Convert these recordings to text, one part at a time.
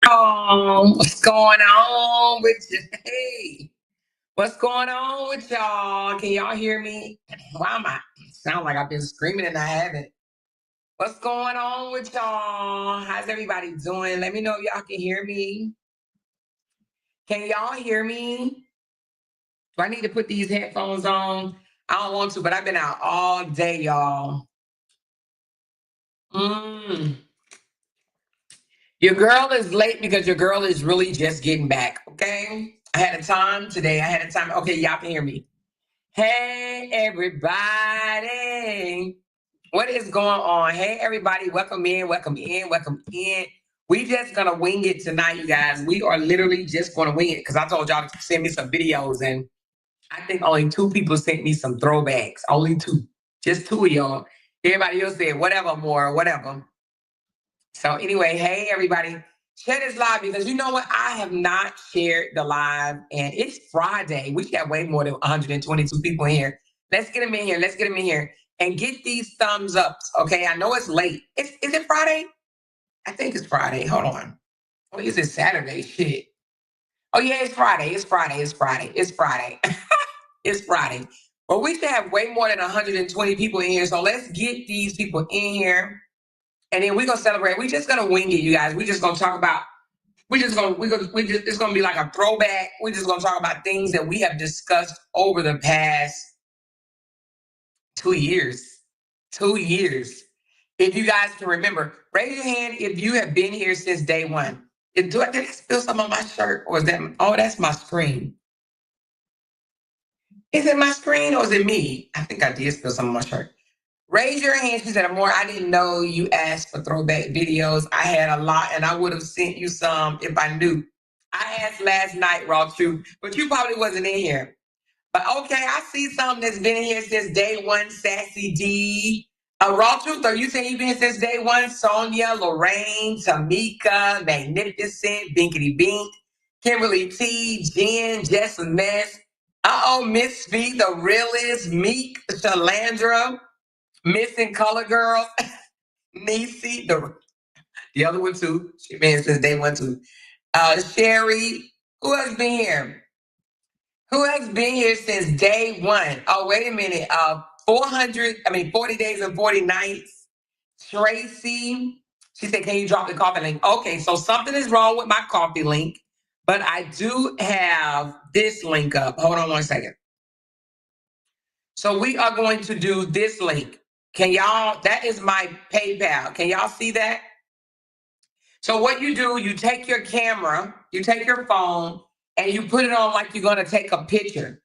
What's going on with you? Hey, what's going on with y'all? Can y'all hear me? Why am I? Sound like I've been screaming and I haven't. What's going on with y'all? How's everybody doing? Let me know if y'all can hear me. Can y'all hear me? Do I need to put these headphones on? I don't want to, but I've been out all day, y'all. Mm. Your girl is late because your girl is really just getting back, okay? I had a time today. Okay, y'all can hear me. Hey, everybody. What is going on? Hey, everybody. Welcome in, welcome in, welcome in. We just going to wing it tonight, you guys. We are literally just going to wing it because I told y'all to send me some videos, and I think only 2 people sent me some throwbacks. Only 2. Just 2 of y'all. Everybody else said, whatever, more, whatever. So anyway, hey everybody, share this live because you know what? I have not shared the live, and it's Friday. We got way more than 122 people in here. Let's get them in here. Let's get them in here and get these thumbs ups. Okay, I know it's late. Is it Friday? I think it's Friday. Hold on. Oh, is it Saturday? Shit. Oh yeah, it's Friday. It's Friday. It's Friday. It's Friday. It's Friday. But we should have way more than 120 people in here. So let's get these people in here. And then we're gonna celebrate. We're just gonna wing it, you guys. We're just gonna talk about. It's gonna be like a throwback. We're just gonna talk about things that we have discussed over the past 2 years. 2 years. If you guys can remember, raise your hand if you have been here since day one. Did I spill some on my shirt, or is that? Oh, that's my screen. Is it my screen or is it me? I think I did spill some on my shirt. Raise your hand. She said, Amore, I didn't know you asked for throwback videos. I had a lot and I would have sent you some if I knew. I asked last night, Raw Truth, but you probably wasn't in here. But okay, I see something that's been in here since day one, Sassy D. Raw Truth, are you saying you've been since day one? Sonia, Lorraine, Tamika, Magnificent, Binkity Bink, Kimberly T, Jen, Jess Mess. Miss V, the realest, Meek, Shalandra, Missing Color Girl, Niecy, the other one too. She been since day one too. Sherry, who has been here? Who has been here since day one? Oh, wait a minute. 40 days and 40 nights. Tracy, she said, can you drop the coffee link? Okay, so something is wrong with my coffee link, but I do have this link up. Hold on one second. So we are going to do this link. Can y'all, that is my PayPal. Can y'all see that? So what you do, you take your camera, you take your phone, and you put it on like you're going to take a picture.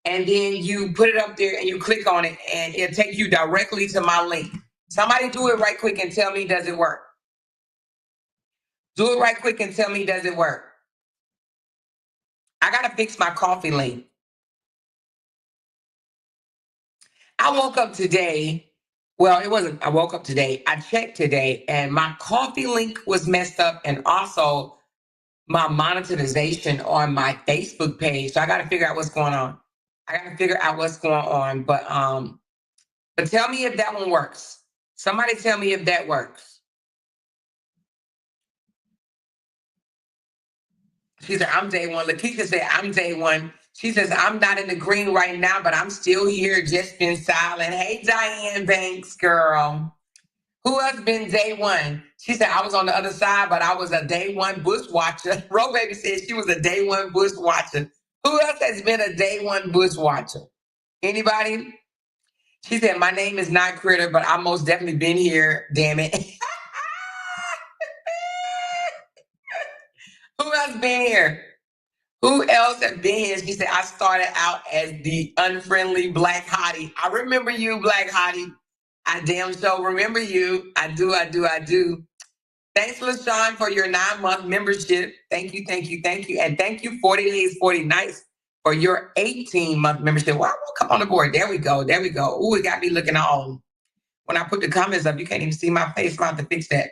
And then you put it up there and you click on it and it'll take you directly to my link. Somebody do it right quick and tell me, does it work? Do it right quick and tell me, does it work? I got to fix my coffee link. I woke up today. Well, it wasn't, I woke up today. I checked today and my coffee link was messed up and also my monetization on my Facebook page. So I got to figure out what's going on. But tell me if that one works. Somebody tell me if that works. She said, I'm day one. Lakeisha said, I'm day one. She says, I'm not in the green right now, but I'm still here, just been silent. Hey, Diane Banks, girl. Who else been day one? She said, I was on the other side, but I was a day one bush watcher. Ro Baby said she was a day one bush watcher. Who else has been a day one bush watcher? Anybody? She said, my name is not Critter, but I most definitely been here, damn it. Who else been here? Who else has been here? She said, I started out as the unfriendly Black Hottie. I remember you, Black Hottie. I damn sure remember you. I do. Thanks, LaShawn, for your 9-month membership. Thank you. And thank you, 40 Days, 40 Nights, for your 18-month membership. Well, I won't come on the board. There we go. Ooh, it got me looking on. When I put the comments up, you can't even see my face. I'm going to have to fix that.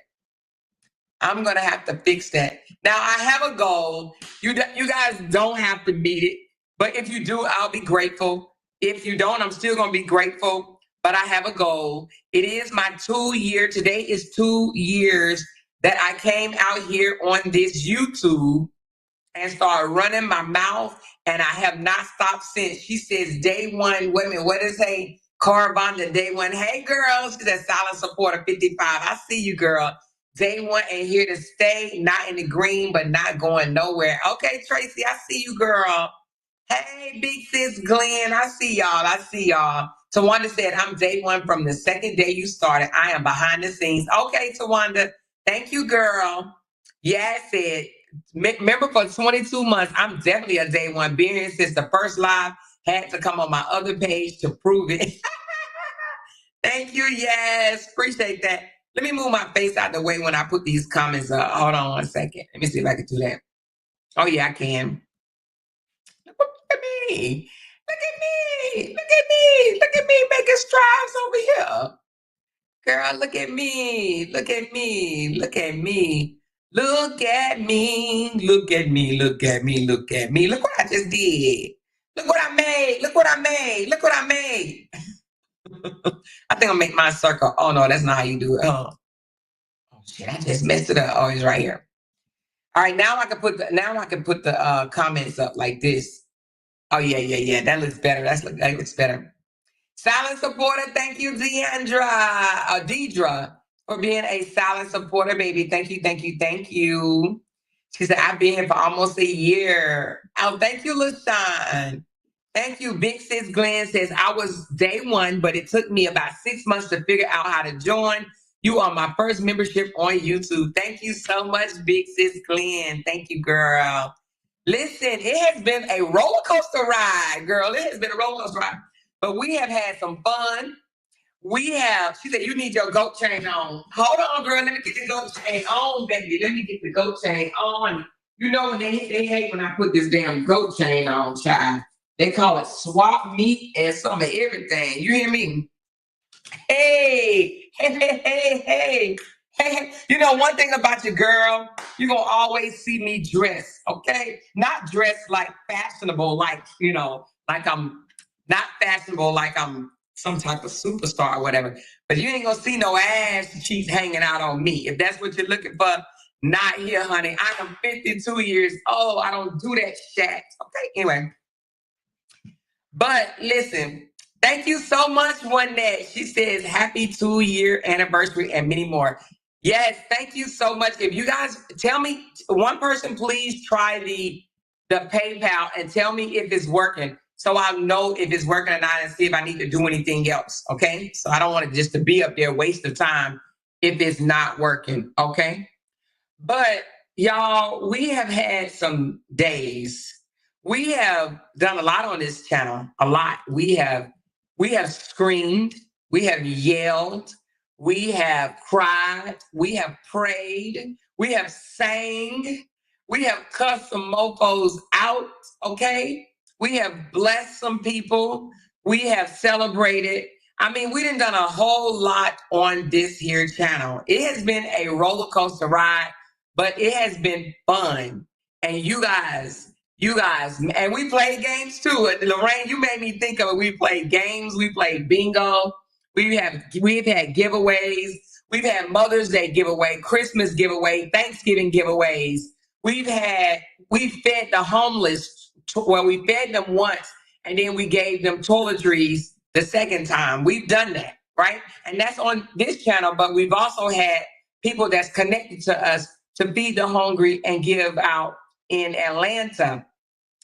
I'm going to have to fix that. Now, I have a goal. You guys don't have to meet it. But if you do, I'll be grateful. If you don't, I'm still going to be grateful. But I have a goal. It is my 2 year. Today is 2 years that I came out here on this YouTube and started running my mouth, and I have not stopped since. She says, day one, wait a minute, what is a Carvana day one? Hey, girl, she said, silent supporter 55. I see you, girl. Day one and here to stay, not in the green, but not going nowhere. Okay, Tracy, I see you, girl. Hey, big sis Glenn, I see y'all. I see y'all. Tawanda said, I'm day one from the second day you started. I am behind the scenes. Okay, Tawanda, thank you, girl. Yeah, I said, remember for 22 months, I'm definitely a day one. Being here since the first live, had to come on my other page to prove it. Thank you, yes, appreciate that. Let me move my face out the way when I put these comments up. Hold on one second. Let me see if I can do that. Oh, yeah, I can. Look at me. Look at me. Look at me. Look at me making strides over here. Girl, look at me. Look at me. Look at me. Look at me. Look at me. Look at me. Look at me. Look what I just did. Look what I made. Look what I made. Look what I made. I think I'll make my circle. Oh no, that's not how you do it. Oh shit, I just messed it up. Oh, it's right here. All right, now I can put the comments up like this. Oh yeah. That looks better. That looks better. Silent supporter, thank you, Deidre, for being a silent supporter, baby. Thank you. She said, I've been here for almost a year. Oh, thank you, LaShawn. Thank you. Big Sis Glenn says, I was day one, but it took me about 6 months to figure out how to join. You are my first membership on YouTube. Thank you so much, Big Sis Glenn. Thank you, girl. Listen, it has been a roller coaster ride, girl. It has been a roller coaster ride. But we have had some fun. She said, you need your goat chain on. Hold on, girl. Let me get the goat chain on, baby. Let me get the goat chain on. You know when they hate when I put this damn goat chain on, child. They call it swap meat and some of everything. You hear me? Hey. You know, one thing about you, girl, you're going to always see me dressed, okay? Not dressed like fashionable, like, like I'm not fashionable, like I'm some type of superstar or whatever. But you ain't going to see no ass cheeks hanging out on me. If that's what you're looking for, not here, honey. I am 52 years old. I don't do that shit. Okay, anyway. But listen, thank you so much, Onenette. She says, happy 2-year anniversary and many more. Yes, thank you so much. If you guys tell me, one person, please try the PayPal and tell me if it's working so I'll know if it's working or not and see if I need to do anything else, okay? So I don't want it just to be up there, waste of time if it's not working, okay? But y'all, we have had some days. We have done a lot on this channel, a lot. We have screamed, we have yelled, we have cried, we have prayed, we have sang, we have cussed some mofos out, okay? We have blessed some people, we have celebrated. I mean, we done a whole lot on this here channel. It has been a roller coaster ride, but it has been fun. And you guys, and we played games too. Lorraine, you made me think of it. We played games, we played bingo, we've had giveaways, we've had Mother's Day giveaway, Christmas giveaway, Thanksgiving giveaways. We fed the homeless, well, we fed them once, and then we gave them toiletries the second time. We've done that, right? And that's on this channel, but we've also had people that's connected to us to feed the hungry and give out in Atlanta,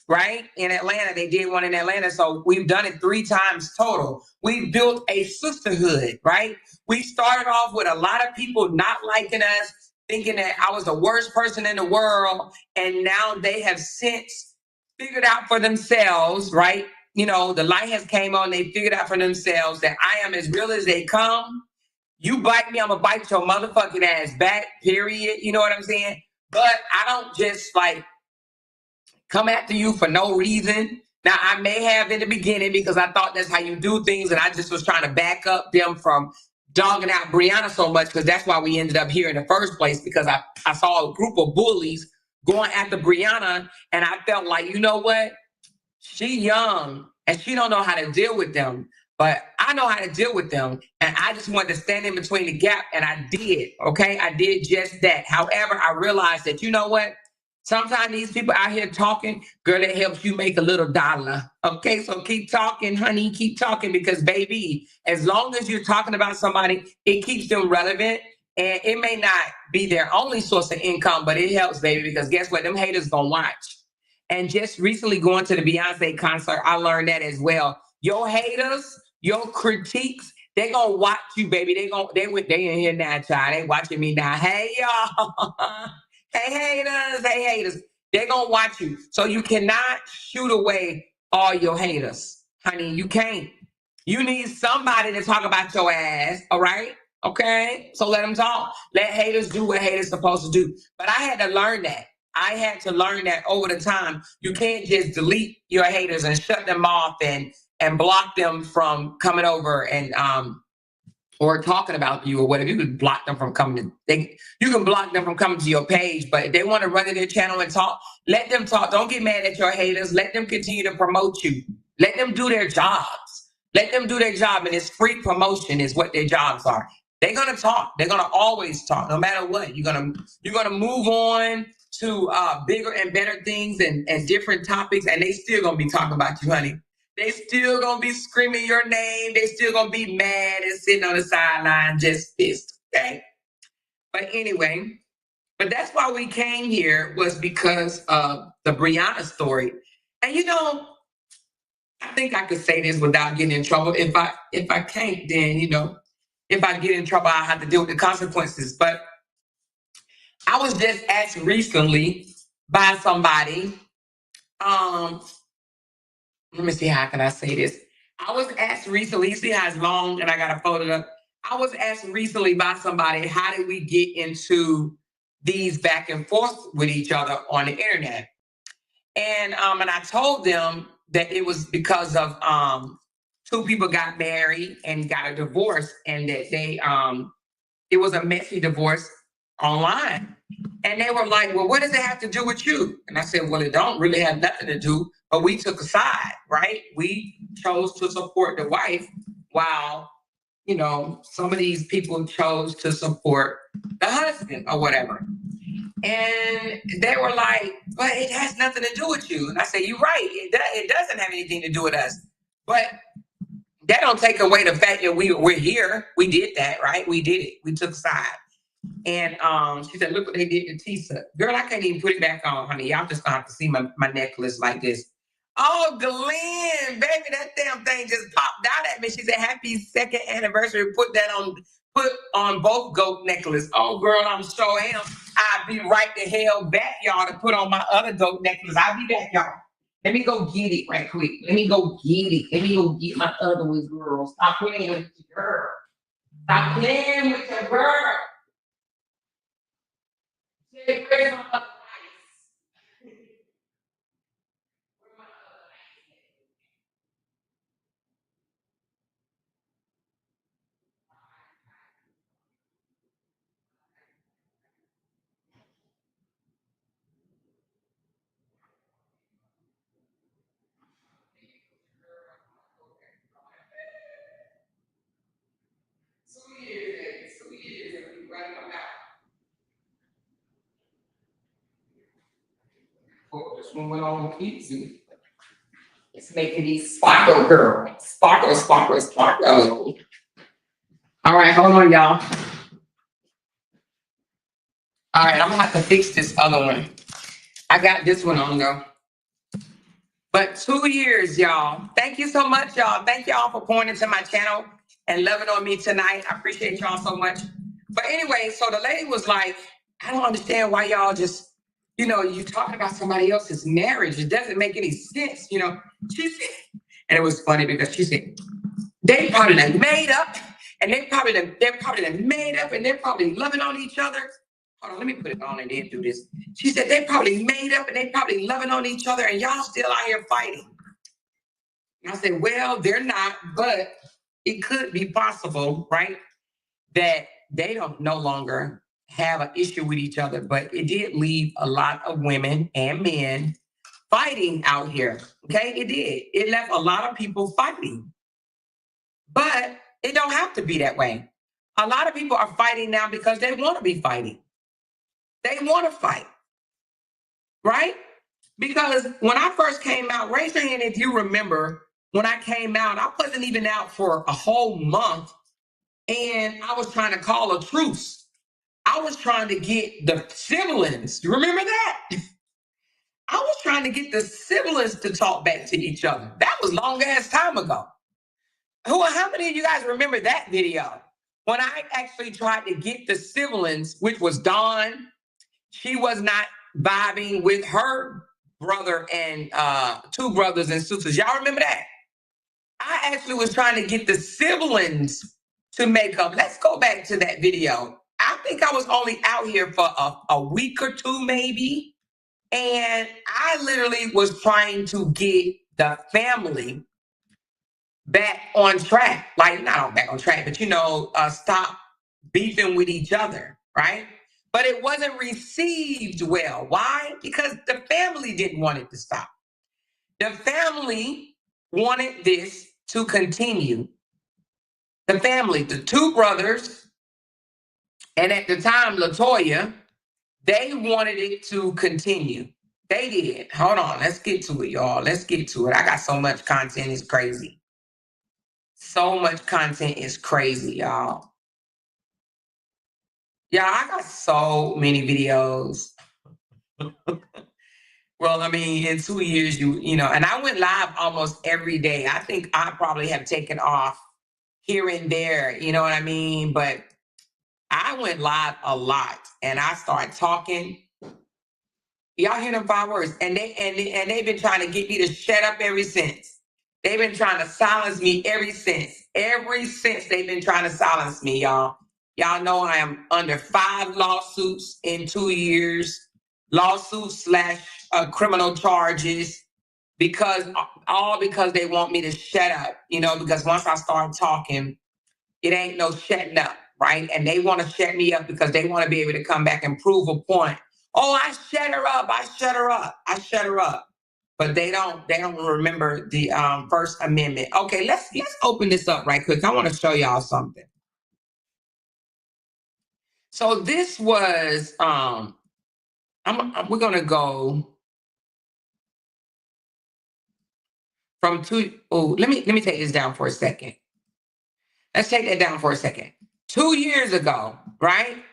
right? In Atlanta, they did one in Atlanta. So we've done it 3 times total. We've built a sisterhood, right? We started off with a lot of people not liking us, thinking that I was the worst person in the world. And now they have since figured out for themselves, right? You know, the light has came on. They figured out for themselves that I am as real as they come. You bite me, I'm gonna bite your motherfucking ass back, period. You know what I'm saying? But I don't just like come after you for no reason. Now, I may have in the beginning because I thought that's how you do things, and I just was trying to back up them from dogging out Briana so much, because that's why we ended up here in the first place, because I saw a group of bullies going after Briana, and I felt like, you know what? She young, and she don't know how to deal with them. But I I know how to deal with them. And I just wanted to stand in between the gap. And I did. Okay. I did just that. However, I realized that, you know what? Sometimes these people out here talking, girl, it helps you make a little dollar. Okay. So keep talking, honey. Keep talking because, baby, as long as you're talking about somebody, it keeps them relevant. And it may not be their only source of income, but it helps, baby, because guess what? Them haters gonna watch. And just recently going to the Beyonce concert, I learned that as well. Your haters, your critiques, they gonna watch you, baby. They in here now, child. They watching me now. Hey y'all. Hey haters, hey haters. They gonna watch you. So you cannot shoot away all your haters, honey. You can't. You need somebody to talk about your ass, all right? Okay? So let them talk. Let haters do what haters supposed to do. But I had to learn that. I had to learn that over the time. You can't just delete your haters and shut them off and block them from coming over and or talking about you or whatever. You can block them from coming to you can block them from coming to your page, but if they want to run to their channel and talk, let them talk. Don't get mad at your haters. Let them continue to promote you. Let them do their jobs. Let them do their job, and it's free promotion is what their jobs are. They're gonna talk. They're gonna always talk, no matter what. You're gonna move on to bigger and better things and different topics, and they still gonna be talking about you, honey. They still gonna be screaming your name. They still gonna be mad and sitting on the sideline just pissed. Okay. But anyway, but that's why we came here was because of the Briana story. And you know, I think I could say this without getting in trouble. If I can't, then if I get in trouble, I have to deal with the consequences. But I was just asked recently by somebody. Let me see how can I say this. I was asked recently. You see how it's long, and I got to fold it up. I was asked recently by somebody, how did we get into these back and forth with each other on the internet? And I told them that it was because of two people got married and got a divorce, and that it was a messy divorce online. And they were like, well, what does it have to do with you? And I said, well, it don't really have nothing to do, but we took a side, right? We chose to support the wife while, some of these people chose to support the husband or whatever. And they were like, but it has nothing to do with you. And I said, you're right. It doesn't have anything to do with us. But that don't take away the fact that we're here. We did that, right? We did it. We took a side. And she said, look what they did to Tisa. Girl, I can't even put it back on, honey. Y'all just gonna have to see my necklace like this. Oh, Glenn, baby, that damn thing just popped out at me. She said, happy second anniversary. Put on both goat necklace. Oh, girl, I'm sure am. I'll be right the hell back, y'all, to put on my other goat necklace. I'll be back, y'all. Let me go get it right quick. Let me go get it. Let me go get my other one, girl. Stop playing with your girl. Stop playing with your girl. Say, where's my other ice? Where's my other ice? So years, and we right come out. Oh, this one went on easy. It's making these sparkle, girl. Sparkle, sparkle, sparkle. All right, hold on, y'all. All right, I'm gonna have to fix this other one. I got this one on though. But 2 years, y'all. Thank you so much, y'all. Thank y'all for pouring into my channel and loving on me tonight. I appreciate y'all so much. But anyway, so the lady was like, I don't understand why y'all just, you talking about somebody else's marriage. It doesn't make any sense, She said, and it was funny because she said, they probably done made up, and they're probably done made up, and they're probably loving on each other. Hold on, let me put it on and then do this. She said they probably made up and they probably loving on each other, and y'all still out here fighting. And I said, well, they're not, but it could be possible, right? That they don't no longer have an issue with each other, but it did leave a lot of women and men fighting out here. Okay, it did. It left a lot of people fighting. But it don't have to be that way. A lot of people are fighting now because they want to be fighting. They want to fight, right? Because when I first came out, raise your hand if you remember when I came out, I wasn't even out for a whole month and I was trying to call a truce. I was trying to get the siblings. You remember that? I was trying to get the siblings to talk back to each other. That was long ass time ago. How many of you guys remember that video? When I actually tried to get the siblings, which was Dawn, she was not vibing with her brother and two brothers and sisters. Y'all remember that? I actually was trying to get the siblings to make up. Let's go back to that video. I think I was only out here for a week or two, maybe. And I literally was trying to get the family back on track. Like, not back on track, but stop beefing with each other, right? But it wasn't received well. Why? Because the family didn't want it to stop. The family wanted this to continue. The family, the two brothers, and at the time, Latoya, they wanted it to continue. They did. Hold on. Let's get to it, y'all. Let's get to it. I got so much content. It's crazy. So much content is crazy, y'all. Yeah, I got so many videos. Well, I mean, in 2 years, and I went live almost every day. I think I probably have taken off here and there, you know what I mean? But I went live a lot and I started talking. Y'all hear them 5 words? And they've been trying to get me to shut up ever since. They've been trying to silence me ever since. Ever since they've been trying to silence me, y'all. Y'all know I am under 5 lawsuits in 2 years. Lawsuits / criminal charges because they want me to shut up, because once I start talking, it ain't no shutting up, right? And they want to shut me up because they want to be able to come back and prove a point. Oh, I shut her up. I shut her up. I shut her up. But they don't remember the First Amendment. Okay, let's open this up right quick. I want to show y'all something. So this was we're gonna go from two. Oh, let me take this down for a second. Let's take that down for a second. 2 years ago, right?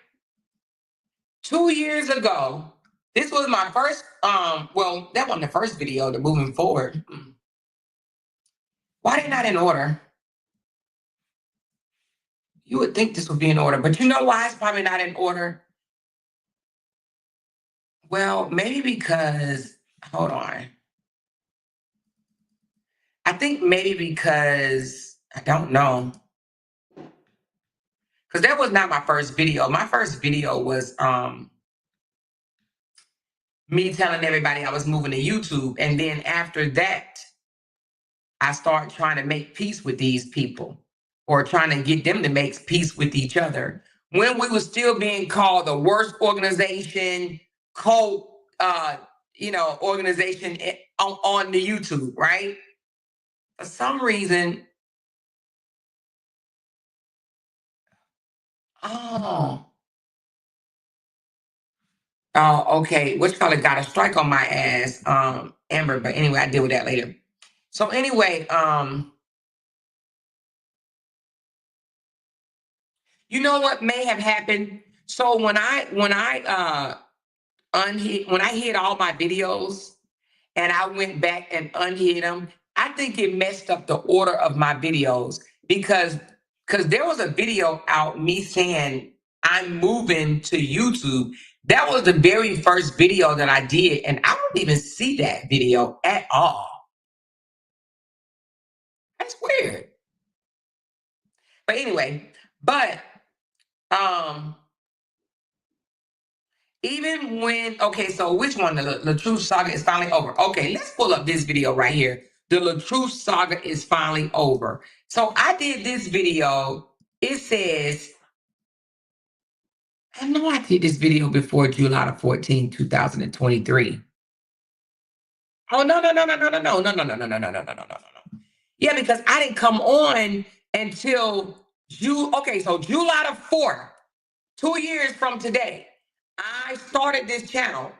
2 years ago, this was my first, well, that wasn't the first video, the moving forward. Why they not in order? You would think this would be in order, but you know why it's probably not in order? Well, maybe because, hold on. I think maybe because, I don't know. Because that was not my first video. My first video was me telling everybody I was moving to YouTube. And then after that, I started trying to make peace with these people or trying to get them to make peace with each other. When we were still being called the worst organization, cult, organization on the YouTube, right? For some reason, okay. Which color got a strike on my ass, Amber. But anyway, I deal with that later. So anyway, you know what may have happened? So when I hid all my videos and I went back and unhid them, I think it messed up the order of my videos because there was a video out me saying I'm moving to YouTube. That was the very first video that I did, and I don't even see that video at all. That's weird. But anyway, even when, okay, so which one? The Latru Saga is finally over. Okay, let's pull up this video right here. The Latru Saga is finally over. So I did this video. It says, I know I did this video before July 14, 2023. Oh, no. Yeah, because I didn't come on until so July the 4th, 2 years from today, I started this channel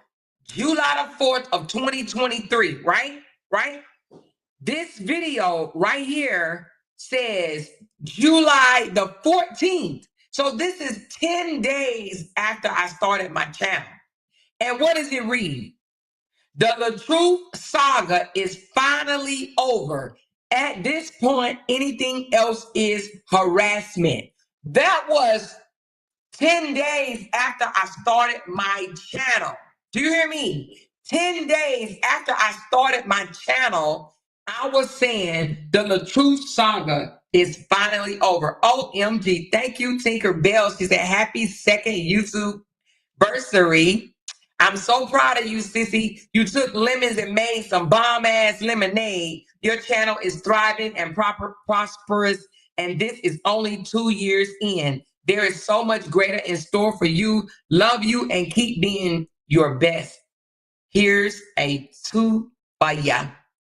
July the 4th of 2023, right? Right? This video right here says July the 14th. So this is 10 days after I started my channel. And what does it read? The Latru saga is finally over. At this point, anything else is harassment. That was 10 days after I started my channel. Do you hear me? 10 days after I started my channel, I was saying the Latru saga is finally over. OMG. Thank you, Tinker Bell. She said, happy second YouTube anniversary. I'm so proud of you, sissy. You took lemons and made some bomb-ass lemonade. Your channel is thriving and prosperous, and this is only 2 years in. There is so much greater in store for you. Love you and keep being your best. Here's a 2 for ya.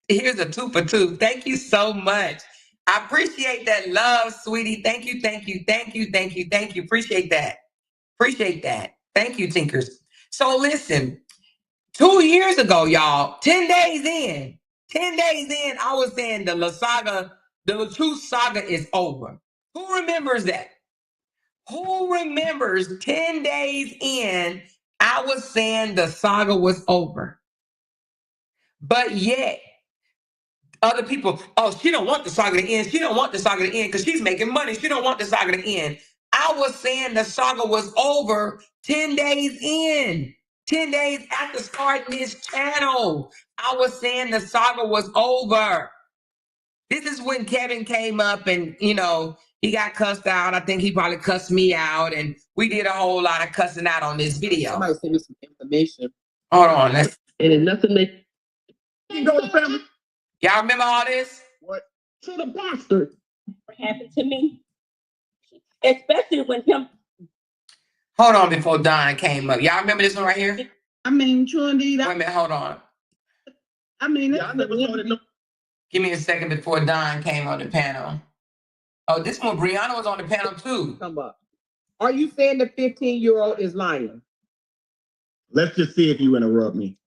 Here's a 2 for 2. Thank you so much. I appreciate that love, sweetie. Thank you, thank you, thank you, thank you, thank you. Appreciate that. Appreciate that. Thank you, Tinkers. So listen, 2 years ago, y'all, 10 days in, I was saying the Latru saga is over. Who remembers that? Who remembers 10 days in, I was saying the saga was over. But yet, other people, oh, she don't want the saga to end. She don't want the saga to end because she's making money. She don't want the saga to end. I was saying the saga was over 10 days in. 10 days after starting this channel, I was saying the saga was over. This is when Kevin came up and, he got cussed out. I think he probably cussed me out, and we did a whole lot of cussing out on this video. Somebody sent me some information. Hold on. And it's nothing that you go to family. Y'all remember all this? What? To the bastard. What happened to me? Especially when him. Hold on before Don came up. Y'all remember this one right here? I mean, true indeed. Wait a minute, hold on. I mean, I never saw it. Give me a second before Don came on the panel. Oh, this one, Briana was on the panel too. Come up. Are you saying the 15-year-old is lying? Let's just see if you interrupt me.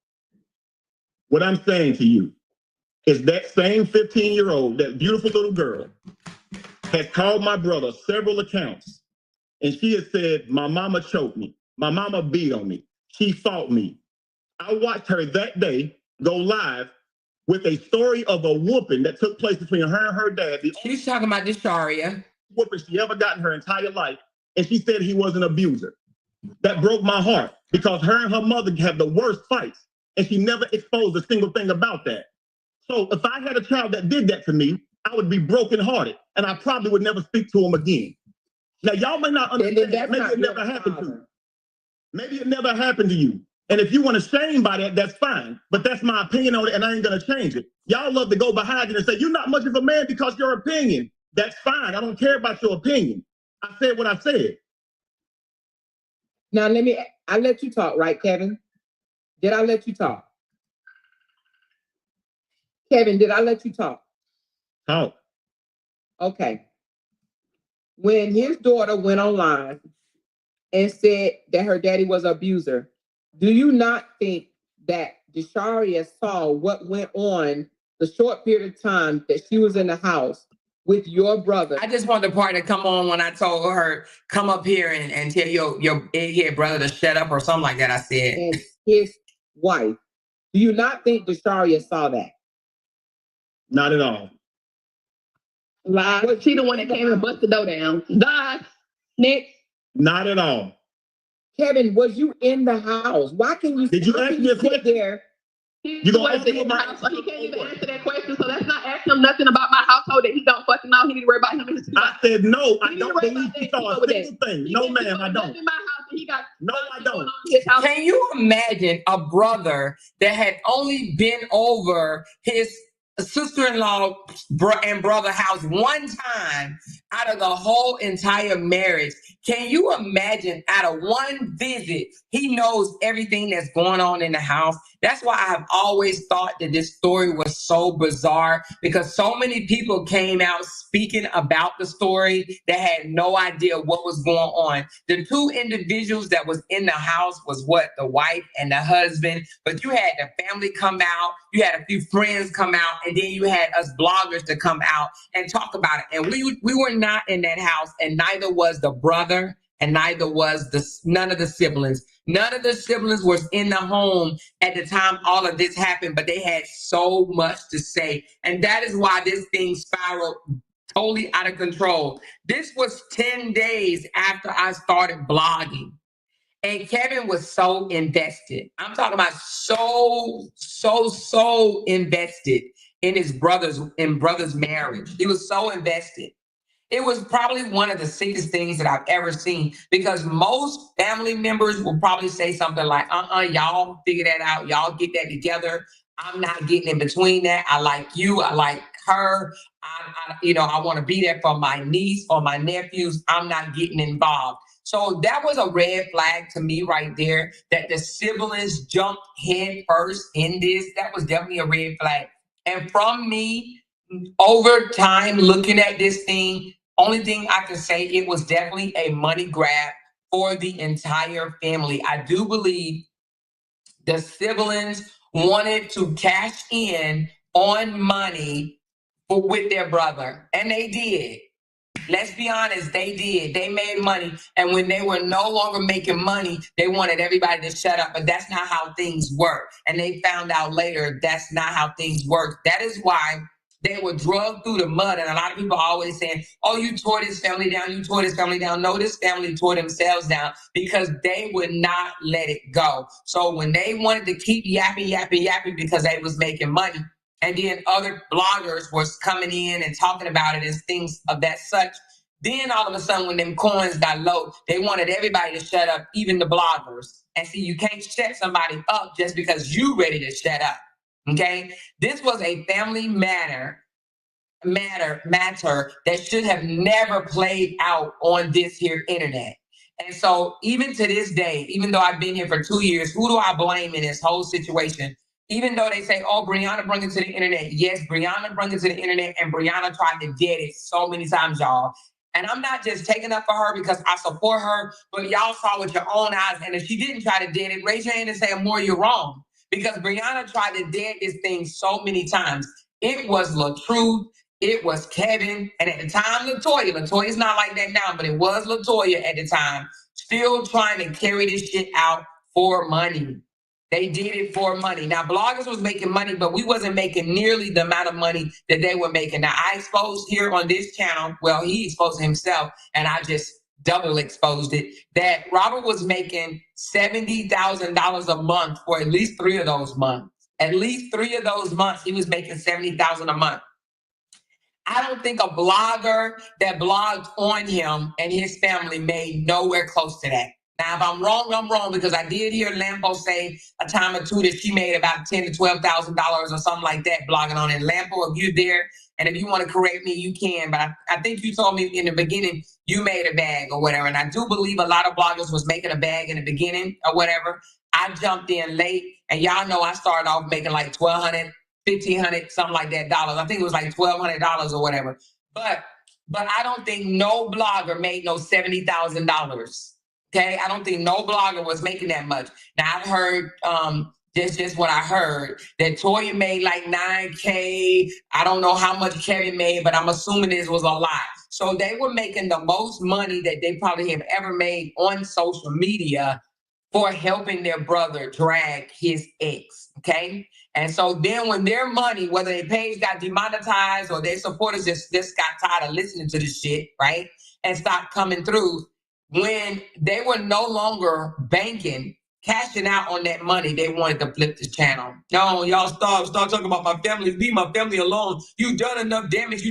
What I'm saying to you is that same 15-year-old, that beautiful little girl, has called my brother several accounts, and she has said, my mama choked me. My mama beat on me. She fought me. I watched her that day go live with a story of a whooping that took place between her and her dad. She's talking about this Sharia. Whooping she ever got in her entire life, and she said he was an abuser. That broke my heart because her and her mother had the worst fights, and she never exposed a single thing about that. So if I had a child that did that to me, I would be brokenhearted, and I probably would never speak to him again. Now, y'all may not understand. Maybe it never happened to you. Maybe it never happened to you. And if you want to shame by that, that's fine. But that's my opinion on it, and I ain't going to change it. Y'all love to go behind it and say, you're not much of a man because your opinion. That's fine. I don't care about your opinion. I said what I said. Now, I let you talk, right, Kevin? Did I let you talk? Kevin, did I let you talk? Talk. Okay. When his daughter went online and said that her daddy was an abuser, do you not think that Desharia saw what went on the short period of time that she was in the house with your brother? I just want the part to come on when I told her, come up here and tell your egghead brother to shut up or something like that, I said. And his wife. Do you not think Desharia saw that? Not at all. Lie. Was she the one that came and busted the door down? Lie. Next. Not at all. Kevin, was you in the house? Why can you? Did you ask me a question? There? He wasn't in the house, so he can't even answer that question. So let's not ask him nothing about my household that he don't fucking know. He need to worry about him and his people. I said no. I don't believe he saw a single thing. No, ma'am, I don't. In my house, and he got no, I don't. Can you imagine a brother that had only been over his sister-in-law and brother house one time out of the whole entire marriage. Can you imagine out of one visit, he knows everything that's going on in the house? That's why I've always thought that this story was so bizarre, because so many people came out speaking about the story that had no idea what was going on. The two individuals that was in the house was the wife and the husband, but you had the family come out, you had a few friends come out, and then you had us bloggers to come out and talk about it. And we were not in that house, and neither was the brother, and neither was none of the siblings. None of the siblings was in the home at the time all of this happened, but they had so much to say. And that is why this thing spiraled totally out of control. This was 10 days after I started blogging. And Kevin was so invested. I'm talking about so invested in his brother's marriage. He was so invested. It was probably one of the sickest things that I've ever seen, because most family members will probably say something like, y'all figure that out. Y'all get that together. I'm not getting in between that. I like you. I like her. I want to be there for my niece or my nephews. I'm not getting involved. So that was a red flag to me right there, that the siblings jumped head first in this. That was definitely a red flag. And from me, over time, looking at this thing, only thing I can say, it was definitely a money grab for the entire family. I do believe the siblings wanted to cash in on money with their brother, and they did. Let's be honest, they did. They made money. And when they were no longer making money, they wanted everybody to shut up. But that's not how things work. And they found out later that's not how things work. That is why they were drugged through the mud. And a lot of people are always saying, oh, you tore this family down. You tore this family down. No, this family tore themselves down, because they would not let it go. So when they wanted to keep yapping because they was making money, and then other bloggers was coming in and talking about it and things of that such, then all of a sudden, when them coins got low, they wanted everybody to shut up, even the bloggers. And see, you can't shut somebody up just because you ready to shut up. Okay? This was a family matter that should have never played out on this here internet. And so even to this day, even though I've been here for 2 years, who do I blame in this whole situation? Even though they say, oh, Briana brought it to the internet. Yes, Briana brought it to the internet, and Briana tried to dead it so many times, y'all. And I'm not just taking up for her because I support her, but y'all saw with your own eyes. And if she didn't try to dead it, raise your hand and say, Amor, you're wrong. Because Briana tried to dead this thing so many times. It was Latru, it was Kevin, and at the time, Latoya's not like that now, but it was Latoya at the time, still trying to carry this shit out for money. They did it for money. Now, bloggers was making money, but we wasn't making nearly the amount of money that they were making. Now, I exposed here on this channel, well, he exposed himself, and I just double exposed it, that Robert was making $70,000 a month for at least 3 of those months. At least 3 of those months, he was making $70,000 a month. I don't think a blogger that blogged on him and his family made nowhere close to that. Now, if I'm wrong, I'm wrong, because I did hear Lampo say a time or two that she made about $10,000 to $12,000 or something like that blogging on it. Lampo, if you're there and if you want to correct me, you can. But I think you told me in the beginning you made a bag or whatever. And I do believe a lot of bloggers was making a bag in the beginning or whatever. I jumped in late, and y'all know I started off making like $1,200, $1,500, something like that dollars. I think it was like $1,200 or whatever. But I don't think no blogger made no $70,000. Okay, I don't think no blogger was making that much. Now I've heard just what I heard, that Toya made like $9K. I don't know how much Kevin made, but I'm assuming this was a lot. So they were making the most money that they probably have ever made on social media for helping their brother drag his ex. Okay. And so then when their money, whether their page got demonetized or their supporters just got tired of listening to this shit, right, and stopped coming through, when they were no longer banking, cashing out on that money, they wanted to flip the channel. No, y'all start talking about my family. Leave my family alone. You done enough damage.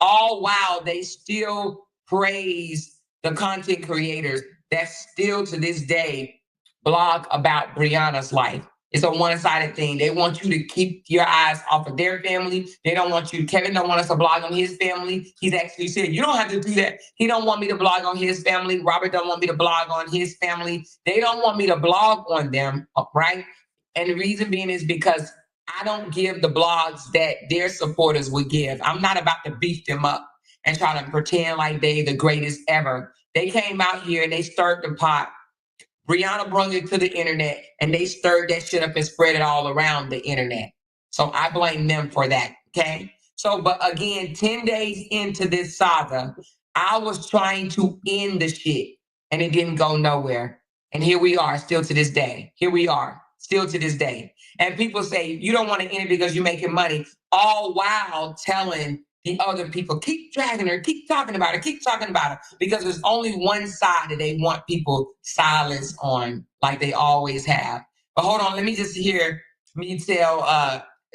All while they still praise the content creators that still to this day blog about Briana's life. It's a one-sided thing. They want you to keep your eyes off of their family. They don't want you. Kevin don't want us to blog on his family. He's actually said, you don't have to do that. He don't want me to blog on his family. Robert don't want me to blog on his family. They don't want me to blog on them, right? And the reason being is because I don't give the blogs that their supporters would give. I'm not about to beef them up and try to pretend like they the greatest ever. They came out here and they stirred the pot. Briana brought it to the internet and they stirred that shit up and spread it all around the internet. So I blame them for that, okay? So, but again, 10 days into this saga, I was trying to end the shit and it didn't go nowhere. And here we are still to this day. Here we are still to this day. And people say, you don't want to end it because you're making money, all while telling the other people, keep dragging her, keep talking about her, keep talking about her, because there's only one side that they want people silenced on, like they always have. But hold on, let me just hear me tell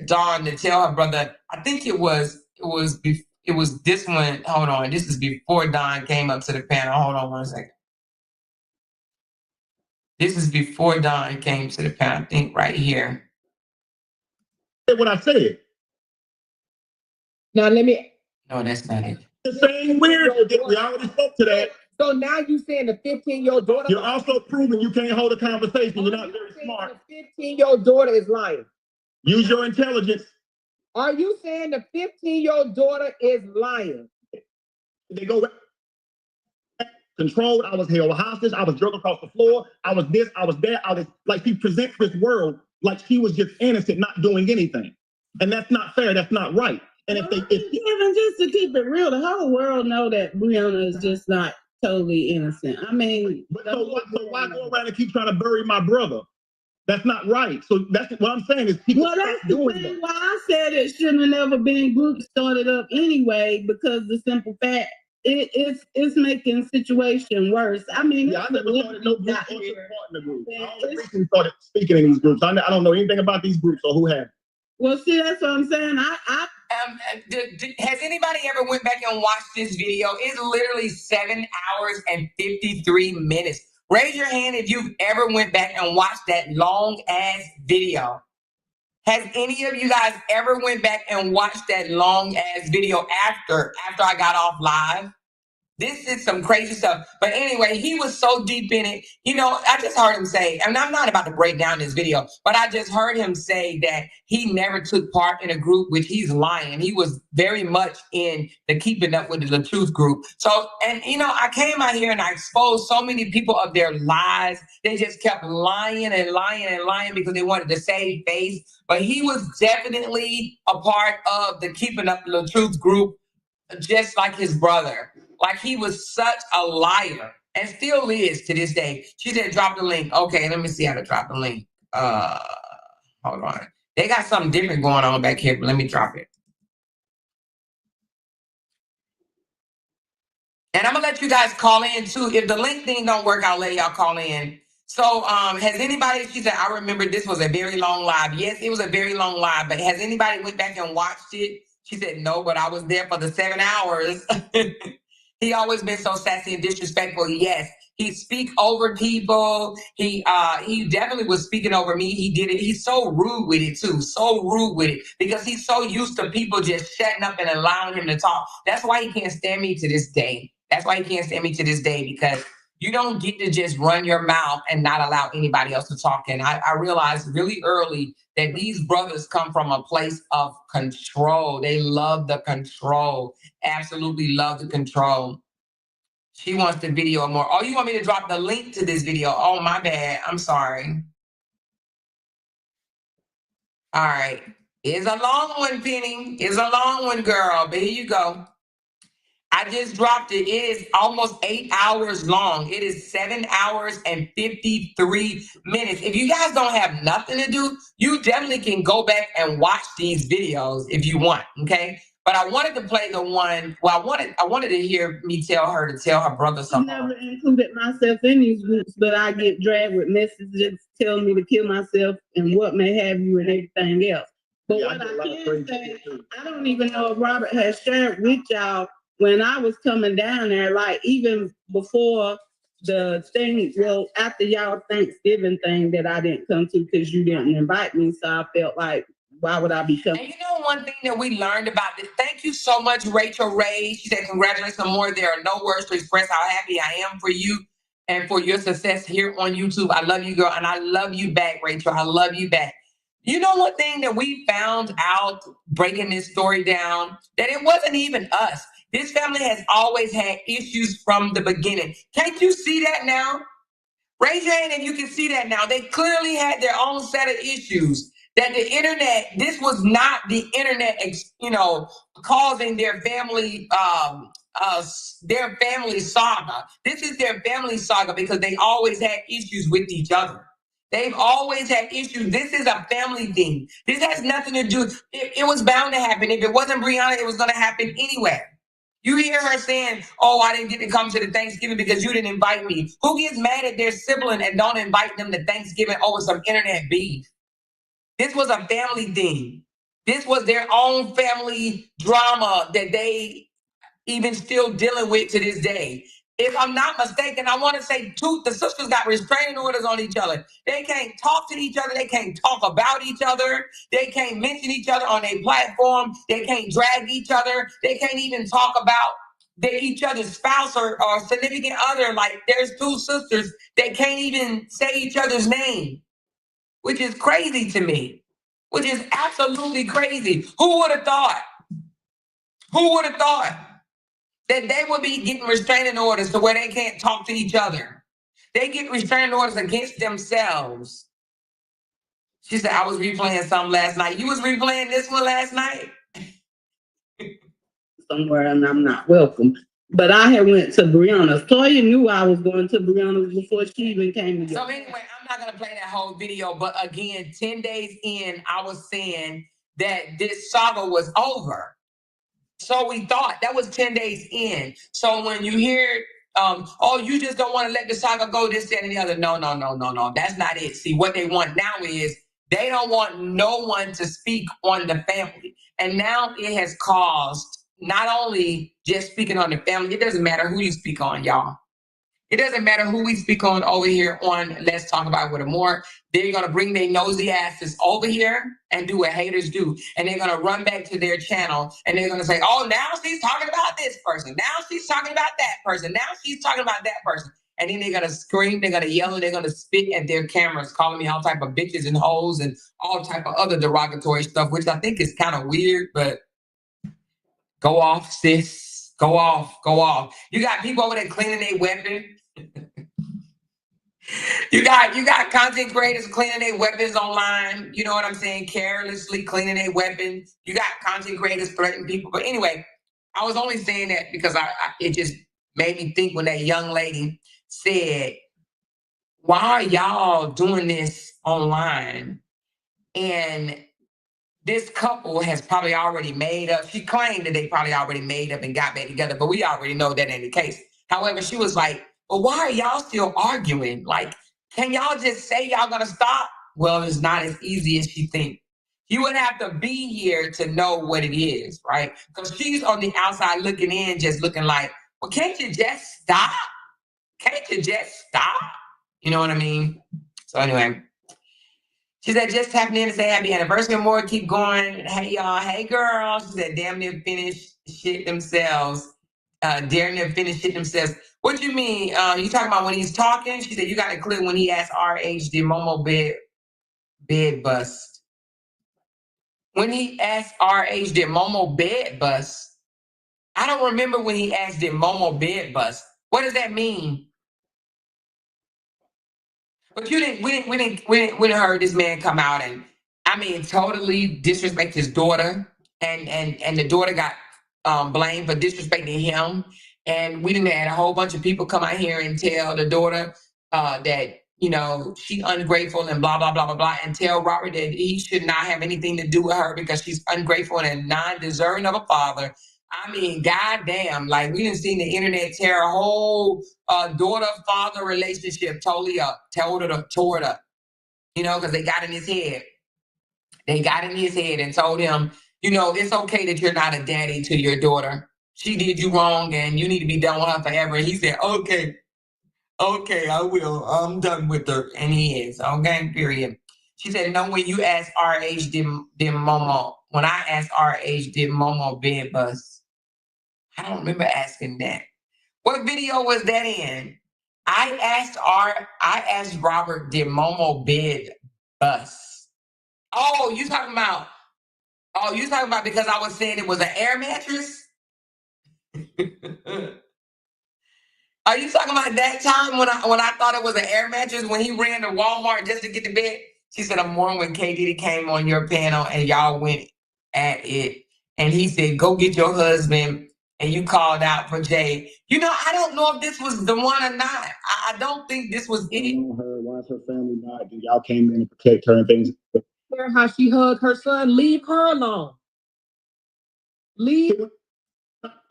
Dawn to tell her brother. I think it was this one. Hold on, this is before Dawn came up to the panel. Hold on one second. This is before Dawn came to the panel. I think right here. What I said. Now let me. No, that's not it. The same weird. We already spoke to that. So now you saying the 15-year-old daughter? You're also proving you can't hold a conversation. You're not very smart. The 15-year-old daughter is lying. Use your intelligence. Are you saying the 15-year-old daughter is lying? They go back, controlled. I was held hostage. I was drugged across the floor. I was this. I was that. I was like, she presents this world like she was just innocent, not doing anything, and that's not fair. That's not right. And Kevin, just to keep it real, the whole world know that Briana is just not totally innocent. I mean, so why go around and keep trying to bury my brother? That's not right. So that's what I'm saying is people that's the thing why I said it shouldn't have never been group started up anyway, because the simple fact it's making situation worse. I mean, I never started no group or support in the group. I only recently started speaking in these groups. I don't know anything about these groups or who have. Well, see, that's what I'm saying. Has anybody ever went back and watched this video? It's literally 7 hours and 53 minutes. Raise your hand if you've ever went back and watched that long ass video. Has any of you guys ever went back and watched that long ass video after I got off live? This is some crazy stuff. But anyway, he was so deep in it. You know, I just heard him say, and I'm not about to break down this video, but I just heard him say that he never took part in a group, which he's lying. He was very much in the Keeping Up with the Truth group. So, and you know, I came out here and I exposed so many people of their lies. They just kept lying and lying and lying because they wanted to save face. But he was definitely a part of the Keeping Up with the Truth group, just like his brother. Like, he was such a liar and still is to this day. She said, drop the link. Okay, let me see how to drop the link. Hold on. They got something different going on back here, but let me drop it. And I'm gonna let you guys call in too. If the link thing don't work, I'll let y'all call in. So has anybody, she said, I remember this was a very long live. Yes, it was a very long live, but has anybody went back and watched it? She said, no, but I was there for the 7 hours. He always been so sassy and disrespectful. Yes, he speak over people. He definitely was speaking over me. He did it. He's so rude with it too. So rude with it because he's so used to people just shutting up and allowing him to talk. That's why he can't stand me to this day. That's why he can't stand me to this day, because you don't get to just run your mouth and not allow anybody else to talk. And I realized really early that these brothers come from a place of control. They love the control. Absolutely love the control. She wants the video more. Oh, you want me to drop the link to this video? Oh, my bad. I'm sorry. All right. It's a long one, Penny. It's a long one, girl. But here you go. I just dropped it. It is almost 8 hours long. It is 7 hours and 53 minutes. If you guys don't have nothing to do, you definitely can go back and watch these videos if you want, okay? But I wanted to play the one, well, I wanted to hear me tell her to tell her brother something. I never included myself in these groups, but I get dragged with messages telling me to kill myself and what may have you and everything else. But what I can say, I don't even know if Robert has shared with y'all when I was coming down there, like even before the thing, well, after y'all Thanksgiving thing that I didn't come to because you didn't invite me, so I felt like, why would I be coming? And you know one thing that we learned about this, thank you so much, Rachel Ray. She said, congratulations on more. There are no words to express how happy I am for you and for your success here on YouTube. I love you, girl, and I love you back, Rachel. I love you back. You know one thing that we found out breaking this story down, that it wasn't even us. This family has always had issues from the beginning. Can't you see that now? Raise your hand if you can see that now. They clearly had their own set of issues. That the internet, this was not the internet, causing their family saga. This is their family saga because they always had issues with each other. They've always had issues. This is a family thing. This has nothing to do. It was bound to happen. If it wasn't Briana, it was going to happen anyway. You hear her saying, oh, I didn't get to come to the Thanksgiving because you didn't invite me. Who gets mad at their sibling and don't invite them to Thanksgiving over some internet beef? This was a family thing. This was their own family drama that they even still dealing with to this day. If I'm not mistaken, I want to say the sisters got restraining orders on each other. They can't talk to each other. They can't talk about each other. They can't mention each other on their platform. They can't drag each other. They can't even talk about each other's spouse or significant other. Like there's two sisters that can't even say each other's name, which is crazy to me, which is absolutely crazy. Who would have thought? Who would have thought that they would be getting restraining orders to where they can't talk to each other? They get restraining orders against themselves. She said, I was replaying something last night. You was replaying this one last night? Somewhere and I'm not welcome. But I had went to Brianna's. Toya knew I was going to Brianna's before she even came to. So anyway, I'm not going to play that whole video. But again, 10 days in, I was saying that this saga was over. So we thought that was 10 days in. So when you hear, oh, you just don't want to let the saga go, this, that, and the other. No. That's not it. See, what they want now is they don't want no one to speak on the family. And now it has caused not only just speaking on the family, it doesn't matter who you speak on, y'all. It doesn't matter who we speak on over here on Let's Talk About It with More. They're going to bring their nosy asses over here and do what haters do. And they're going to run back to their channel and they're going to say, oh, now she's talking about this person. Now she's talking about that person. Now she's talking about that person. And then they're going to scream, they're going to yell, and they're going to spit at their cameras, calling me all type of bitches and hoes and all type of other derogatory stuff, which I think is kind of weird, but go off, sis. Go off. You got people over there cleaning their weapon. You got content creators cleaning their weapons online. You know what I'm saying? Carelessly cleaning their weapons. You got content creators threatening people. But anyway, I was only saying that because it just made me think when that young lady said, why are y'all doing this online? And this couple has probably already made up. She claimed that they probably already made up and got back together, but we already know that ain't the case. However, she was like, well, why are y'all still arguing? Like, can y'all just say y'all gonna stop? Well, it's not as easy as she thinks. You would have to be here to know what it is, right? Because she's on the outside looking in, just looking like, well, can't you just stop? Can't you just stop? You know what I mean? So anyway, she said, just tapping in to say happy anniversary more. Keep going. Hey, y'all. Hey, girl. She said, damn near finished shit themselves. Damn near finished shit themselves. What you mean? You talking about when he's talking? She said, you got to click when he asked RH, did Momo bed bust? When he asked RH, did Momo bed bust? I don't remember when he asked, did Momo bed bust? What does that mean? But we didn't heard this man come out and, I mean, totally disrespect his daughter, and the daughter got blamed for disrespecting him. And we didn't had a whole bunch of people come out here and tell the daughter that, you know, she ungrateful and blah, blah, blah, blah, blah, and tell Robert that he should not have anything to do with her because she's ungrateful and non-deserving of a father. I mean, goddamn, like we didn't see the internet tear a whole daughter-father relationship totally up, tore it up, you know, because they got in his head. They got in his head and told him, you know, it's okay that you're not a daddy to your daughter. She did you wrong and you need to be done with her forever. And he said, okay. Okay, I will. I'm done with her. And he is. Okay, period. She said, no, when you asked RH, did Momo, when I asked RH, did Momo Bed Bust? I don't remember asking that. What video was that in? I asked Robert, did Momo Bed Bust? Oh, you talking about because I was saying it was an air mattress? Are you talking about that time when I thought it was an air mattress when he ran to Walmart just to get the bed? She said, I'm more when K. Diddy came on your panel and y'all went at it. And he said, go get your husband. And you called out for Jay. You know, I don't know if this was the one or not. I don't think this was it. Her, why her family died, and y'all came in to protect her and things. Hear how she hugged her son. Leave her alone. Leave.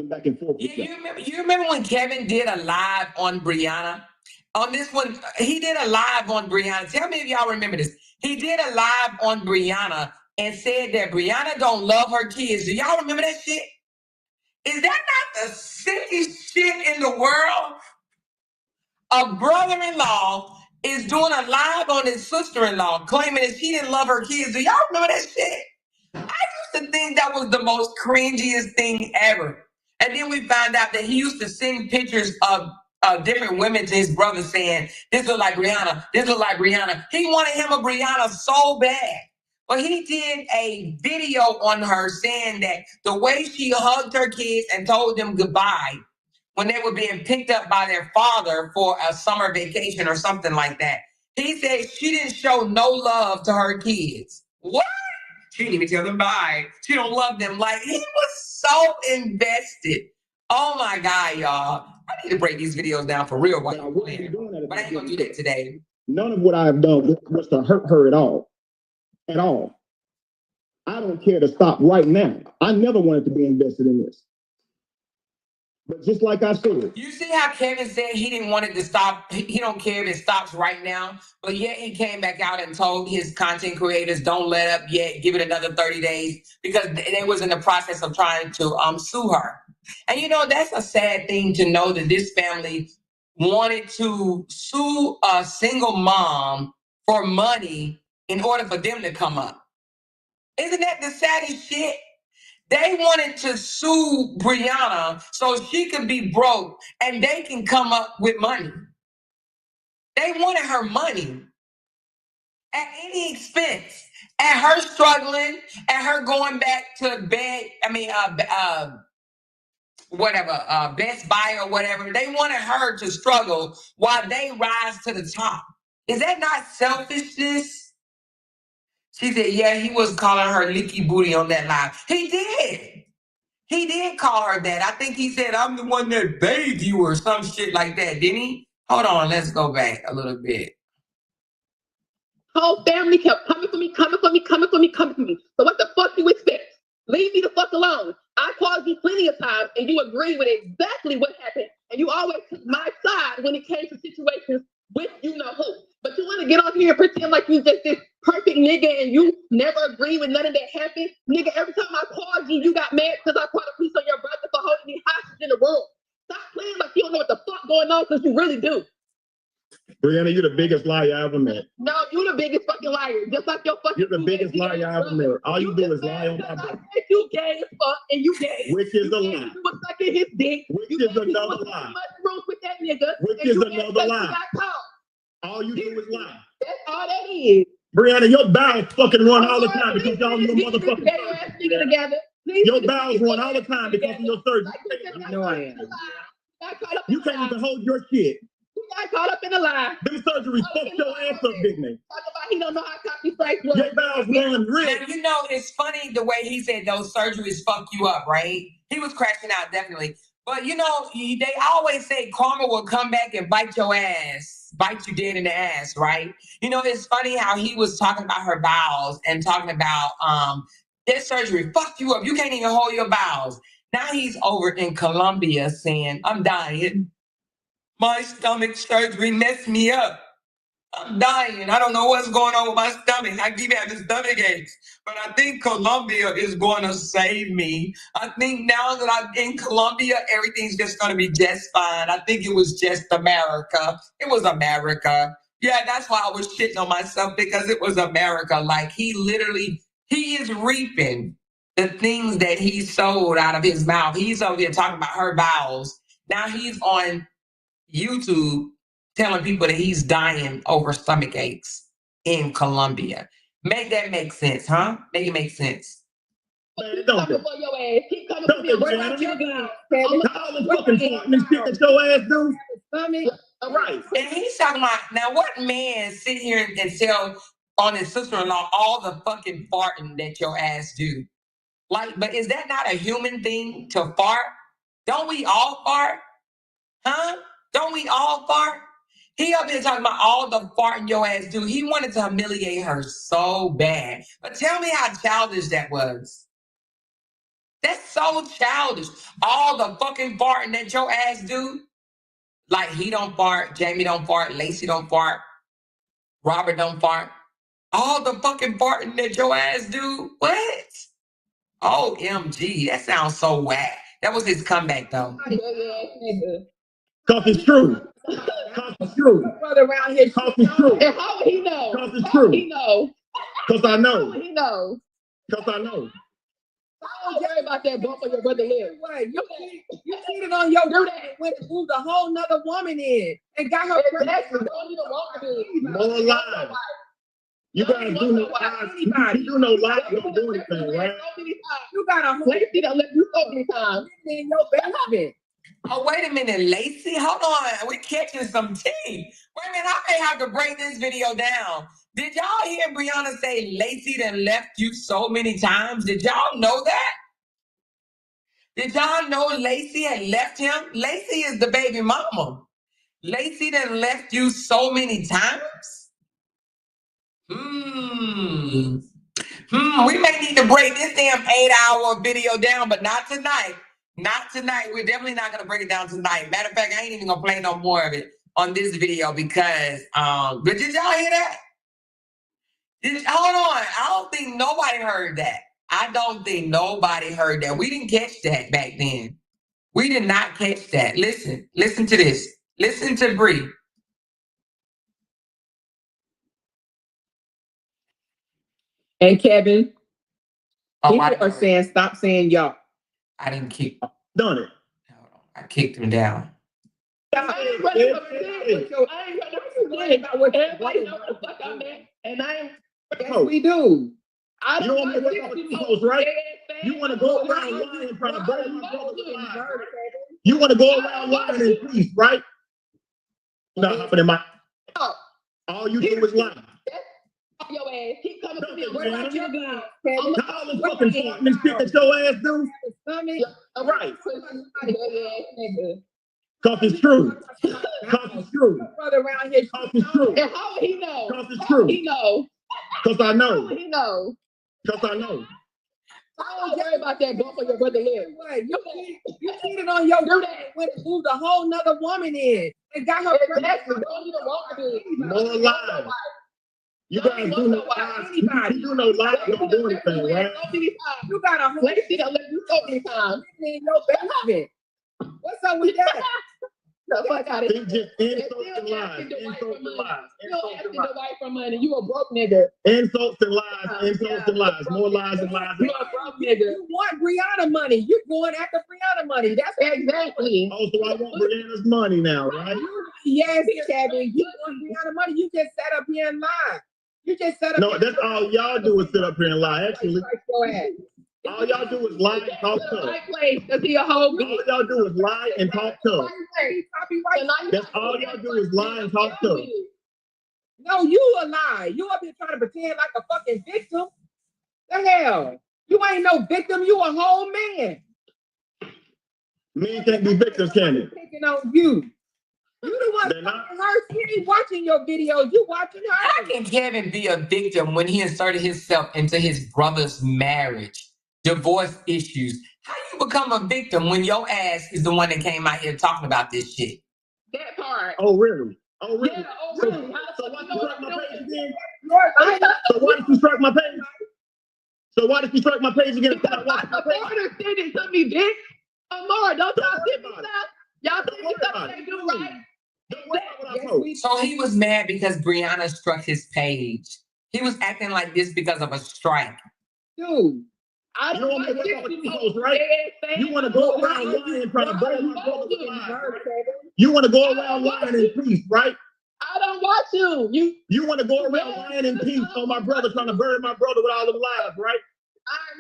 Back and forth. Yeah, you remember when Kevin did a live on Briana? On this one, he did a live on Briana. Tell me if y'all remember this. He did a live on Briana and said that Briana don't love her kids. Do y'all remember that shit? Is that not the sickest shit in the world? A brother-in-law is doing a live on his sister-in-law, claiming that she didn't love her kids. Do y'all remember that shit? I used to think that was the most cringiest thing ever. And then we found out that he used to send pictures of different women to his brother saying, this look like Briana, this look like Briana. He wanted him a Briana so bad. But he did a video on her saying that the way she hugged her kids and told them goodbye when they were being picked up by their father for a summer vacation or something like that. He said she didn't show no love to her kids. What? She didn't even tell them bye. She don't love them. Like, he was so invested. Oh my God, y'all. I need to break these videos down for real. But I ain't gonna do that today. None of what I have done was to hurt her at all. At all. I don't care to stop right now. I never wanted to be invested in this. But just like I said. You see how Kevin said he didn't want it to stop. He don't care if it stops right now. But yet he came back out and told his content creators, don't let up yet. Give it another 30 days. Because they was in the process of trying to sue her. And you know, that's a sad thing to know that this family wanted to sue a single mom for money in order for them to come up. Isn't that the saddest shit? They wanted to sue Briana so she could be broke and they can come up with money. They wanted her money at any expense. At her struggling, at her going back to bed, Best Buy or whatever. They wanted her to struggle while they rise to the top. Is that not selfishness? She said, yeah, he was calling her leaky booty on that live. He did. He did call her that. I think he said, I'm the one that bathed you or some shit like that, didn't he? Hold on, let's go back a little bit. Whole family kept coming for me. So what the fuck you expect? Leave me the fuck alone. I called you plenty of times and you agreed with exactly what happened. And you always took my side when it came to situations with you know who. But you want to get on here and pretend like you just this perfect nigga and you never agree with none of that happened. Nigga, every time I called you, you got mad because I called the police on your brother for holding me hostage in the room. Stop playing like you don't know what the fuck going on because you really do. Briana, you're the biggest liar I ever met. No, you the biggest fucking liar. Just like your fucking. You're the biggest liar I ever met. All you do is lie on my brother. You gay as fuck and you gay. Which is a lie. You was sucking his dick. Which is another lie. Mushrooms with that nigga. Which is another lie. All you do is lie. That's all that is. Briana, your bowels fucking run all the time because y'all your motherfucking gay ass nigga together. Your bowels run all the time because of your surgery. You know I am. You can't even hold your shit. You got caught up in a lie. Them surgeries fucked your ass up, big name. Talk about he don't know how copy sites work. Your bowels run real. Now, you know, it's funny the way he said those surgeries fuck you up, right? He was crashing out, definitely. But, you know, they always say karma will come back and bite your ass, bite you dead in the ass, right? You know, it's funny how he was talking about her bowels and talking about that surgery fucked you up. You can't even hold your bowels. Now he's over in Colombia saying, I'm dying. My stomach surgery messed me up. I'm dying. I don't know what's going on with my stomach. I keep having stomach aches. But I think Colombia is going to save me. I think now that I'm in Colombia, everything's just going to be just fine. I think it was just America. It was America. Yeah, that's why I was shitting on myself, because it was America. Like, he is reaping the things that he sowed out of his mouth. He's over here talking about her bowels. Now he's on YouTube telling people that he's dying over stomach aches in Colombia. Make that make sense, huh? Make it make sense. Man, don't Coming it? for your ass. Keep coming Don't for me. it, What Briana? about your guy? All this fucking farting and shit that your ass do. Right. And he's talking about, now what man sit here and tell on his sister-in-law all the fucking farting that your ass do? Like, but is that not a human thing to fart? Don't we all fart? Huh? Don't we all fart? He up here talking about all the farting your ass do. He wanted to humiliate her so bad. But tell me how childish that was. That's so childish. All the fucking farting that your ass do. Like, he don't fart, Jamie don't fart, Lacey don't fart, Robert don't fart. All the fucking farting that your ass do. What? OMG, that sounds so whack. That was his comeback though. Cause it's true. Cause it's true. Brother around here. Cause it's true. And how would he know? Cause it's How would true. he know? Cause I How know. would he know? Cause I know. Don't worry about that bump on your brother lip. Wait, you cheated on your Do wife that. when it moved a whole nother woman in and got her Exactly. Don't even walk to me. More lies. You gotta do no lies. You do no lies, don't do anything, right? You got a whole Lacey done left you so many times. in your basement. Oh, wait a minute, Lacey. Hold on. We're catching some tea. Wait a minute, I may have to break this video down. Did y'all hear Briana say Lacey done left you so many times? Did y'all know that? Did y'all know Lacey had left him? Lacey is the baby mama. Lacey done left you so many times? We may need to break this damn 8-hour video down, but not tonight. Not tonight. We're definitely not gonna break it down tonight. Matter of fact, I ain't even gonna play no more of it on this video because but did y'all hear that? Hold on. I don't think nobody heard that. I don't think nobody heard that. We didn't catch that back then. We did not catch that. Listen to this. Listen to Bree. And Kevin, Oh, people are saying stop saying y'all. I didn't kick. Done it. Hold on. I kicked him down. I ain't running for president. I ain't running for president. Everybody know what the fuck I'm at. And I ain't. Yes, we do. I You don't don't want to want work on the right? You want to go around lying trying to bury my brother's lies. You want to go around lying in peace, right? Not happening, my. All you do is lie. Your ass. Keep coming to me. Don't What it, about your man. guy? All this fucking farting and shit that your ass do. Right. Cause it's true. Cause it's true. Brother around here. Cause it's true. And how would he know? Cause it's How would true. he know? Cause I How know. would he know? Cause I know. Don't worry about that bump on your brother lip. You cheated on your wife when it moved a whole nother woman in and got her Exactly. Don't even walk to me. More lies. You gotta do no lies. You do no lies, don't do anything, right? You got a whole Lacey done left you so many times. in your basement. What's up with that? The fuck out of here. It's just insults and Still lies. asking the wife Insults for and money. lies. Still Insults and asking lies. the wife for money. You a broke nigga. Insults and lies. Insults and lies. More lies and lies. You a broke nigga. You want Briana money. You going after Briana money. That's Exactly. Oh, so I want Brianna's money now, right? yes, Kevin. You want Briana money. You just sat up here and lied. You just sat up No, here that's all y'all do is sit up here and lie. Actually, your ass. all y'all do is lie and talk The tough. right place to see a whole All bitch. y'all do is lie and talk tough. That's all y'all do is lie and talk tough. No, you a lie. You up here trying to pretend like a fucking victim. The hell? You ain't no victim. You a whole man. Men can't be victims, can it? Picking on you. You the one They're not. fucking her. She ain't watching your videos. You watching How her. can Kevin be a victim when he inserted himself into his brother's marriage, divorce issues? How you become a victim when your ass is the one that came out here talking about this shit? That part. Oh, really? Oh, really? Yeah, oh, really? So why did you strike my page again? I So why did you strike my page? So why did you strike my page again? because my supporters sent it to me, bitch. Amara, don't y'all send me stuff? Y'all send me stuff they do right. Don't worry about what I post. So he was mad because Briana struck his page. He was acting like this because of a strike. Dude, I You don't don't want know what this you post, right? You want to go around lying and trying to bury my brother's life, right? You want to go around lying in peace, right? I don't watch you. You want to go around lying in peace on my brother, trying to bury my brother with all the lies, right?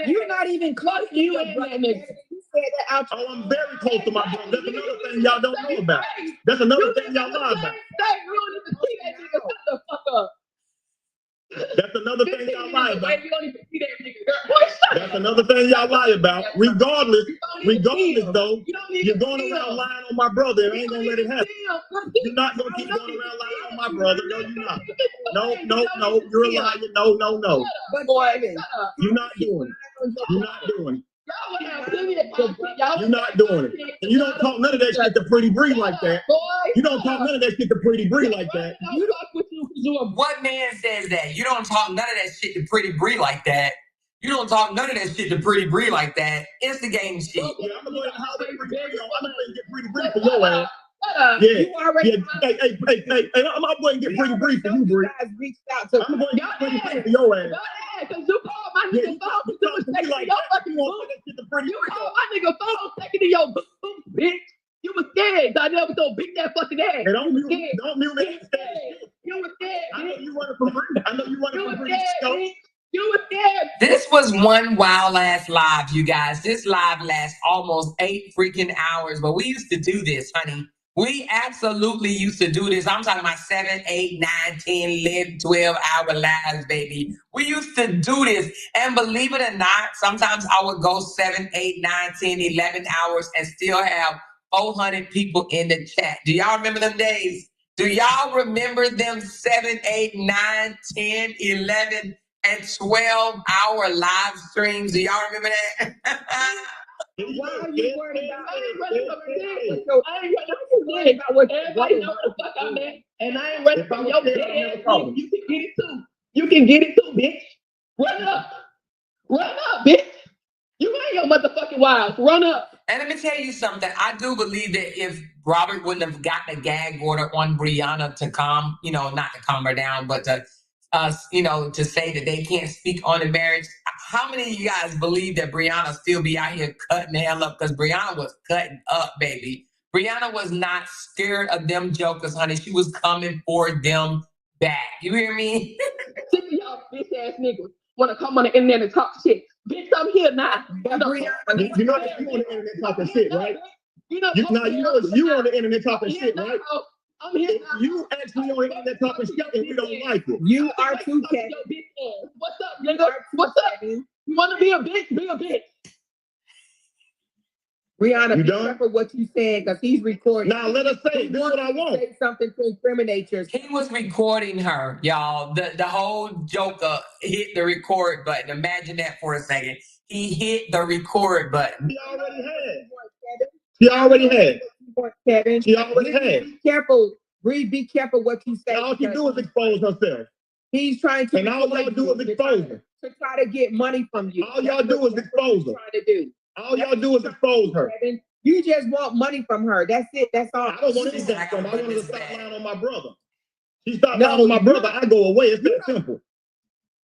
you're not even close to your brother. You said that out. Oh, I'm very close to my brother. That's another thing y'all don't know about. That's another thing y'all lie about. That's another thing y'all lie about. That's another thing y'all lie about. Regardless though, you're going around lying on my brother and ain't gonna let it happen. You're not gonna keep going around lying on my brother. No, you're not. No, you're a liar. No. But boy, You're not doing it. You're not doing it. You're You're not doing it. And you don't talk none of that shit to Pretty Bree like that. You don't talk none of that shit to Pretty Bree like that. What man says that? You don't talk none of that shit to Pretty Bree like that. You don't talk none of that shit to Pretty Bree like that. Instigating shit. Yeah, I'm gonna go ahead and holler at Pretty Bree. I'm gonna get Pretty Bree for your ass. you already. Hey, I'm gonna go ahead and get Pretty Bree for you, Bree. Guys reached out to. I'm gonna go ahead and get Pretty Bree for your ass. Because you called my nigga phone to do a second to your fucking boot. You called my nigga phone second to your boot, bitch. You was scared. So I never gonna beat that fucking ass. Hey, don't mute me. You was scared. I know you running from Bree. I know you running from Bree. You was scared. This was one wild ass live, you guys. This live lasts almost 8 freaking hours, but we used to do this, honey. We absolutely used to do this. I'm talking about 7, 8, 9, 10, 11, 12-hour lives, baby. We used to do this. And believe it or not, sometimes I would go 7, 8, 9, 10, 11 hours and still have 400 people in the chat. Do y'all remember them days? Do y'all remember them 7, 8, 9, 10, 11, and 12-hour live streams? Do y'all remember that? Why are you worried about? I ain't ready about what everybody know the fuck I'm at. And I ain't ready from your dead ass. You can get it too. You can get it too, bitch. Run up, bitch. You ain't your motherfucking wild. Run up. And let me tell you something. I do believe that if Robert wouldn't have gotten a gag order on Briana to calm, not to calm her down, but to to say that they can't speak on the marriage. How many of you guys believe that Briana still be out here cutting the hell up? Because Briana was cutting up, baby. Briana was not scared of them jokers, honey. She was coming for them back. You hear me? Sick of y'all bitch ass niggas want to come on the internet and talk shit. Bitch, I'm here now. You know that you on the internet talking shit, right? You know you on the internet talking shit, right? I'm here. You actually on the internet talking shit and we don't like it. You are too, Kevin. What's up, nigga? What's up? You want to be a bitch? Be a bitch. Briana, be careful what you saying because he's recording. Now let us say this is what I want. Say something to incriminate yourself. He was recording her, y'all. The whole joker hit the record button. Imagine that for a second. He hit the record button. She already had. Kevin. She already had. Be careful. Bree, be careful what you say. All she do is expose herself. He's trying to. And all y'all do is expose her. To try to get money from you. All y'all do is expose her. Trying to do. All y'all do is expose her. Kevin, you just want money from her. That's it. That's all. I don't want anything from her. I want her to stop lying on my brother. She stopped lying on my brother. I go away. It's that simple.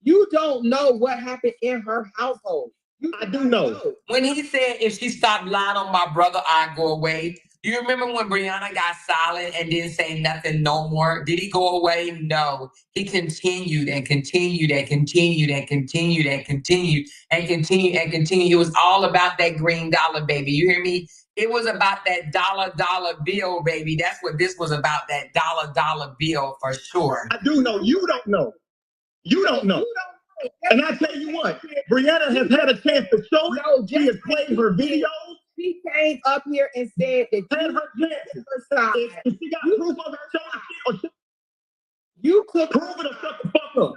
You don't know what happened in her household. I do know. When he said, if she stopped lying on my brother, I'd go away. You remember when Briana got silent and didn't say nothing no more? Did he go away? No. He continued and continued and continued and continued and continued and continued and continued. It was all about that green dollar, baby. You hear me? It was about that dollar bill, baby. That's what this was about, that dollar bill for sure. I do know. You don't know. You don't know. And I tell you what, Briana has had a chance to show it. She has played her videos. She came up here and said that had her chances. If she got proof of her showing shit, you could prove it or shut the fuck up.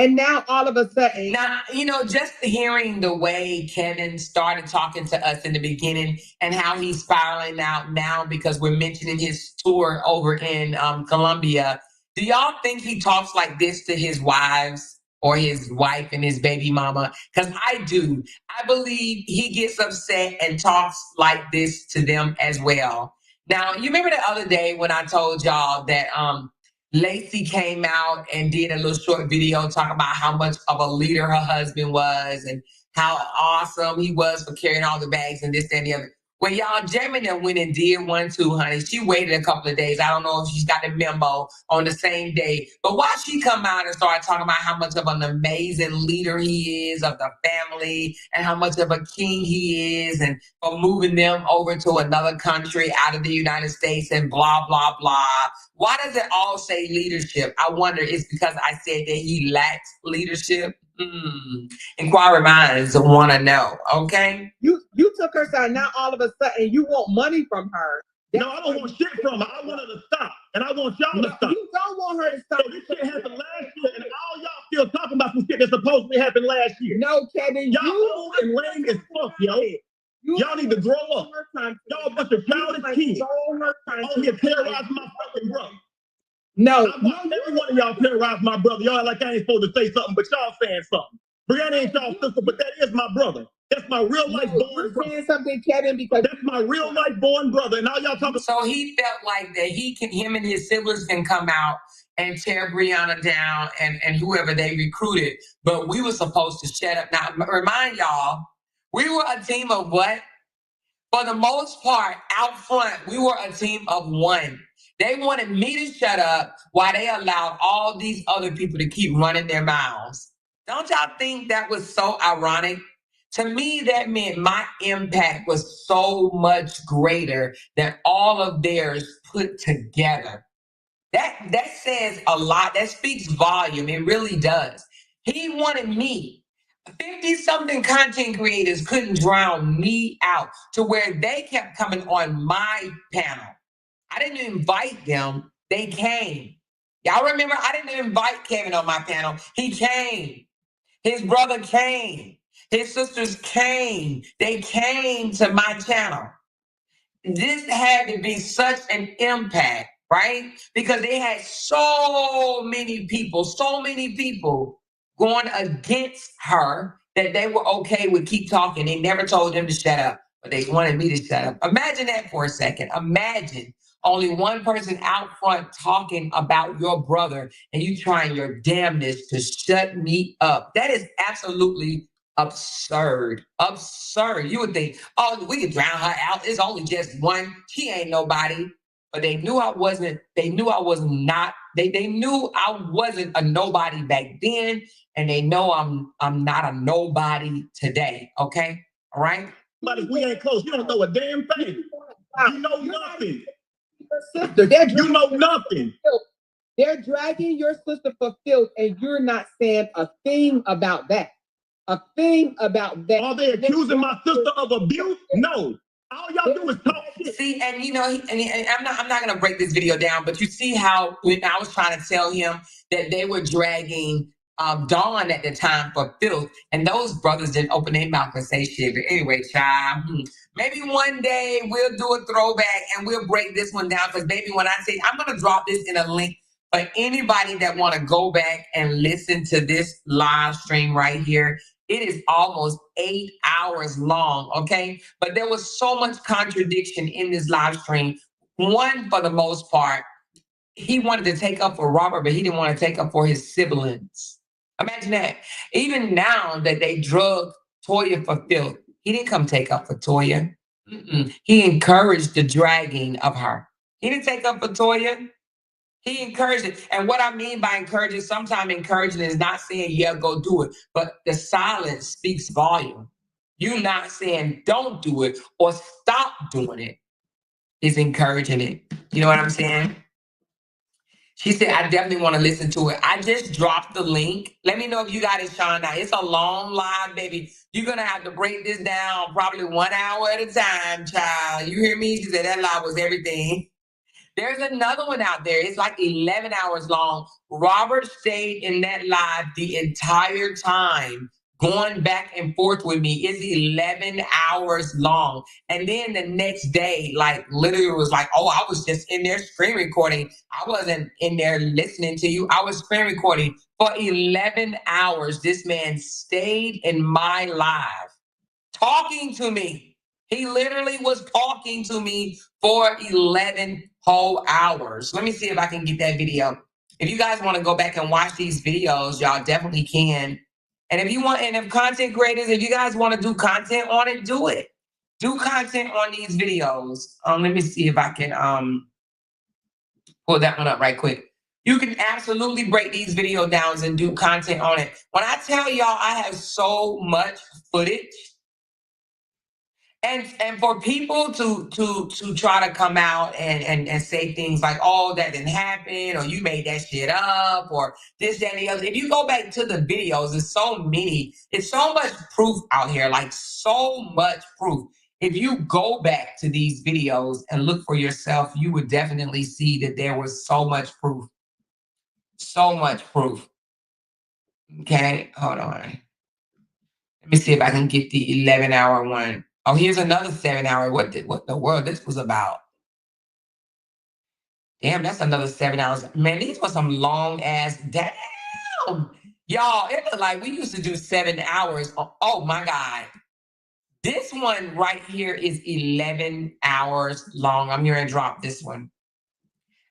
And now all of a sudden, now, just hearing the way Kevin started talking to us in the beginning and how he's spiraling out now because we're mentioning his tour over in Colombia. Do y'all think he talks like this to his wives or his wife and his baby mama? Because I do. I believe he gets upset and talks like this to them as well. Now, you remember the other day when I told y'all that Lacey came out and did a little short video talking about how much of a leader her husband was and how awesome he was for carrying all the bags and this, that, and the other. Well, y'all, Gemini went and did one too, honey. She waited a couple of days. I don't know if she's got a memo on the same day. But why she come out and start talking about how much of an amazing leader he is of the family and how much of a king he is and for moving them over to another country out of the United States and blah, blah, blah. Why does it all say leadership? I wonder it's because I said that he lacks leadership. Inquiry minds want to know, okay? You took her side. Now all of a sudden you want money from her. No, I don't want shit from her. I want her to stop. And I want y'all to stop. You don't want her to stop. So this shit happened last year, and all y'all still talking about some shit that supposedly happened last year. No, Kevin, y'all old and lame as fuck, yo. Y'all need to grow up. Y'all a bunch of childish kids. On here terrorizing my fucking brother. No, every one of y'all terrorized my brother. Y'all like I ain't supposed to say something, but y'all saying something. Briana ain't y'all sister, but that is my brother. That's my real life born brother. Saying something, Kevin, because that's my real life born brother. And now y'all talking. So he felt like that him and his siblings can come out and tear Briana down and whoever they recruited. But we were supposed to shut up. Now, remind y'all, we were a team of what? For the most part, out front, we were a team of one. They wanted me to shut up while they allowed all these other people to keep running their mouths. Don't y'all think that was so ironic? To me, that meant my impact was so much greater than all of theirs put together. That says a lot. That speaks volume. It really does. He wanted me. 50-something content creators couldn't drown me out to where they kept coming on my panel. I didn't invite them. They came. Y'all remember, I didn't invite Kevin on my panel. He came. His brother came. His sisters came. They came to my channel. This had to be such an impact, right? Because they had so many people going against her that they were okay with keep talking. They never told them to shut up, but they wanted me to shut up. Imagine that for a second. Imagine only one person out front talking about your brother and you trying your damnness to shut me up. That is absolutely absurd. Absurd. You would think, oh, we could drown her out. It's only just one. She ain't nobody. But they knew I wasn't a nobody back then, and they know I'm not a nobody today. Okay? All right? But if we ain't close, you don't know a damn thing. You know nothing. Sister, you know nothing. They're dragging your sister for filth, and you're not saying a thing about that. A thing about that. Are they accusing my sister of abuse? No. All y'all do is talk shit. See, and I'm not gonna break this video down, but you see how when I was trying to tell him that they were dragging Dawn at the time for filth, and those brothers didn't open their mouth and say shit. But anyway, child, maybe one day we'll do a throwback and we'll break this one down. Because maybe when I say I'm gonna drop this in a link for anybody that want to go back and listen to this live stream right here. It is almost 8 hours long, okay? But there was so much contradiction in this live stream. One, for the most part, he wanted to take up for Robert, but he didn't want to take up for his siblings. Imagine that. Even now that they drugged Toya for filth, he didn't come take up for Toya. He encouraged the dragging of her. He didn't take up for Toya. He encouraged it. And what I mean by encouraging, sometimes encouraging is not saying, yeah, go do it. But the silence speaks volume. You not saying don't do it or stop doing it is encouraging it. You know what I'm saying? She said, I definitely want to listen to it. I just dropped the link. Let me know if you got it, Sean. Now, it's a long live, baby. You're going to have to break this down probably 1 hour at a time, child. You hear me? She said that live was everything. There's another one out there. It's like 11 hours long. Robert stayed in that live the entire time, going back and forth with me. It's 11 hours long. And then the next day, like literally was like, oh, I was just in there screen recording. I wasn't in there listening to you. I was screen recording for 11 hours. This man stayed in my live talking to me. He literally was talking to me for 11 whole hours. Let me see if I can get that video. If you guys want to go back and watch these videos, y'all definitely can. And if you want, and if content creators, if you guys want to do content on it, do it. Do content on these videos. Let me see if I can pull that one up right quick. You can absolutely break these video downs and do content on it. When I tell y'all I have so much footage, and for people to try to come out and say things like, oh, that didn't happen, or you made that shit up, or this, that, and the other. If you go back to the videos, there's so many, it's so much proof out here, like so much proof. If you go back to these videos and look for yourself, you would definitely see that there was so much proof. So much proof. Okay, hold on. Let me see if I can get the 11-hour one. Oh, here's another 7-hour. What the world this was about? Damn, that's another 7 hours. Man, these were some long ass. Damn, y'all. It was like we used to do 7 hours. Oh my God. This one right here is 11 hours long. I'm going to drop this one.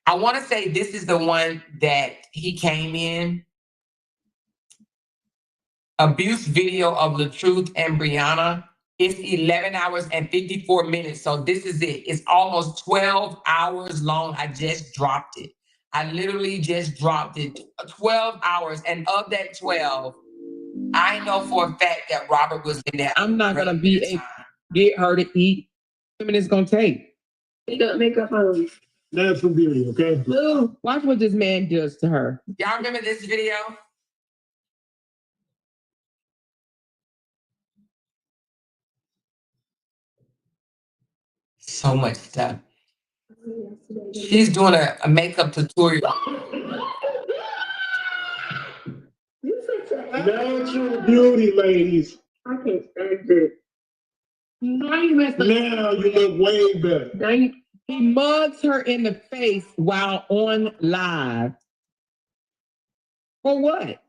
I want to say this is the one that he came in. Abuse video of Latru and Briana. It's 11 hours and 54 minutes. So this is it. It's almost 12 hours long. I just dropped it. I literally just dropped it. 12 hours. And of that 12, I know for a fact that Robert was in there. I'm not going to be able to get her to eat. How many minutes going to take? Make up Natural beauty, okay? Ooh, watch what this man does to her. Y'all remember this video? So much stuff. She's doing a makeup tutorial. Natural beauty, ladies. I can't stand it. Now you look way better. He mugs her in the face while on live. For what?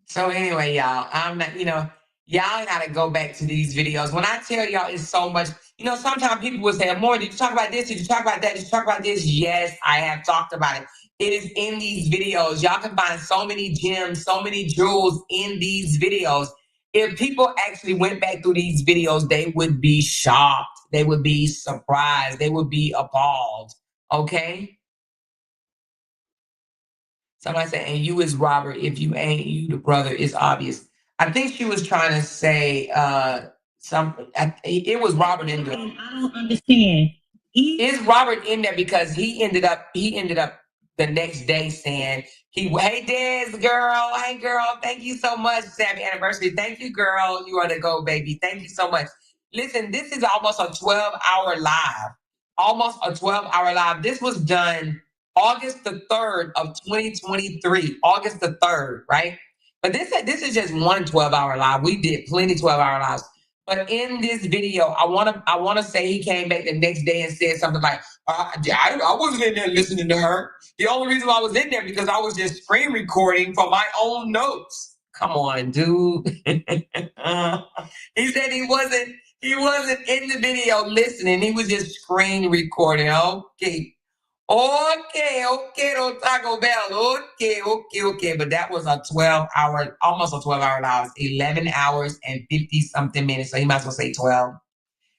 So anyway, y'all, I'm not, y'all gotta go back to these videos. When I tell y'all it's so much, sometimes people will say, more, did you talk about this? Did you talk about that? Did you talk about this? Yes, I have talked about it. It is in these videos. Y'all can find so many gems, so many jewels in these videos. If people actually went back through these videos, they would be shocked. They would be surprised. They would be appalled. Okay? Somebody said, and you is Robert. If you ain't, you the brother. It's obvious. I think she was trying to say something. It was Robert in there. I don't understand. Is Robert in there because he ended up the next day saying hey Des girl, hey girl, thank you so much. Happy anniversary. Thank you, girl. You are the go, baby. Thank you so much. Listen, this is almost a 12-hour live. Almost a 12-hour live. This was done August the 3rd of 2023. August the 3rd, right? But this is just one 12-hour live. We did plenty 12-hour lives. But in this video, I want to say he came back the next day and said something like, I wasn't in there listening to her. The only reason why I was in there because I was just screen recording for my own notes. Come on, dude. He said he wasn't in the video listening. He was just screen recording. Okay. Okay, Taco Bell. Okay. But that was almost a 12-hour live. 11 hours and 50-something minutes. So he might as well say 12.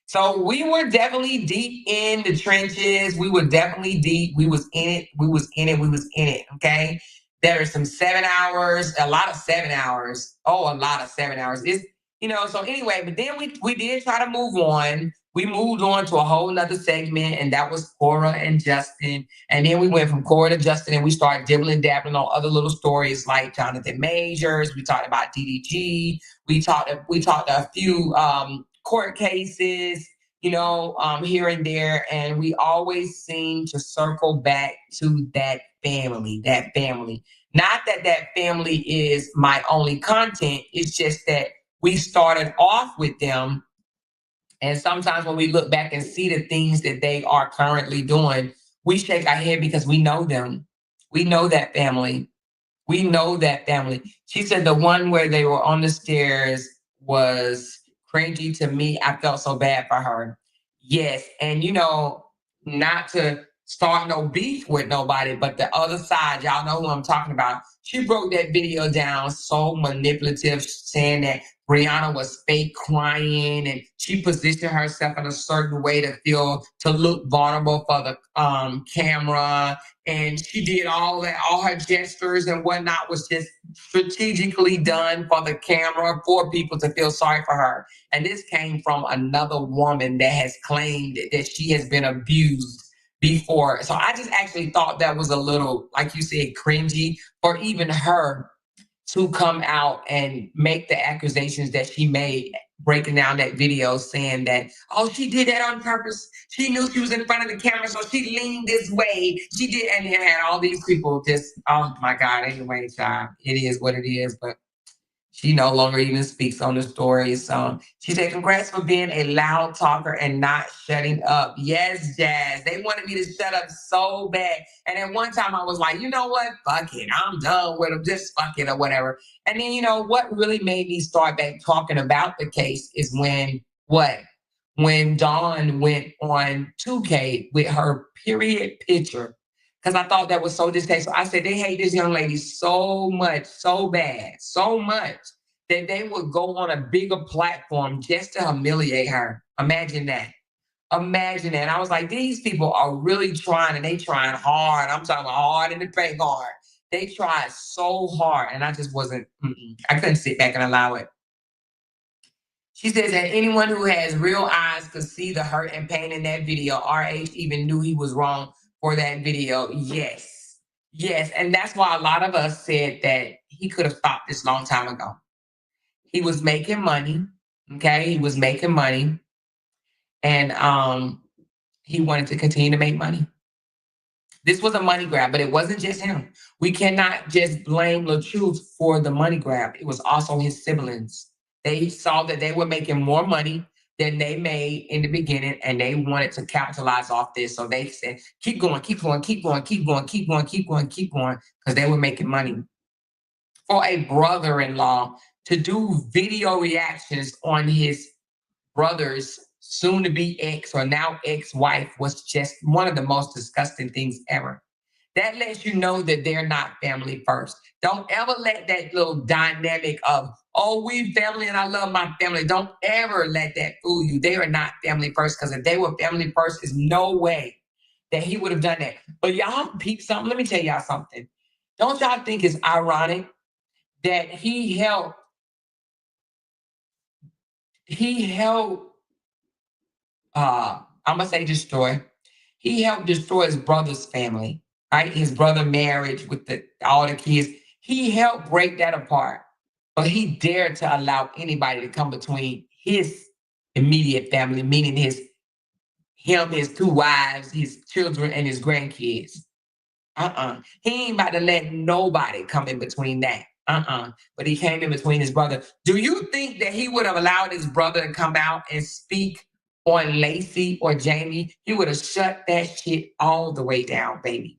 So we were definitely deep in the trenches. We were definitely deep. We was in it. Okay. There are some 7 hours, a lot of 7 hours. Oh, a lot of 7 hours. So anyway, but then we did try to move on. We moved on to a whole nother segment, and that was Cora and Justin. And then we went from Cora to Justin, and we started dabbling on other little stories like Jonathan Majors. We talked about DDG. We talked a few court cases. here and there. And we always seem to circle back to that family. Not that that family is my only content. It's just that we started off with them. And sometimes when we look back and see the things that they are currently doing, we shake our head because we know them. We know that family. We know that family. She said the one where they were on the stairs was cringy to me. I felt so bad for her. Yes. And, not to start no beef with nobody, but the other side, y'all know who I'm talking about. She broke that video down so manipulative, saying that Briana was fake crying and she positioned herself in a certain way to look vulnerable for the camera. And she did all that, all her gestures and whatnot was just strategically done for the camera, for people to feel sorry for her. And this came from another woman that has claimed that she has been abused before. So I just actually thought that was a little, like you said, cringy for even her to come out and make the accusations that she made, breaking down that video, saying that, oh, she did that on purpose. She knew she was in front of the camera, so she leaned this way. She did, and it had all these people just, oh my God. Anyway, child, it is what it is. But she no longer even speaks on the stories. So she said, congrats for being a loud talker and not shutting up. Yes, Jazz. They wanted me to shut up so bad. And at one time I was like, you know what? Fuck it. I'm done with them. Just fuck it or whatever. And then, what really made me start back talking about the case is when Dawn went on 2K with her period picture. Because I thought that was so distasteful. I said, they hate this young lady so much, so bad, so much that they would go on a bigger platform just to humiliate her. Imagine that. Imagine that. I was like, these people are really trying, and they trying hard. I'm talking hard in the paint hard. They tried so hard, and I just wasn't, I couldn't sit back and allow it. She says that anyone who has real eyes could see the hurt and pain in that video. RH even knew he was wrong for that video. Yes. Yes. And that's why a lot of us said that he could have stopped this long time ago. He was making money. Okay. He was making money. And he wanted to continue to make money. This was a money grab, but it wasn't just him. We cannot just blame Latru for the money grab. It was also his siblings. They saw that they were making more money than they made in the beginning, and they wanted to capitalize off this. So they said, keep going, keep going, keep going, keep going, keep going, keep going, keep going, because they were making money. For a brother-in-law to do video reactions on his brother's soon-to-be ex or now ex-wife was just one of the most disgusting things ever. That lets you know that they're not family first. Don't ever let that little dynamic of, oh, we family and I love my family. Don't ever let that fool you. They are not family first, because if they were family first, there's no way that he would have done that. But y'all peep something. Let me tell y'all something. Don't y'all think it's ironic that he helped I'm gonna say destroy. He helped destroy his brother's family, right? His brother marriage with all the kids. He helped break that apart, but he dared to allow anybody to come between his immediate family, meaning his 2 wives, his children, and his grandkids. He ain't about to let nobody come in between that. But he came in between his brother. Do you think that he would have allowed his brother to come out and speak on Lacey or Jamie? He would have shut that shit all the way down, baby.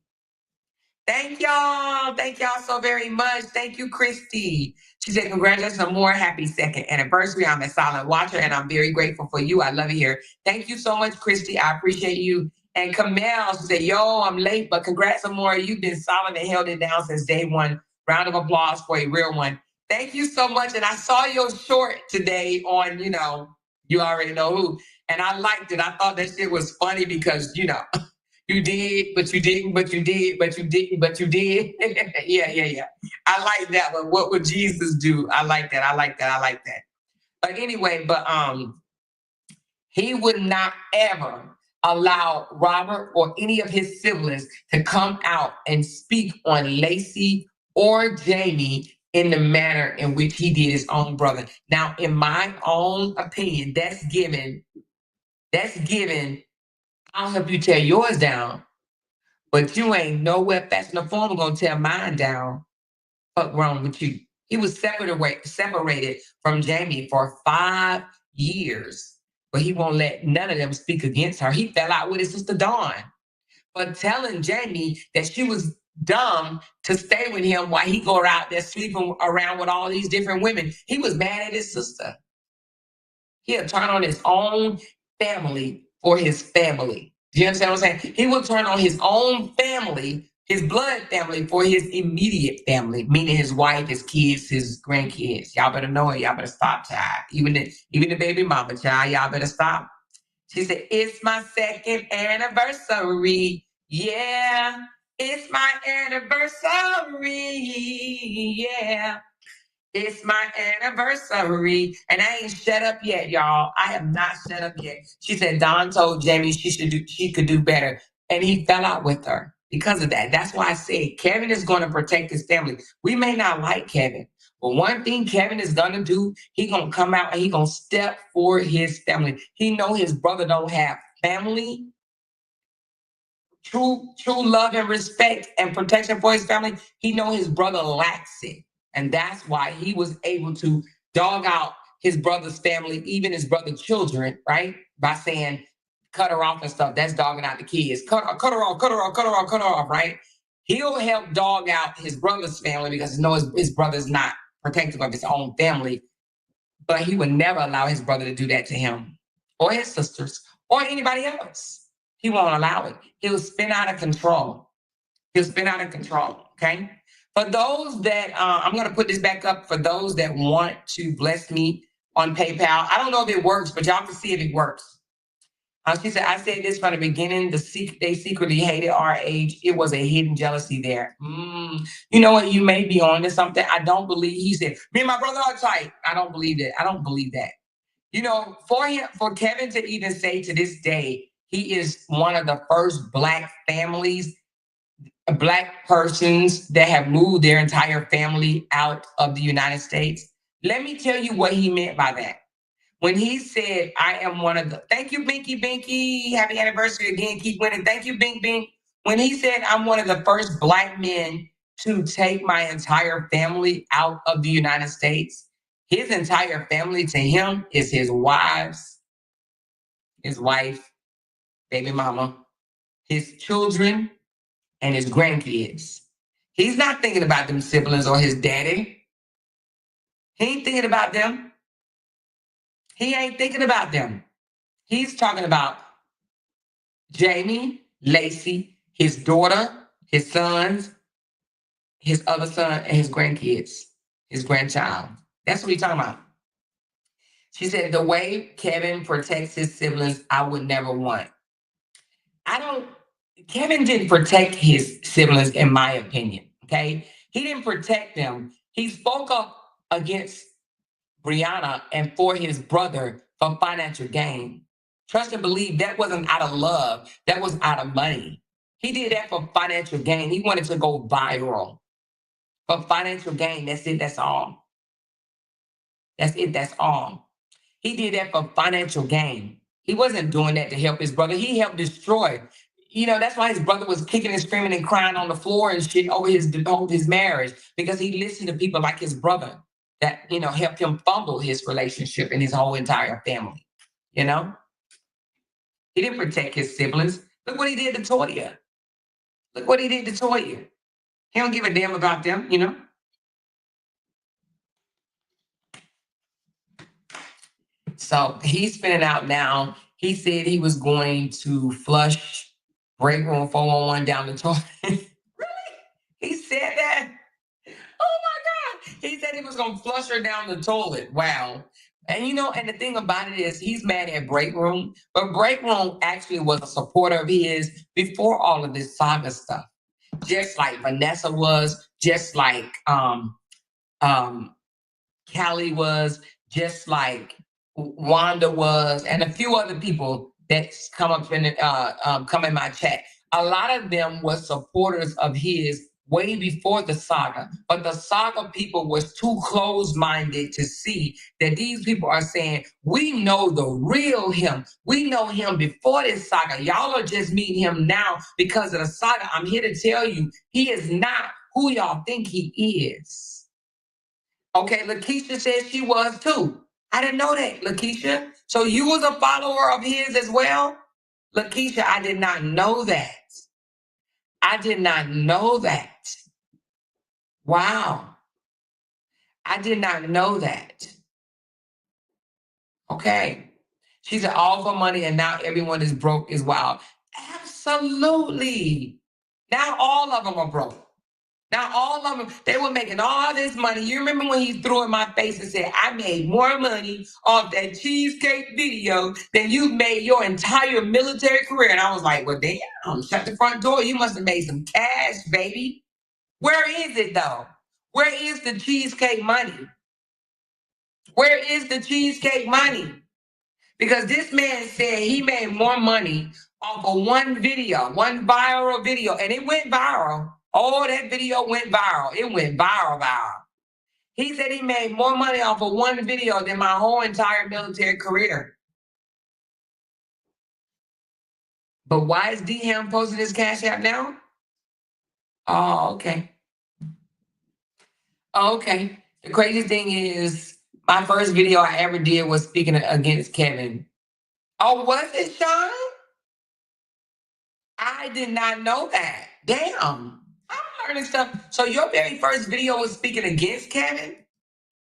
Thank y'all. Thank y'all so very much. Thank you, Christy. She said, congratulations on more. Happy 2nd anniversary. I'm a silent watcher, and I'm very grateful for you. I love it here. Thank you so much, Christy. I appreciate you. And Camille said, yo, I'm late, but congrats on more. You've been solid and held it down since day one. Round of applause for a real one. Thank you so much. And I saw your short today on, you already know who. And I liked it. I thought that shit was funny because, you did, but you didn't, but you did, but you didn't, but you did. Yeah. I like that one. What would Jesus do? I like that. But anyway, he would not ever allow Robert or any of his siblings to come out and speak on Lacey or Jamie in the manner in which he did his own brother. Now, in my own opinion, that's giving That's given, I'll help you tear yours down, but you ain't nowhere fast enough form gonna tear mine down. What's wrong with you? He was separated from Jamie for 5 years, but he won't let none of them speak against her. He fell out with his sister Dawn for telling Jamie that she was dumb to stay with him while he go out there sleeping around with all these different women. He was mad at his sister. He'll turn on his own family for his family. Do you understand what I'm saying? He will turn on his own family, his blood family, for his immediate family, meaning his wife, his kids, his grandkids. Y'all better know it. Y'all better stop, child. Even the baby mama, child, y'all better stop. She said, it's my 2nd anniversary. Yeah, it's my anniversary. Yeah. It's my anniversary, and I ain't shut up yet, y'all. I have not shut up yet. She said Don told Jamie she could do better, and he fell out with her because of that. That's why I said Kevin is going to protect his family. We may not like Kevin, but one thing Kevin is going to do, he going to come out and he going to step for his family. He know his brother don't have family, true love and respect and protection for his family. He know his brother lacks it. And that's why he was able to dog out his brother's family, even his brother's children, right? By saying, cut her off and stuff. That's dogging out the kids. Cut her off, right? He'll help dog out his brother's family because he knows his brother's not protective of his own family. But he would never allow his brother to do that to him or his sisters or anybody else. He won't allow it. He'll spin out of control. Okay? For those that, I'm going to put this back up for those that want to bless me on PayPal. I don't know if it works, but y'all can see if it works. She said, I said this from the beginning. They secretly hated our age. It was a hidden jealousy there. You know what? You may be on to something. I don't believe. He said, me and my brother are tight. I don't believe that. I don't believe that. You know, for Kevin to even say to this day, he is one of the first Black families, Black persons that have moved their entire family out of the United States. Let me tell you what he meant by that. When he said, I am one of the, thank you, Binky, happy anniversary again, keep winning. Thank you, Bink. When he said, I'm one of the first Black men to take my entire family out of the United States, his entire family to him is his wife, baby mama, his children, and his grandkids. He's not thinking about them siblings or his daddy. He ain't thinking about them. He's talking about Jamie, Lacey, his daughter, his sons, his other son, and his grandkids, his grandchild. That's what he's talking about. She said, the way Kevin protects his siblings, I would never want. Kevin didn't protect his siblings, in my opinion, okay? He didn't protect them. He spoke up against Briana and for his brother for financial gain. Trust and believe that wasn't out of love. That was out of money. He did that for financial gain. He wanted to go viral. For financial gain, that's it, that's all. He did that for financial gain. He wasn't doing that to help his brother. He helped destroy. You know, that's why his brother was kicking and screaming and crying on the floor and shit over his marriage, because he listened to people like his brother that, you know, helped him fumble his relationship and his whole entire family. You know? He didn't protect his siblings. Look what he did to Toya. He don't give a damn about them, you know? So he's spinning out now. He said he was going to flush break room 411 down the toilet. Really? He said that? Oh my God. He said he was going to flush her down the toilet. Wow. And you know, and the thing about it is he's mad at Break Room, but Break Room actually was a supporter of his before all of this Saga stuff. Just like Vanessa was, just like Callie was, just like Wanda was, and a few other people that's come up in come in my chat. A lot of them were supporters of his way before the Saga, but the Saga people was too closed-minded to see that these people are saying, we know the real him. We know him before this Saga. Y'all are just meeting him now because of the Saga. I'm here to tell you, he is not who y'all think he is. Okay, Lakeisha said she was too. I didn't know that, Lakeisha. So you was a follower of his as well? Lakeisha, I did not know that. I did not know that. Wow. I did not know that. Okay. She said, all for money and now everyone is broke is wild. Absolutely. Now all of them are broke. Now all of them, they were making all this money. You remember when he threw in my face and said, I made more money off that cheesecake video than you made your entire military career. And I was like, well, damn, shut the front door. You must have made some cash, baby. Where is it though? Where is the cheesecake money? Where is the cheesecake money? Because this man said he made more money off of one video, one viral video, and it went viral. Oh, that video went viral. It went viral. He said he made more money off of one video than my whole entire military career. But why is D-Ham posting his Cash App now? Oh, okay. Okay. The crazy thing is, my first video I ever did was speaking against Kevin. Oh, was it, Sean? I did not know that. Damn. I'm learning stuff. So your very first video was speaking against Kevin?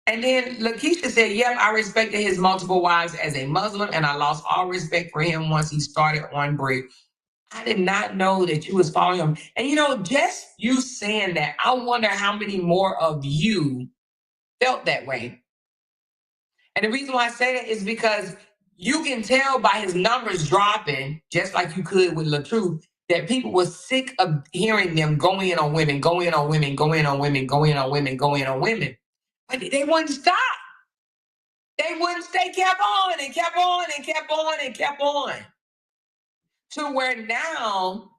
And then Lakeisha said, yep, I respected his multiple wives as a Muslim, and I lost all respect for him once he started on break. I did not know that you was following him. And you know, just you saying that, I wonder how many more of you felt that way. And the reason why I say that is because you can tell by his numbers dropping, just like you could with Latru, that people were sick of hearing them go in on women, go in on women, go in on women, go in on women, go in on women. But they wouldn't stop. They wouldn't stay, kept on and kept on and kept on and kept on. To where now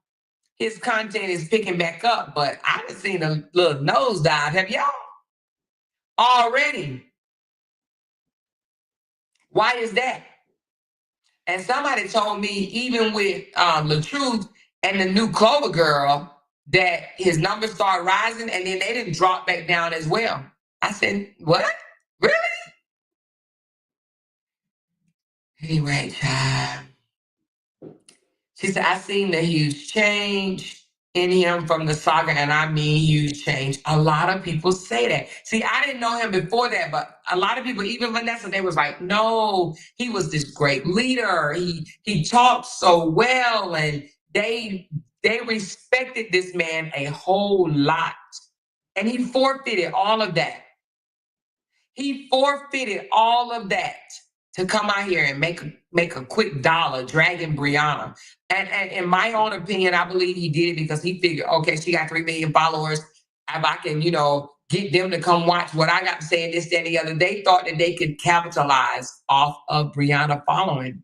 his content is picking back up, but I haven't seen a little nosedive. Have y'all? Already. Why is that? And somebody told me, even with Latru and the new Clover Girl, that his numbers started rising and then they didn't drop back down as well. I said, what? Really? Anyway, child. She said, I seen the huge change in him from the Saga, and I mean huge change. A lot of people say that. See, I didn't know him before that, but a lot of people, even Vanessa, they was like, no, he was this great leader. He talked so well, and they respected this man a whole lot. And he forfeited all of that. He forfeited all of that to come out here and make a quick dollar, dragging Briana. And in my own opinion, I believe he did it because he figured, okay, she got 3 million followers. If I can, get them to come watch what I got to say and this, that, and the other. They thought that they could capitalize off of Briana following.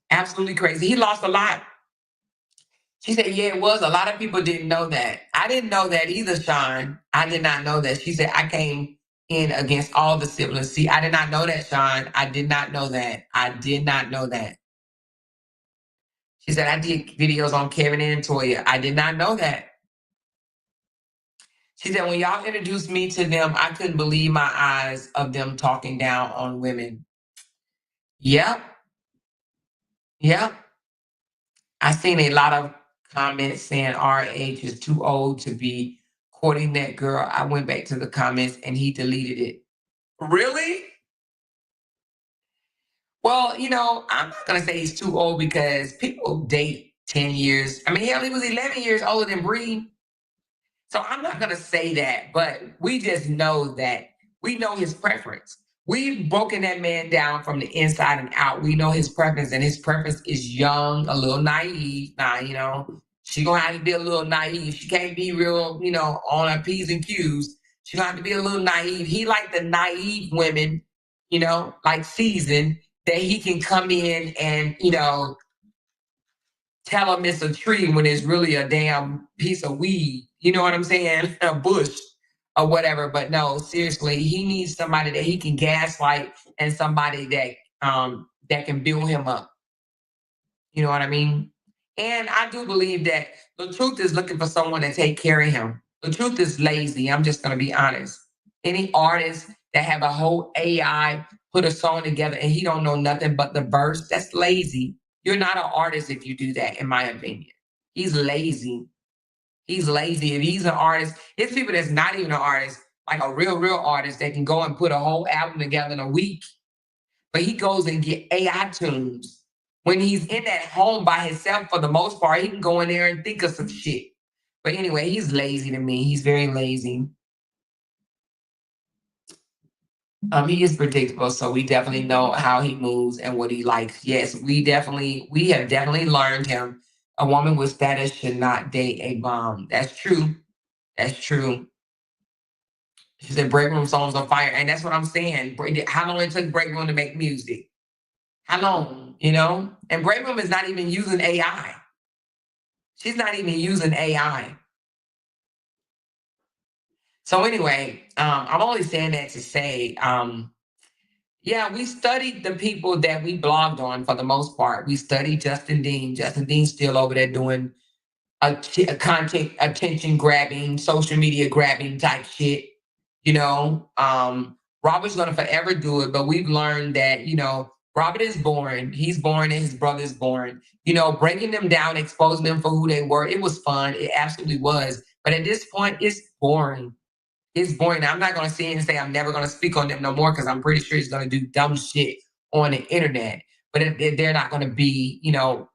Absolutely crazy. He lost a lot. She said, yeah, it was. A lot of people didn't know that. I didn't know that either, Sean. I did not know that. She said, I came in against all the siblings. See, I did not know that, Sean. I did not know that. I did not know that. She said, I did videos on Kevin and Toya. I did not know that. She said, when y'all introduced me to them, I couldn't believe my eyes of them talking down on women. Yep. I seen a lot of comments saying our age is too old to be courting that girl. I went back to the comments and he deleted it. Really? Well, I'm not going to say he's too old because people date 10 years. I mean, hell, he was 11 years older than Bree. So I'm not going to say that, but we just know that we know his preference. We've broken that man down from the inside and out. We know his preference, and his preference is young, a little naive. Now, she going to have to be a little naive. She can't be real, on her P's and Q's. She going to have to be a little naive. He like the naive women, like seasoned, that he can come in and, tell them it's a tree when it's really a damn piece of weed. You know what I'm saying? A bush or whatever. But no, seriously, he needs somebody that he can gaslight and somebody that can build him up. You know what I mean? And I do believe that the truth is looking for someone to take care of him. The truth is lazy. I'm just going to be honest. Any artist that have a whole AI put a song together and he don't know nothing but the verse, that's lazy. You're not an artist if you do that, in my opinion. He's lazy. He's lazy. If he's an artist, it's people that's not even an artist, like a real artist that can go and put a whole album together in a week. But he goes and get AI tunes. When he's in that home by himself, for the most part, he can go in there and think of some shit. But anyway, he's lazy to me. He's very lazy. He is predictable, so we definitely know how he moves and what he likes. Yes, we have definitely learned him. A woman with status should not date a bum. That's true. That's true. She said break room songs on fire, and that's what I'm saying. How long it took break room to make music? How long? You know? And break room is not even using AI. She's not even using AI. So anyway, I'm only saying that to say, yeah, we studied the people that we blogged on for the most part. We studied Justin Dean. Justin Dean's still over there doing a content attention grabbing, social media grabbing type shit. You know, Robert's gonna forever do it, but we've learned that, you know, Robert is boring. He's boring and his brother's boring. You know, breaking them down, exposing them for who they were, it was fun. It absolutely was. But at this point, it's boring. It's boring. I'm not going to sit and say I'm never going to speak on them no more because I'm pretty sure he's going to do dumb shit on the internet. But they're not going to be, you know,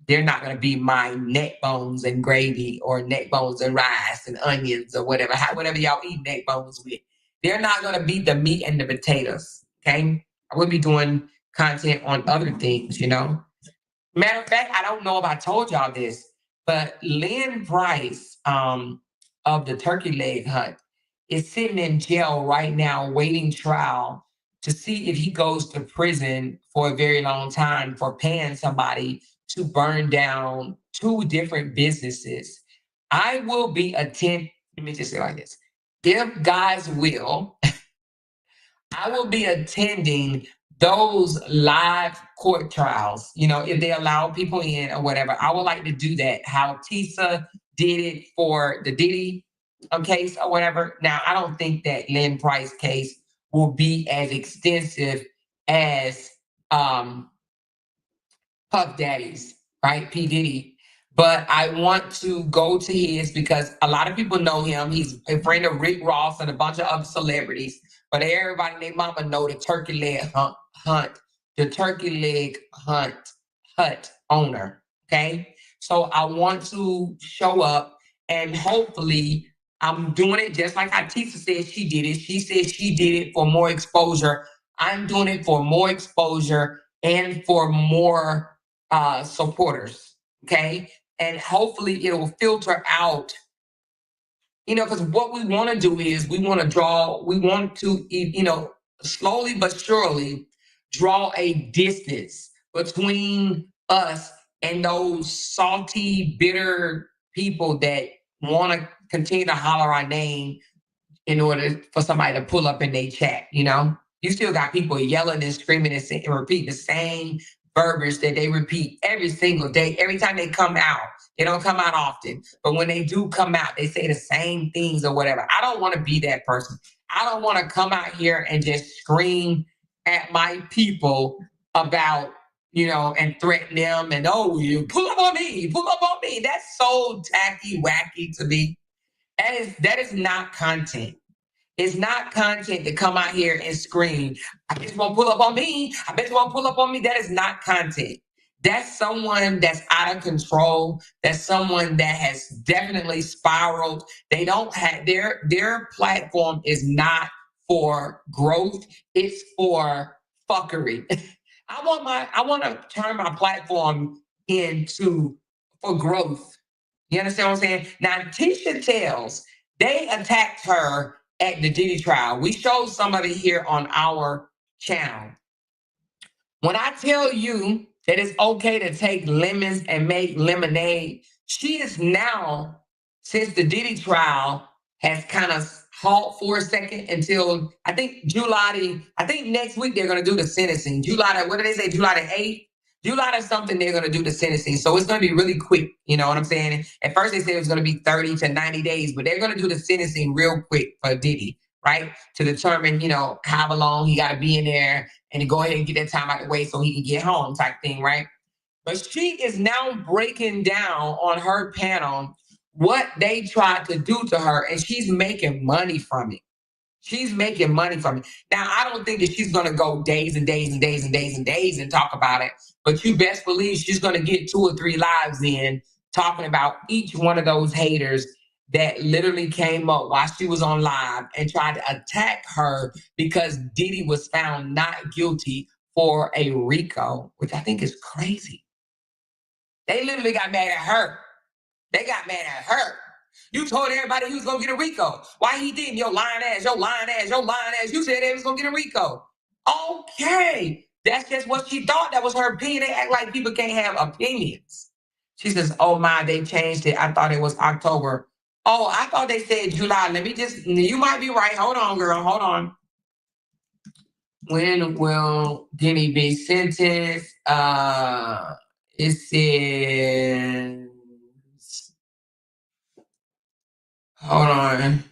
they're not going to be my neck bones and gravy or neck bones and rice and onions or whatever, whatever y'all eat neck bones with. They're not going to be the meat and the potatoes, okay? I will be doing content on other things, you know? Matter of fact, I don't know if I told y'all this, but Lynn Price of the Turkey Leg Hunt is sitting in jail right now waiting trial to see if he goes to prison for a very long time for paying somebody to burn down 2 different businesses. I will be let me just say it like this. If God's will, I will be attending those live court trials, you know, if they allow people in or whatever. I would like to do that. How Tisa did it for the Diddy case or whatever. Now, I don't think that Lynn Price case will be as extensive as Puff Daddy's, right? P. Diddy. But I want to go to his because a lot of people know him. He's a friend of Rick Ross and a bunch of other celebrities. But everybody and their mama know the Turkey Leg Hunt, the Turkey Leg Hut owner. Okay. So I want to show up and hopefully I'm doing it just like Tisa said she did it. She said she did it for more exposure. I'm doing it for more exposure and for more supporters. Okay. And hopefully it will filter out, you know, because what we want to do is we want to, you know, slowly but surely draw a distance between us and those salty, bitter people that want to continue to holler our name in order for somebody to pull up in their chat, you know? You still got people yelling and screaming and repeating the same verbiage that they repeat every single day. Every time they come out, they don't come out often. But when they do come out, they say the same things or whatever. I don't want to be that person. I don't want to come out here and just scream at my people about, you know, and threaten them and, oh, you pull up on me. That's so tacky, wacky to me. That is not content. It's not content to come out here and scream, I bet you won't pull up on me. I bet you won't pull up on me. That is not content. That's someone that's out of control. That's someone that has definitely spiraled. They don't have their platform is not for growth. It's for fuckery. I want to turn my platform into for growth. You understand what I'm saying? Now, Tisha Tells, they attacked her at the Diddy trial. We showed some of it here on our channel. When I tell you that it's okay to take lemons and make lemonade. She is now, since the Diddy trial has kind of halt for a second until I think I think next week they're going to do the sentencing. What did they say? July the 8th? July or something, they're going to do the sentencing. So it's going to be really quick. You know what I'm saying? At first they said it was going to be 30 to 90 days, but they're going to do the sentencing real quick for Diddy, right? To determine, how long he got to be in there and to go ahead and get that time out of the way so he can get home type thing, right? But she is now breaking down on her panel what they tried to do to her, and she's making money from it. She's making money from it. Now, I don't think that she's going to go days and days and days and days and days and talk about it, but you best believe she's going to get 2 or 3 lives in talking about each one of those haters that literally came up while she was on live and tried to attack her because Diddy was found not guilty for a RICO, which I think is crazy. They literally got mad at her. They got mad at her. You told everybody he was going to get a RICO. Why he didn't? Your lying ass, your lying ass, your lying ass. You said they was going to get a RICO. Okay. That's just what she thought. That was her opinion. They act like people can't have opinions. She says, oh my, they changed it. I thought it was October. Oh, I thought they said July. You might be right. Hold on, girl. Hold on. When will Diddy be sentenced? It says, hold on.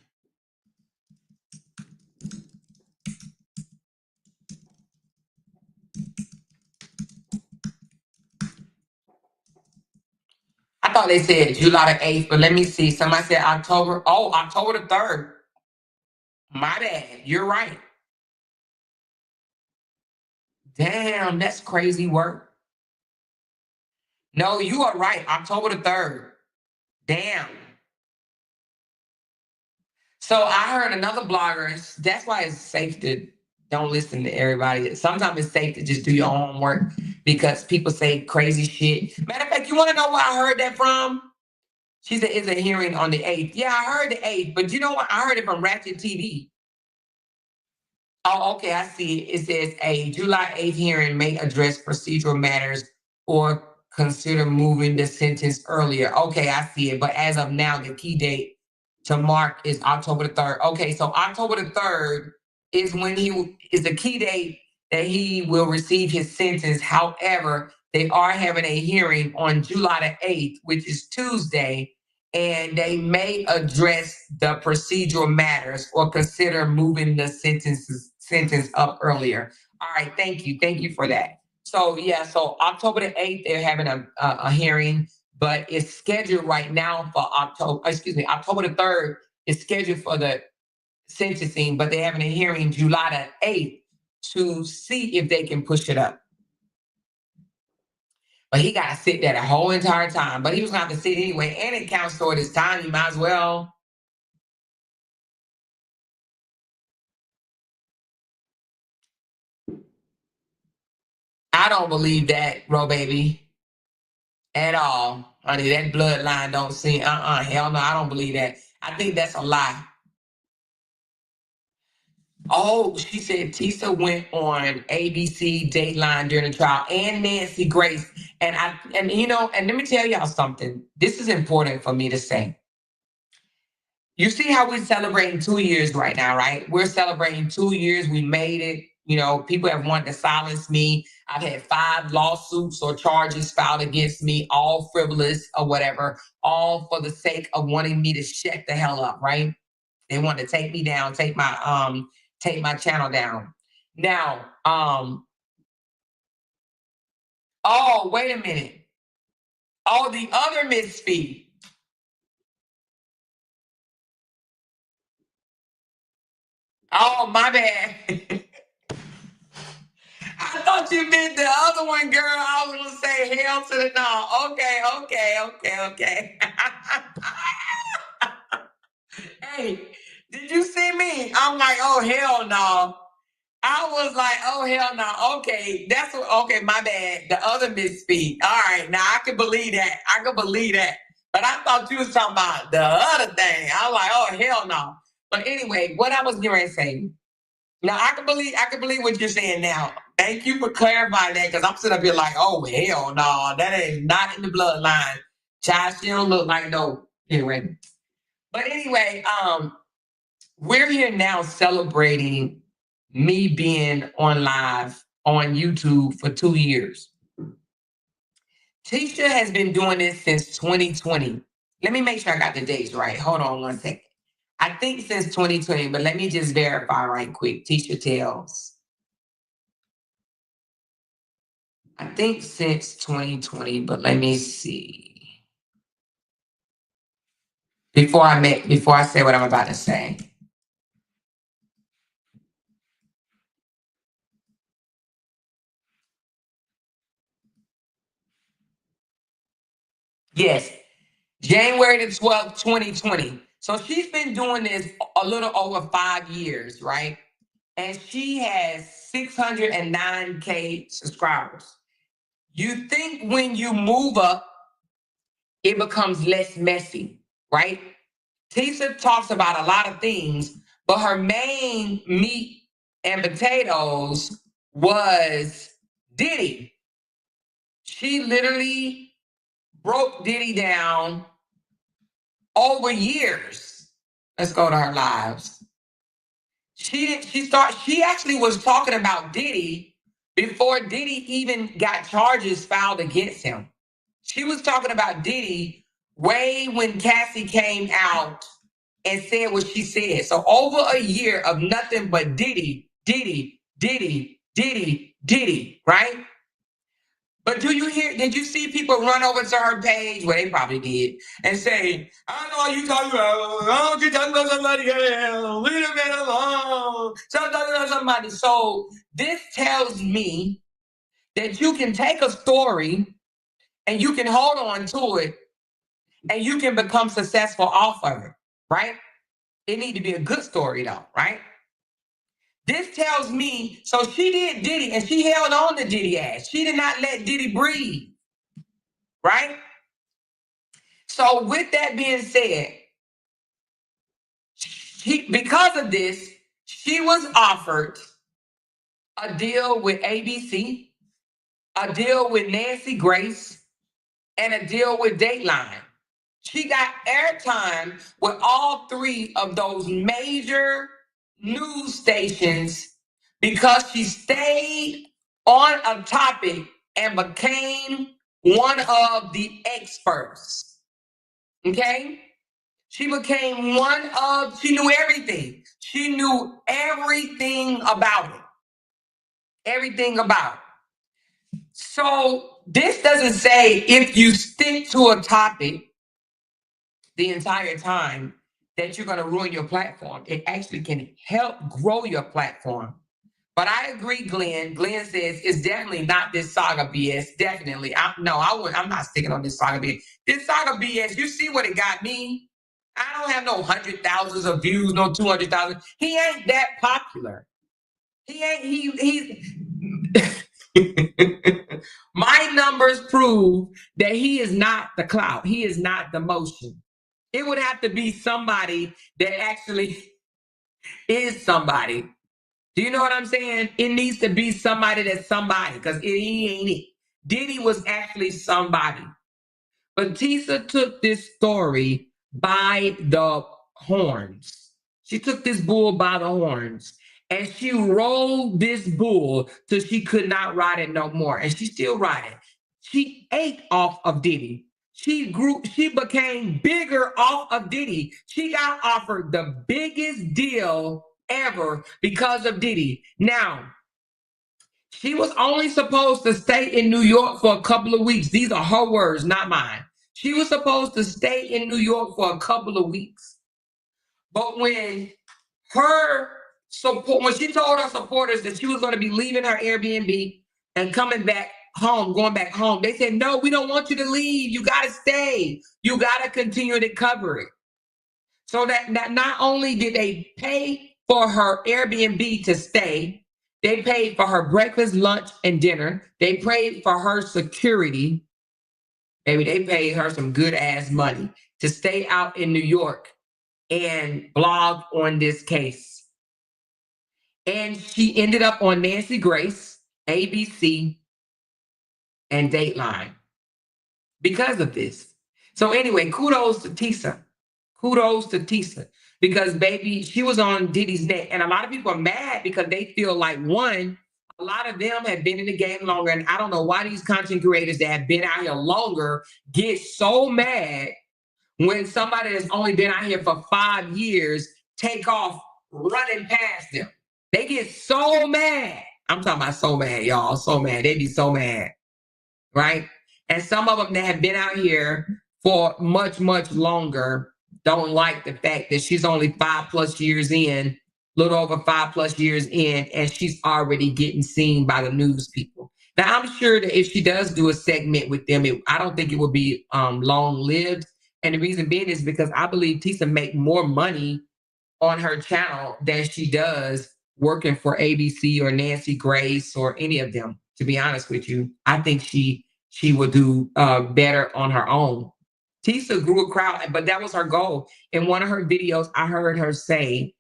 I thought they said July the 8th, but let me see. Somebody said October. Oh, October the 3rd. My bad. You're right. Damn, that's crazy work. No, you are right. October the 3rd. Damn. So I heard another blogger. That's why it's safe to don't listen to everybody. Sometimes it's safe to just do your own work because people say crazy shit. Matter of fact, you want to know where I heard that from? She said, it's a hearing on the 8th. Yeah, I heard the 8th, but you know what? I heard it from Ratchet TV. Oh, okay, I see it. It says a July 8th hearing may address procedural matters or consider moving the sentence earlier. Okay, I see it. But as of now, the key date to mark is October the 3rd. Okay, so October the 3rd is when is the key date that he will receive his sentence. However, they are having a hearing on July the 8th, which is Tuesday, and they may address the procedural matters or consider moving the sentence up earlier. All right, thank you. Thank you for that. So yeah, so October the 8th, they're having a hearing, but it's scheduled right now for October the 3rd is scheduled for the sentencing, but they're having a hearing July the 8th to see if they can push it up. But he got to sit there the whole entire time. But he was going to have to sit anyway, and it counts toward his time. You might as well. I don't believe that, bro, baby, at all. Honey, that bloodline don't seem, hell no, I don't believe that. I think that's a lie. Oh, she said Tisa went on ABC Dateline during the trial and Nancy Grace. And let me tell y'all something. This is important for me to say. You see how we're celebrating 2 years right now, right? We're celebrating 2 years. We made it. People have wanted to silence me. I've had 5 lawsuits or charges filed against me, all frivolous or whatever, all for the sake of wanting me to shut the hell up, right? They want to take me down, take my channel down. Now, oh, wait a minute. Oh, the other misfeed. Oh, my bad. I thought you meant the other one, girl. I was gonna say hell to the no. Okay. Hey, did you see me? I'm like, oh hell no. I was like, oh hell no. Okay, okay, my bad. The other misspeak. All right, now I can believe that. But I thought you was talking about the other thing. I was like, oh hell no. But anyway, what I was going to say, Now I can believe what you're saying now. Thank you for clarifying that, because I'm sitting up here like, oh hell no, that is not in the bloodline. Child, she don't look like no. Anyway. But anyway, we're here now celebrating me being on live on YouTube for 2 years. Tisha has been doing this since 2020. Let me make sure I got the dates right. Hold on one second. I think since 2020, but let me just verify right quick. Tisha tells. I think since 2020, but let me see. Before I say what I'm about to say. Yes, January the 12th, 2020. So she's been doing this a little over 5 years, right? And she has 609K subscribers. You think when you move up, it becomes less messy, right? Tisha talks about a lot of things, but her main meat and potatoes was Diddy. She literally broke Diddy down over years. Let's go to her lives. She actually was talking about Diddy before Diddy even got charges filed against him. She was talking about Diddy way when Cassie came out and said what she said. So over a year of nothing but Diddy, Diddy, Diddy, Diddy, Diddy, right? But did you see people run over to her page? Well, they probably did. And say, I don't know what you talking about. I don't get talking about somebody else. Leave a minute alone. Stop talking about somebody. So this tells me that you can take a story and you can hold on to it and you can become successful off of it, right? It need to be a good story though, right? This tells me, so she did Diddy and she held on to Diddy ass. She did not let Diddy breathe, right? So with that being said, because of this, she was offered a deal with ABC, a deal with Nancy Grace, and a deal with Dateline. She got airtime with all three of those major news stations because she stayed on a topic and became one of the experts. Okay? She became she knew everything. She knew everything about it. Everything about it. So this doesn't say if you stick to a topic the entire time that you're going to ruin your platform. It actually can help grow your platform. But I agree, Glenn. Glenn says it's definitely not this Saga BS. Definitely. I'm not sticking on this Saga BS. This Saga BS, you see what it got me? I don't have no 100,000s of views, no 200,000. He ain't that popular. He's my numbers prove that he is not the clout. He is not the motion. It would have to be somebody that actually is somebody. Do you know what I'm saying? It needs to be somebody that's somebody, because he ain't it. Diddy was actually somebody. But Tisha took this story by the horns. She took this bull by the horns. And she rolled this bull till she could not ride it no more. And she still ride it. She ate off of Diddy. She became bigger off of Diddy. She got offered the biggest deal ever because of Diddy. Now, she was only supposed to stay in New York for a couple of weeks. These are her words, not mine. She was supposed to stay in New York for a couple of weeks. But when she told her supporters that she was going to be leaving her Airbnb and going back home, they said, no, we don't want you to leave. You got to stay. You got to continue to cover it. So that not only did they pay for her Airbnb to stay, they paid for her breakfast, lunch, and dinner. They paid for her security. Maybe they paid her some good ass money to stay out in New York and blog on this case. And she ended up on Nancy Grace, ABC, and Dateline because of this. So anyway, kudos to Tisa. Kudos to Tisa. Because baby, she was on Diddy's neck. And a lot of people are mad because they feel like, one, a lot of them have been in the game longer. And I don't know why these content creators that have been out here longer get so mad when somebody that's only been out here for 5 years take off running past them. They get so mad. I'm talking about so mad, y'all. So mad. They be so mad. Right? And some of them that have been out here for much, much longer don't like the fact that she's only 5+ years in, little over 5+ years in, and she's already getting seen by the news people. Now, I'm sure that if she does do a segment with them, I don't think it will be long-lived. And the reason being is because I believe Tisa make more money on her channel than she does working for ABC or Nancy Grace or any of them. To be honest with you, I think she would do better on her own. Tisa grew a crowd, but that was her goal. In one of her videos, I heard her say,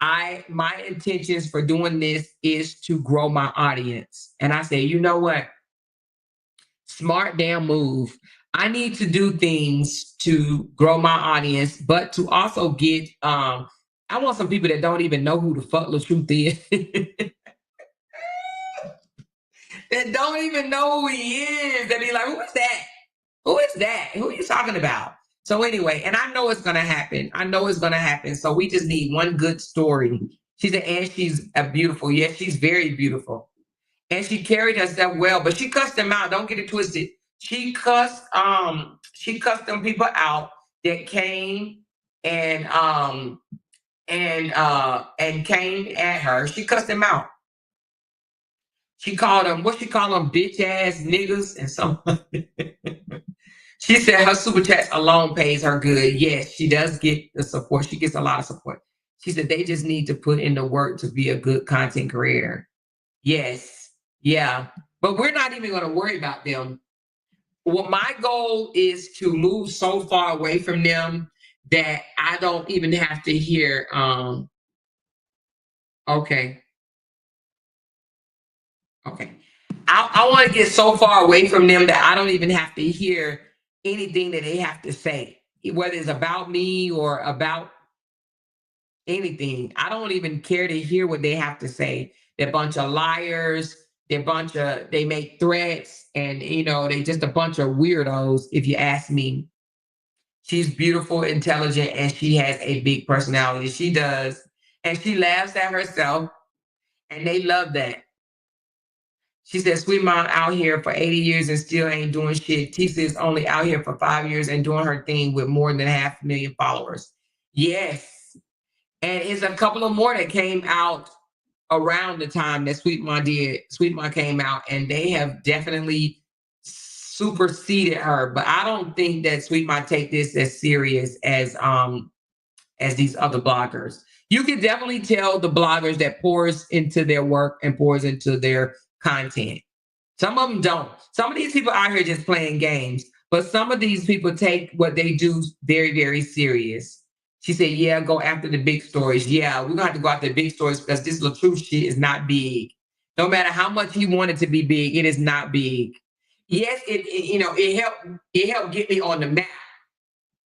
my intentions for doing this is to grow my audience. And I say, you know what? Smart damn move. I need to do things to grow my audience, but to also get, I want some people that don't even know who the fuck Latru is. That don't even know who he is. They be like, who is that? Who is that? Who are you talking about? So anyway, and I know it's going to happen. I know it's going to happen. So we just need one good story. She said, and she's beautiful. Yes, she's very beautiful. And she carried herself well, but she cussed them out. Don't get it twisted. She cussed them people out that came and came at her. She cussed them out. She called them, what she call them, bitch ass niggas and something. She said her super chats alone pays her good. Yes, she does get the support. She gets a lot of support. She said they just need to put in the work to be a good content creator. Yes, yeah. But we're not even going to worry about them. Well, my goal is to move so far away from them that I don't even have to hear, okay. I want to get so far away from them that I don't even have to hear anything that they have to say, whether it's about me or about anything. I don't even care to hear what they have to say. They're a bunch of liars. They make threats, and they just a bunch of weirdos, if you ask me. She's beautiful, intelligent, and she has a big personality. She does. And she laughs at herself, and they love that. She said, sweet mom out here for 80 years and still ain't doing shit. Tisa is only out here for 5 years and doing her thing with more than 500,000 followers. Yes. And it's a couple of more that came out around the time that Sweet Ma did. Sweet Ma came out, and they have definitely superseded her. But I don't think that Sweet Ma take this as serious as these other bloggers. You can definitely tell the bloggers that pours into their work and pours into their content. Some of them don't. Some of these people out here just playing games, but some of these people take what they do very, very serious. She said, yeah, go after the big stories. Yeah, we're gonna have to go after the big stories because this Latru shit is not big. No matter how much he wanted to be big, it is not big. Yes, it helped get me on the map.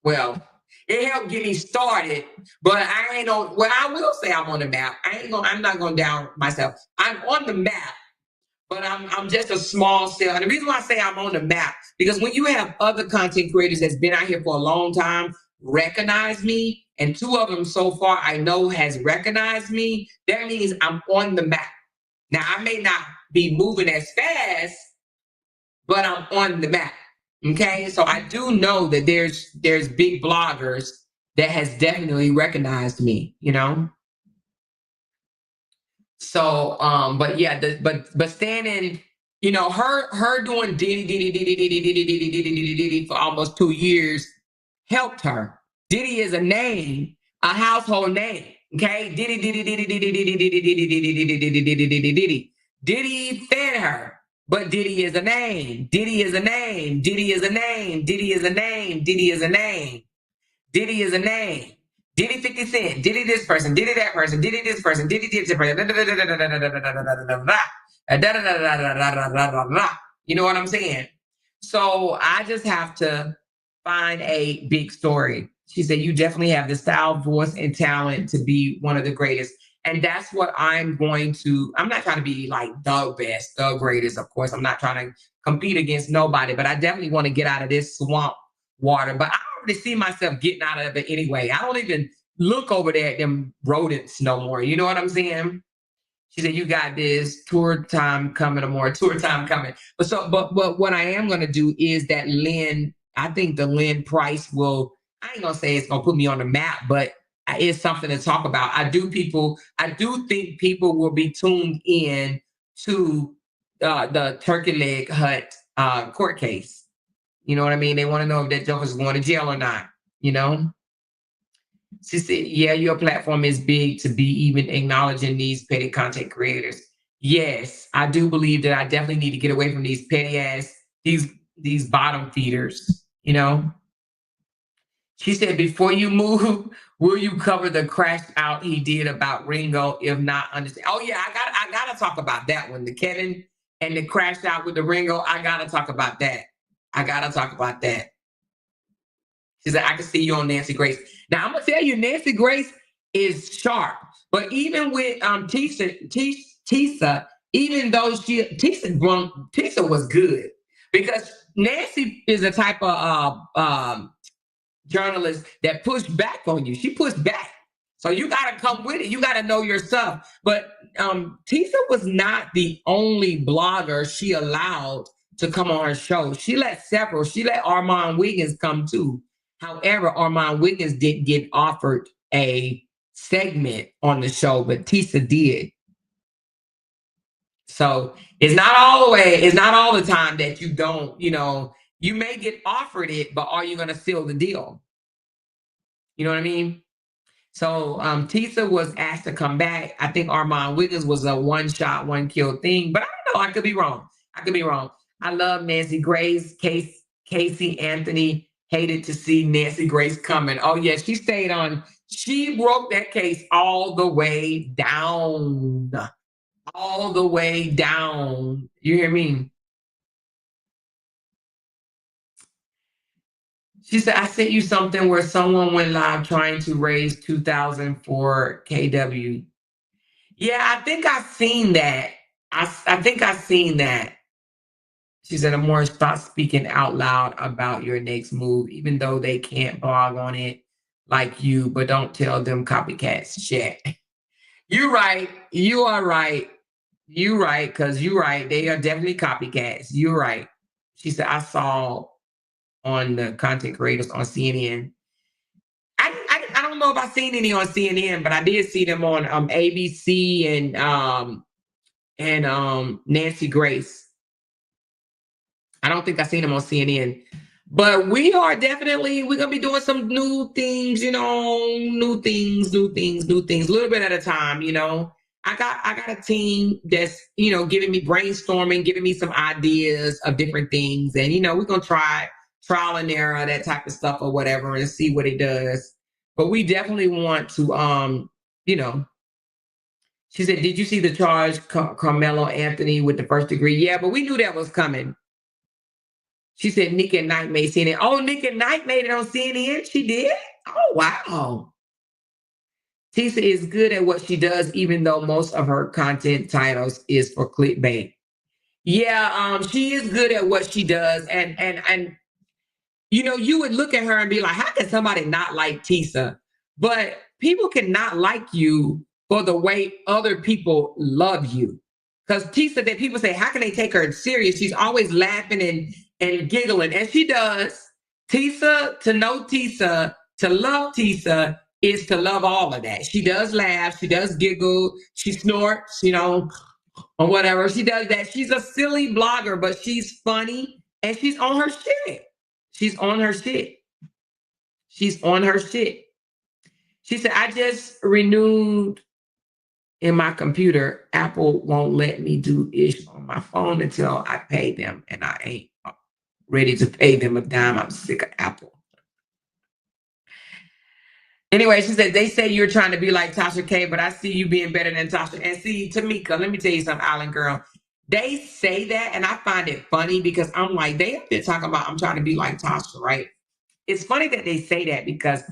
Well, it helped get me started, but I ain't on. Well, I will say I'm on the map. I'm not going down myself. I'm on the map, but I'm just a small cell. And the reason why I say I'm on the map, because when you have other content creators that's been out here for a long time recognize me, and 2 of them so far I know has recognized me, that means I'm on the map. Now, I may not be moving as fast, but I'm on the map. Okay, so I do know that there's big bloggers that has definitely recognized me, So, but yeah, but standing, her doing Diddy for almost 2 years helped her. Diddy is a name, a household name. Okay, Diddy fed her. But Diddy is a name. Diddy is a name. Diddy is a name. Diddy is a name. Diddy is a name. Diddy is a name. Diddy 50 Cent, Diddy this person, Diddy that person, Diddy this person, Diddy this person. You know what I'm saying? So I just have to find a big story. She said, you definitely have the style, voice, and talent to be one of the greatest. And that's what I'm going to, I'm not trying to be like the best, the greatest, of course. I'm not trying to compete against nobody, but I definitely want to get out of this swamp water. But I already see myself getting out of it anyway. I don't even look over there at them rodents no more. You know what I'm saying? She said, you got this tour time coming or more tour time coming. But what I am going to do is that Lynn, I think the Lynn Price will, I ain't going to say it's going to put me on the map, but it's something to talk about. I do think people will be tuned in to the Turkey Leg Hut court case. You know what I mean? They want to know if that Joker's going to jail or not, you know? She said, yeah, your platform is big to be even acknowledging these petty content creators. Yes, I do believe that I definitely need to get away from these petty ass, these bottom feeders, you know? She said, before you move, will you cover the crash out he did about Ringo? If not, understand. Oh yeah, I gotta talk about that one. The Kevin and the crash out with the Ringo. I gotta talk about that. I gotta talk about that. She said, I can see you on Nancy Grace. Now, I'm going to tell you, Nancy Grace is sharp. But even with Tisa, even though Tisa was good. Because Nancy is a type of journalist that pushed back on you. She pushed back. So you got to come with it. You got to know your stuff. But Tisa was not the only blogger she allowed to come on her show. She let Armand Wiggins come too. However, Armand Wiggins didn't get offered a segment on the show, but Tisa did. So it's not all the time that you don't, you may get offered it, but are you going to seal the deal? You know what I mean? So Tisa was asked to come back. I think Armand Wiggins was a one-shot, one-kill thing, but I don't know. I could be wrong. I love Nancy Grace. Casey Anthony hated to see Nancy Grace coming. Oh, yeah, she broke that case all the way down. All the way down. You hear me? She said, I sent you something where someone went live trying to raise 2,000 for KW. Yeah, I think I've seen that. I think I've seen that. She said, Amore, stop speaking out loud about your next move, even though they can't blog on it like you, but don't tell them copycats shit. You're right. You are right. You're right, because you're right. They are definitely copycats. You're right. She said, I saw on the content creators on CNN. I don't know if I've seen any on CNN, but I did see them on ABC and Nancy Grace. I don't think I've seen them on CNN. But we're gonna be doing some new things, new things, a little bit at a time, I got a team that's, giving me brainstorming, giving me some ideas of different things. And, we're gonna try trial and error, that type of stuff or whatever, and see what it does. But we definitely want to, she said, did you see the charge, Carmelo Anthony with the first degree? Yeah, but we knew that was coming. She said Nick at Night made CNN. Oh, Nick at Night made it on CNN? She did? Oh, wow. Tisa is good at what she does, even though most of her content titles is for clickbait. Yeah, she is good at what she does. And you would look at her and be like, how can somebody not like Tisa? But people cannot like you for the way other people love you. Because Tisa, that people say, how can they take her serious? She's always laughing and giggling. And she does. Tisa, to know Tisa, to love Tisa, is to love all of that. She does laugh. She does giggle. She snorts, or whatever. She does that. She's a silly blogger, but she's funny and she's on her shit. She's on her shit. She's on her shit. She said, I just renewed in my computer. Apple won't let me do ish on my phone until I pay them, and I ain't ready to pay them a dime. I'm sick of Apple. Anyway, she said, they say you're trying to be like Tasha K, but I see you being better than Tasha. And see, Tamika, let me tell you something, Island Girl. They say that, and I find it funny because I'm like, they're talking about I'm trying to be like Tasha, right? It's funny that they say that because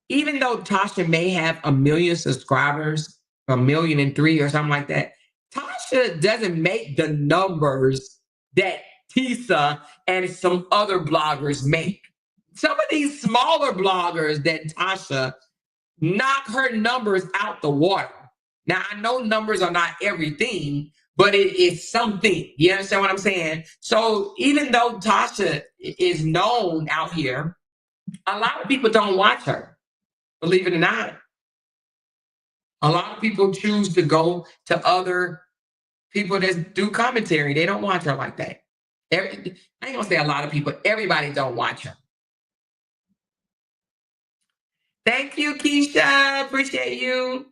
even though Tasha may have 1 million subscribers, 1,000,003 or something like that, Tasha doesn't make the numbers that Tisa and some other bloggers make. Some of these smaller bloggers that Tasha knock her numbers out the water. Now, I know numbers are not everything, but it is something. You understand what I'm saying? So even though Tasha is known out here, a lot of people don't watch her, believe it or not. A lot of people choose to go to other people that do commentary. They don't watch her like that. I ain't gonna say a lot of people. Everybody don't watch her. Thank you, Keisha. Appreciate you.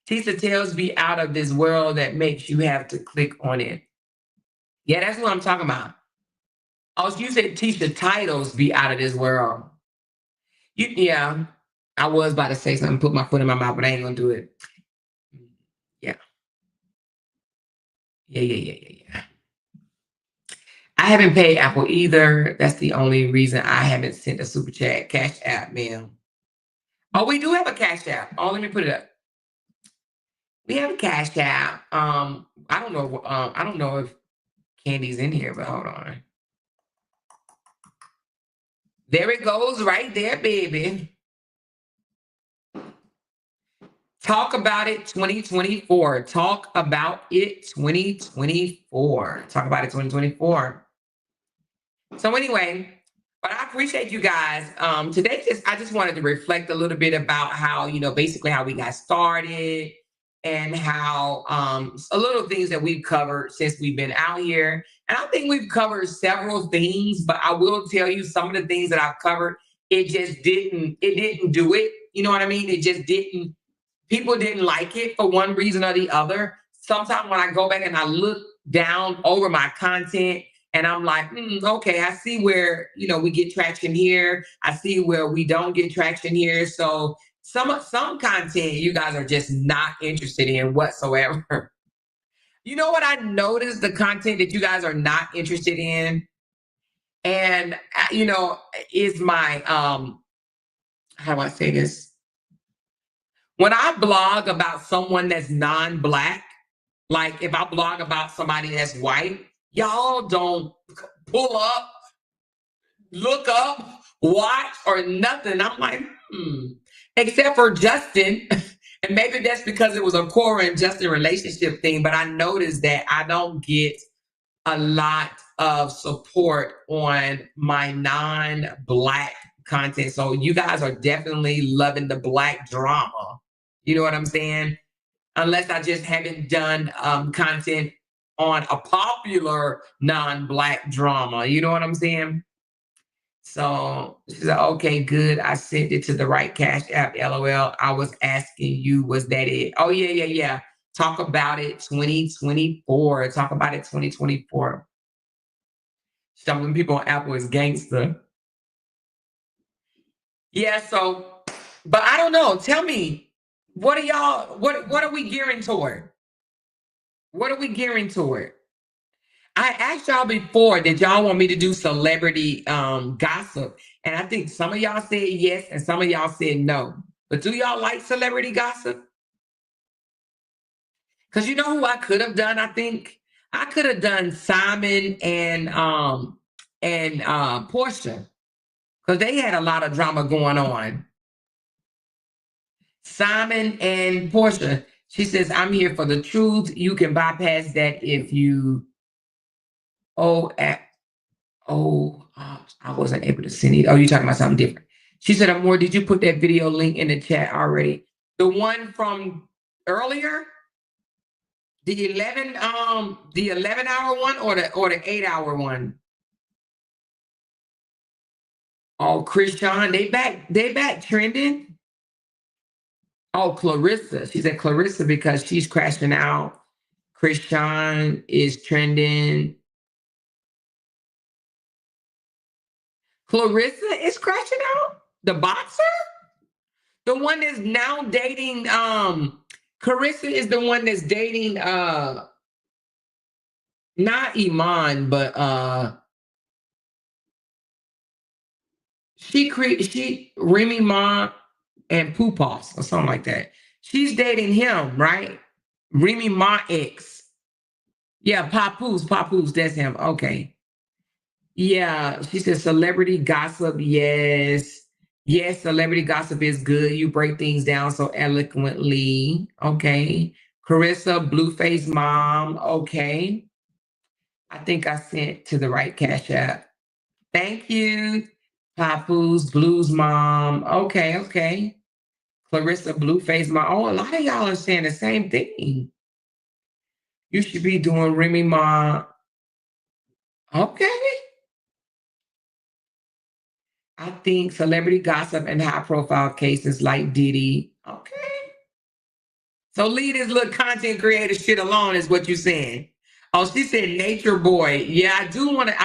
Tisa tells be out of this world that makes you have to click on it. Yeah, that's what I'm talking about. Oh, you said Tisha titles be out of this world. Yeah, I was about to say something, put my foot in my mouth, but I ain't gonna do it. Yeah. Yeah. I haven't paid Apple either. That's the only reason I haven't sent a super chat. Cash App, ma'am. Oh, we do have a Cash App. Oh, let me put it up. We have a Cash App. I don't know. I don't know if Candy's in here, but hold on. There it goes, right there, baby. Talk about it 2024. Talk about it 2024. Talk about it 2024. So anyway, but I appreciate you guys. Today, I just wanted to reflect a little bit about how, basically how we got started and how a little things that we've covered since we've been out here. And I think we've covered several things, but I will tell you some of the things that I've covered, it didn't do it. You know what I mean? It just didn't. People didn't like it for one reason or the other. Sometimes when I go back and I look down over my content and I'm like, okay, I see where, we get traction here. I see where we don't get traction here. So some content you guys are just not interested in whatsoever. You know what I noticed? The content that you guys are not interested in. And, is my, how do I say this? When I blog about someone that's non-Black, like if I blog about somebody that's white, y'all don't pull up, look up, watch, or nothing. I'm like, except for Justin. And maybe that's because it was a Cora and Justin relationship thing, but I noticed that I don't get a lot of support on my non-Black content. So you guys are definitely loving the Black drama. You know what I'm saying? Unless I just haven't done content on a popular non-Black drama. You know what I'm saying? So she said, okay, good. I sent it to the right Cash App, LOL. I was asking you, was that it? Oh, yeah. Talk about it 2024. Talk about it 2024. Some of the people on Apple is gangster. Yeah, so, but I don't know. Tell me, what are y'all, what are we gearing toward? What are we gearing toward? I asked y'all before, did y'all want me to do celebrity gossip? And I think some of y'all said yes and some of y'all said no. But do y'all like celebrity gossip? Because you know who I could have done, I think? I could have done Simon and Portia. Because they had a lot of drama going on. Simon and Portia. She says, I'm here for the truth. You can bypass that if you I wasn't able to send it. Oh, you're talking about something different. She said, Amor, did you put that video link in the chat already? The one from earlier? The 11-hour one or the 8-hour one? Oh, Krishan, they back trending. Oh, Clarissa. She said Clarissa because she's crashing out. Krishan is trending. Clarissa is crashing out? The boxer? The one that's now dating, Carissa is the one that's dating, not Iman, but she Remy Ma and Poopas or something like that. She's dating him, right? Remy Ma ex. Yeah, Papoose, that's him. Okay. Yeah, she said celebrity gossip, yes. Yes, celebrity gossip is good. You break things down so eloquently. Okay. Carissa, Blueface Mom. Okay. I think I sent to the right Cash App. Thank you. Papoose, Blues Mom. Okay, okay. Clarissa, Blueface Mom. Oh, a lot of y'all are saying the same thing. You should be doing Remy Ma. Okay. I think celebrity gossip and high profile cases like Diddy. Okay. So leave this little content creator shit alone is what you're saying. Oh, she said Nature Boy. Yeah, I do want to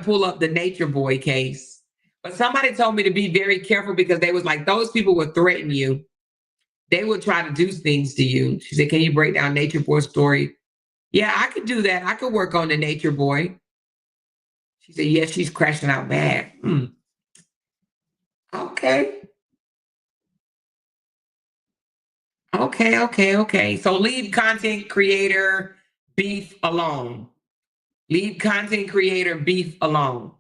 pull up the Nature Boy case. But somebody told me to be very careful because they was like, those people will threaten you. They will try to do things to you. She said, can you break down Nature Boy's story? Yeah, I could do that. I could work on the Nature Boy. She said, yes, she's crashing out bad. Okay. Okay. So leave content creator beef alone. Leave content creator beef alone.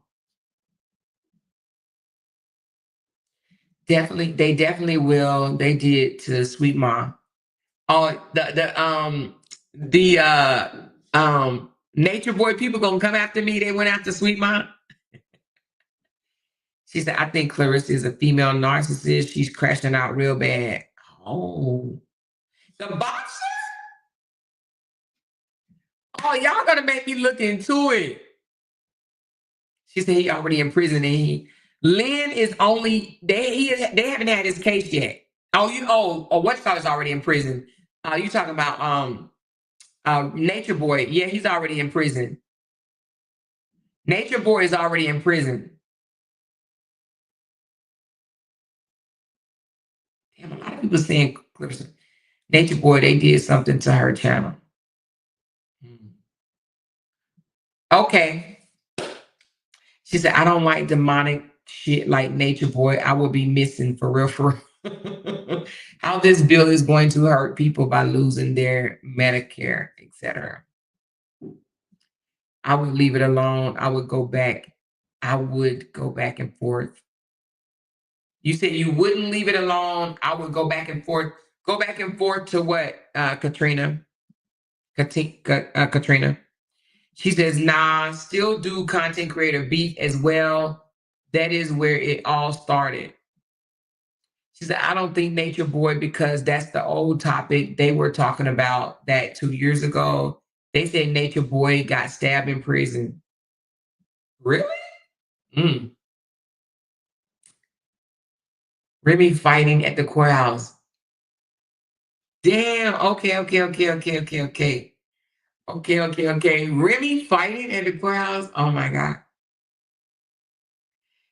Definitely, they definitely will. They did to Sweet Mom. Oh, the Nature Boy people gonna come after me. They went after Sweet Mom. She said, I think Clarissa is a female narcissist. She's crashing out real bad. Oh, the boxer? Oh, y'all gonna make me look into it. She said he already in prison and Lynn is only they haven't had his case yet. What's is already in prison. You talking about Nature Boy. Yeah, he's already in prison. Nature Boy is already in prison. Damn, a lot of people saying Nature Boy, they did something to her channel. Okay. She said, I don't like demonic shit like Nature Boy. I will be missing for real. How this bill is going to hurt people by losing their Medicare, etc. I would leave it alone. I would go back. I would go back and forth. You said you wouldn't leave it alone. I would go back and forth. Go back and forth to what, Katrina? Katrina. She says, nah, still do content creator beef as well. That is where it all started. She said, I don't think Nature Boy, because that's the old topic. They were talking about that 2 years ago. They said Nature Boy got stabbed in prison. Really? Remy fighting at the courthouse. Damn. Okay. Remy fighting at the courthouse. Oh my God.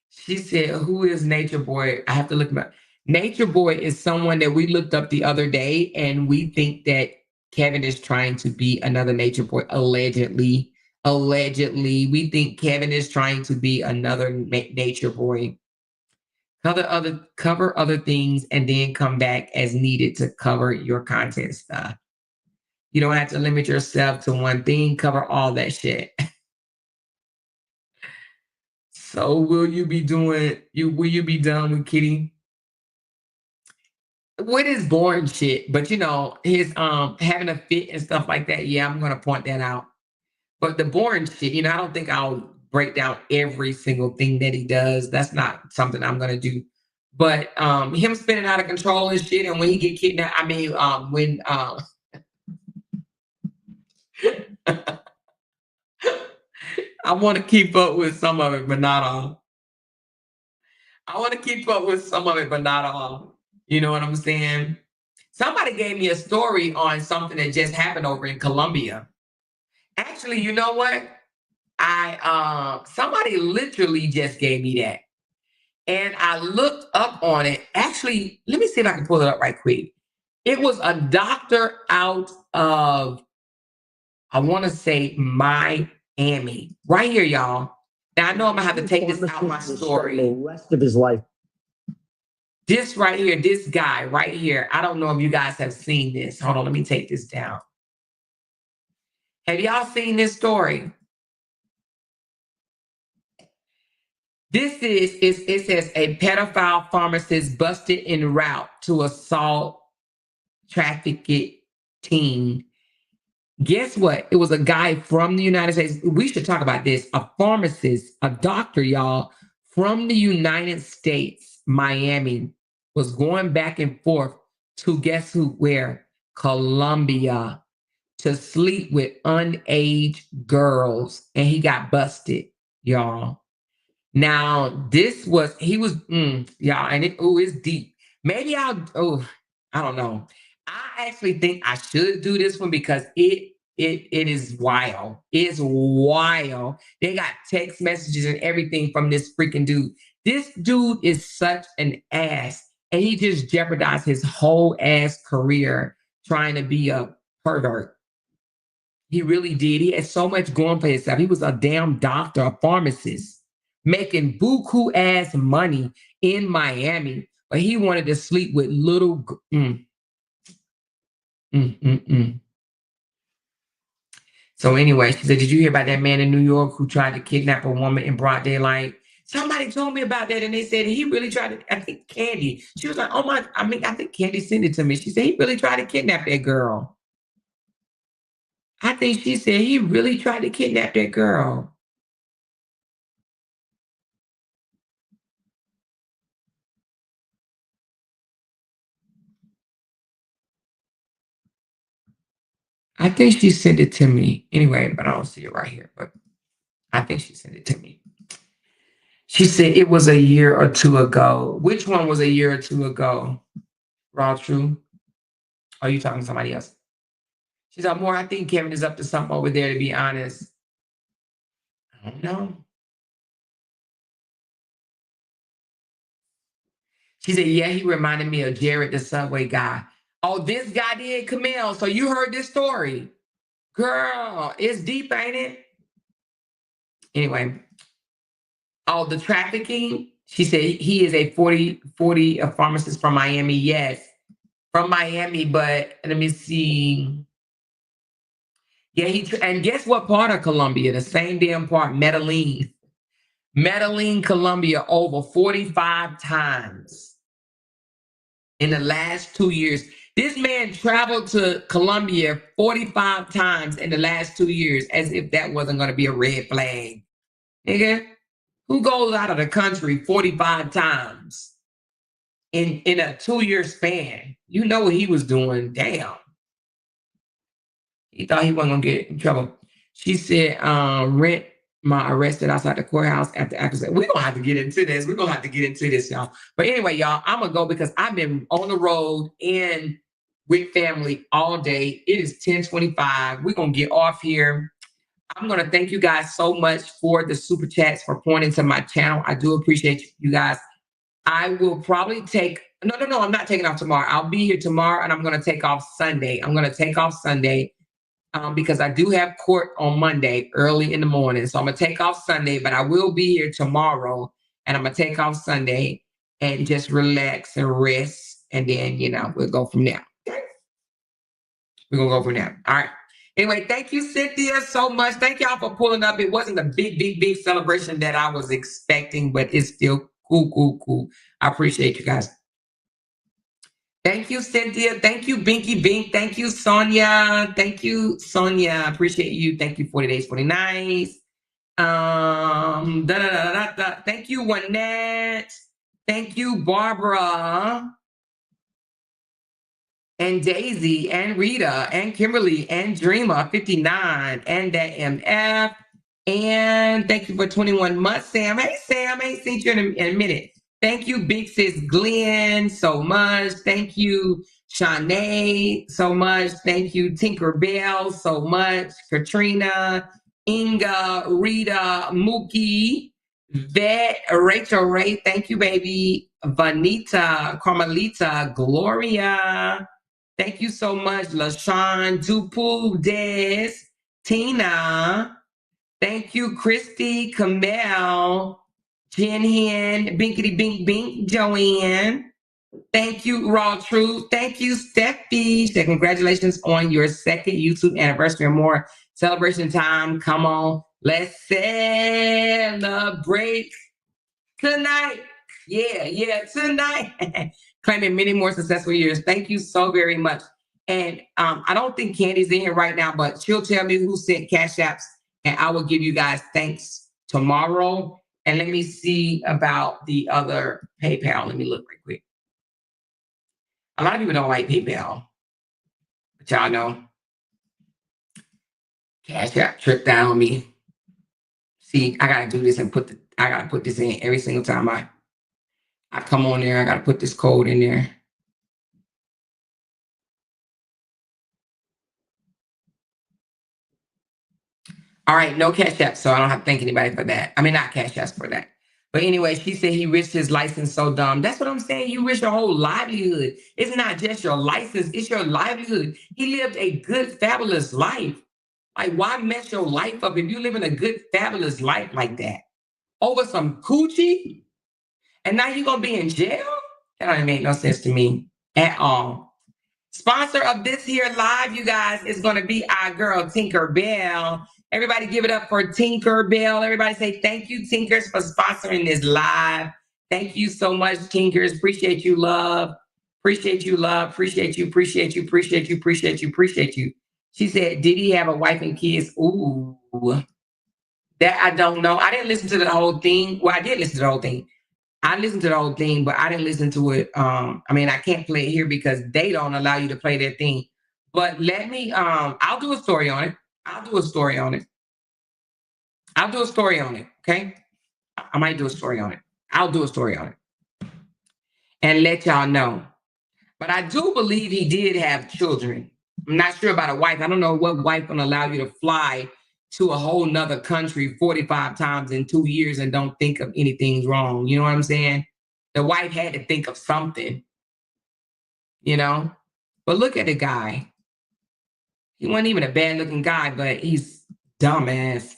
She said, who is Nature Boy? I have to look him up. Nature Boy is someone that we looked up the other day, and we think that Kevin is trying to be another Nature Boy, allegedly. Allegedly. We think Kevin is trying to be another Nature Boy. Cover other things and then come back as needed to cover your content stuff. You don't have to limit yourself to one thing. Cover all that shit. So will you be done with Kitty? What is boring shit? But his having a fit and stuff like that. Yeah, I'm gonna point that out. But the boring shit, I don't think I'll break down every single thing that he does. That's not something I'm gonna do. But him spinning out of control and shit, and when he get kidnapped, when I want to keep up with some of it, but not all. I want to keep up with some of it, but not all. You know what I'm saying? Somebody gave me a story on something that just happened over in Colombia. Actually, you know what? Somebody literally just gave me that. And I looked up on it. Actually, let me see if I can pull it up right quick. It was a doctor out of, I want to say, Miami. Right here, y'all. Now, I know I'm going to have to take this out my story. The rest of his life. This right here, this guy right here. I don't know if you guys have seen this. Hold on, let me take this down. Have y'all seen this story? This is, it says a pedophile pharmacist busted en route to assault trafficked teen. Guess what? It was a guy from the United States. We should talk about this. A pharmacist, a doctor, y'all, from the United States, Miami, was going back and forth to guess who, where? Colombia, to sleep with underage girls. And he got busted, y'all. Now, this was, he was, y'all, and it's deep. Maybe I don't know. I actually think I should do this one because it is wild. It's wild. They got text messages and everything from this freaking dude. This dude is such an ass, and he just jeopardized his whole ass career trying to be a pervert. He really did. He had so much going for himself. He was a damn doctor, a pharmacist, making buku ass money in Miami, but he wanted to sleep with little. So anyway, she said, "Did you hear about that man in New York who tried to kidnap a woman in broad daylight?" Somebody told me about that, and they said he really tried to. I think Candy. She was like, "Oh my!" I mean, I think Candy sent it to me. She said he really tried to kidnap that girl. I think she said he really tried to kidnap that girl. I think she sent it to me anyway, but I don't see it right here. But I think she sent it to me. She said it was a year or two ago. Which one was a year or two ago? Latru? Are you talking to somebody else? She's like, more, I think Kevin is up to something over there, to be honest. I don't know. She said, yeah, he reminded me of Jared, the Subway guy. Oh, this guy did, Camille. So you heard this story. Girl, it's deep, ain't it? Anyway. Oh, the trafficking. She said he is a 40 pharmacist from Miami. Yes, from Miami. But let me see. Yeah, and guess what part of Colombia? The same damn part, Medellin. Medellin, Colombia, over 45 times in the last 2 years. This man traveled to Colombia 45 times in the last 2 years, as if that wasn't going to be a red flag. Nigga, who goes out of the country 45 times in a 2-year span? You know what he was doing. Damn. He thought he wasn't going to get in trouble. She said, rent my arrested outside the courthouse after accusation. We're going to have to get into this. We're going to have to get into this, y'all. But anyway, y'all, I'm going to go because I've been on the road and with family all day. It is 10:25. We're going to get off here. I'm going to thank you guys so much for the super chats, for pointing to my channel. I do appreciate you guys. I will probably take, no, I'm not taking off tomorrow. I'll be here tomorrow and I'm going to take off Sunday. I'm going to take off Sunday because I do have court on Monday early in the morning. So I'm going to take off Sunday, but I will be here tomorrow and I'm going to take off Sunday and just relax and rest. And then, we'll go from there. Okay? We're going to go from there. All right. Anyway, thank you, Cynthia, so much. Thank y'all for pulling up. It wasn't a big celebration that I was expecting, but it's still cool. I appreciate you guys. Thank you, Cynthia. Thank you, Binky Bink. Thank you, Sonia. Thank you, Sonia. I appreciate you. Thank you, 40 Days, 40 Nights. Thank you, Juanette. Thank you, Barbara. And Daisy, and Rita, and Kimberly, and Dreamer, 59, and that MF. And thank you for 21 months, Sam. Hey, Sam, I ain't seen you in a minute. Thank you, Big Sis Glenn, so much. Thank you, Shanae, so much. Thank you, Tinkerbell, so much. Katrina, Inga, Rita, Mookie, Rachel Ray, thank you, baby. Vanita, Carmelita, Gloria, thank you so much. LaShawn, Dupu, Des, Tina, thank you, Christy, Camille, Jen Hen, Binkity Bink Bink, Joanne. Thank you, Raw Truth. Thank you, Steffi. Say congratulations on your second YouTube anniversary or more. Celebration time. Come on. Let's celebrate tonight. Yeah, tonight. Claiming many more successful years. Thank you so very much. And I don't think Candy's in here right now, but she'll tell me who sent Cash Apps, and I will give you guys thanks tomorrow. And let me see about the other PayPal. Let me look right quick. A lot of people don't like PayPal, but y'all know Cash App tripped down on me. See, I gotta do this and I gotta put this in every single time I come on there. I gotta put this code in there. All right, no Cash App, so I don't have to thank anybody for that. I mean, not Cash Apps for that. But anyway, she said he risked his license so dumb. That's what I'm saying. You risk your whole livelihood. It's not just your license, it's your livelihood. He lived a good, fabulous life. Like, why mess your life up if you're living a good, fabulous life like that? Over some coochie? And now you're going to be in jail? That don't make no sense to me at all. Sponsor of this here live, you guys, is going to be our girl, Tinker Bell. Everybody give it up for Tinker Bell. Everybody say thank you, Tinkers, for sponsoring this live. Thank you so much, Tinkers. Appreciate you, love. Appreciate you, love. Appreciate you, appreciate you, appreciate you, appreciate you, appreciate you. She said, did he have a wife and kids? Ooh, that I don't know. I didn't listen to the whole thing. Well, I did listen to the whole thing. I listened to the whole thing, but I didn't listen to it. I mean, I can't play it here because they don't allow you to play their thing. But let me, I'll do a story on it. I'll do a story on it. Okay? I might do a story on it. I'll do a story on it and let y'all know. But I do believe he did have children. I'm not sure about a wife. I don't know what wife gonna allow you to fly to a whole nother country 45 times in 2 years and don't think of anything's wrong. You know what I'm saying? The wife had to think of something, you know? But look at the guy. He wasn't even a bad looking guy, but he's dumbass.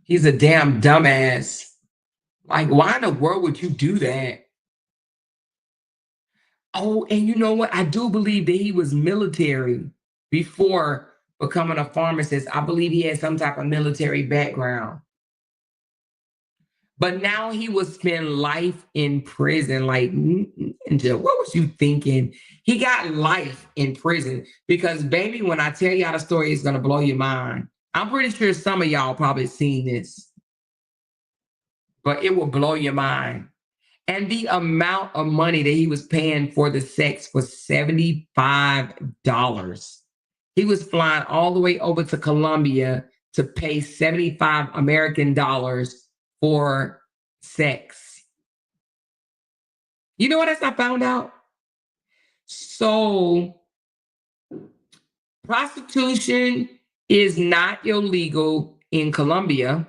He's a damn dumbass. Like, why in the world would you do that? Oh, and you know what? I do believe that he was military before becoming a pharmacist. I believe he had some type of military background. But now he would spend life in prison. Like, Ninja, what was you thinking? He got life in prison because, baby, when I tell y'all the story, it's going to blow your mind. I'm pretty sure some of y'all probably seen this, but it will blow your mind. And the amount of money that he was paying for the sex was $75. He was flying all the way over to Colombia to pay 75 American dollars for sex. You know what else I found out? So, prostitution is not illegal in Colombia.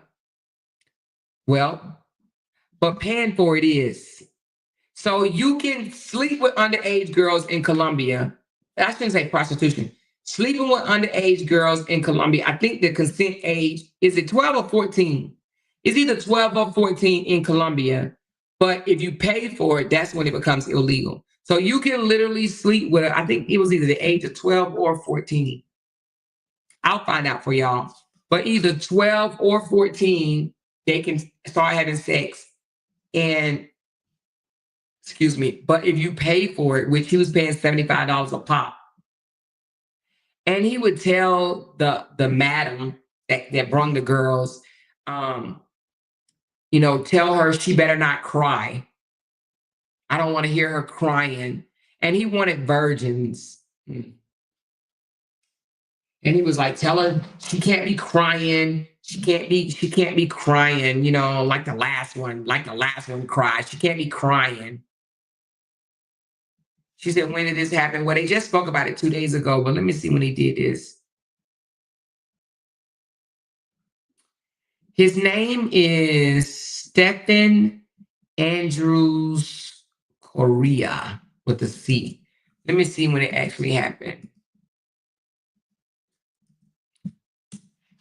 Well, but paying for it is. So you can sleep with underage girls in Colombia. I shouldn't say prostitution. Sleeping with underage girls in Colombia. I think the consent age, is it 12 or 14? It's either 12 or 14 in Colombia. But if you pay for it, that's when it becomes illegal. So you can literally sleep with, I think it was either the age of 12 or 14. I'll find out for y'all. But either 12 or 14, they can start having sex. And excuse me, but if you pay for it, which he was paying $75 a pop, and he would tell the madam that brung the girls, you know, tell her she better not cry. I don't want to hear her crying. And he wanted virgins. And he was like, tell her she can't be crying. She can't be crying, you know, like the last one cried. She can't be crying. She said, when did this happen? Well, they just spoke about it 2 days ago, but let me see when he did this. His name is Stephen Andrews Correa with a C. Let me see when it actually happened.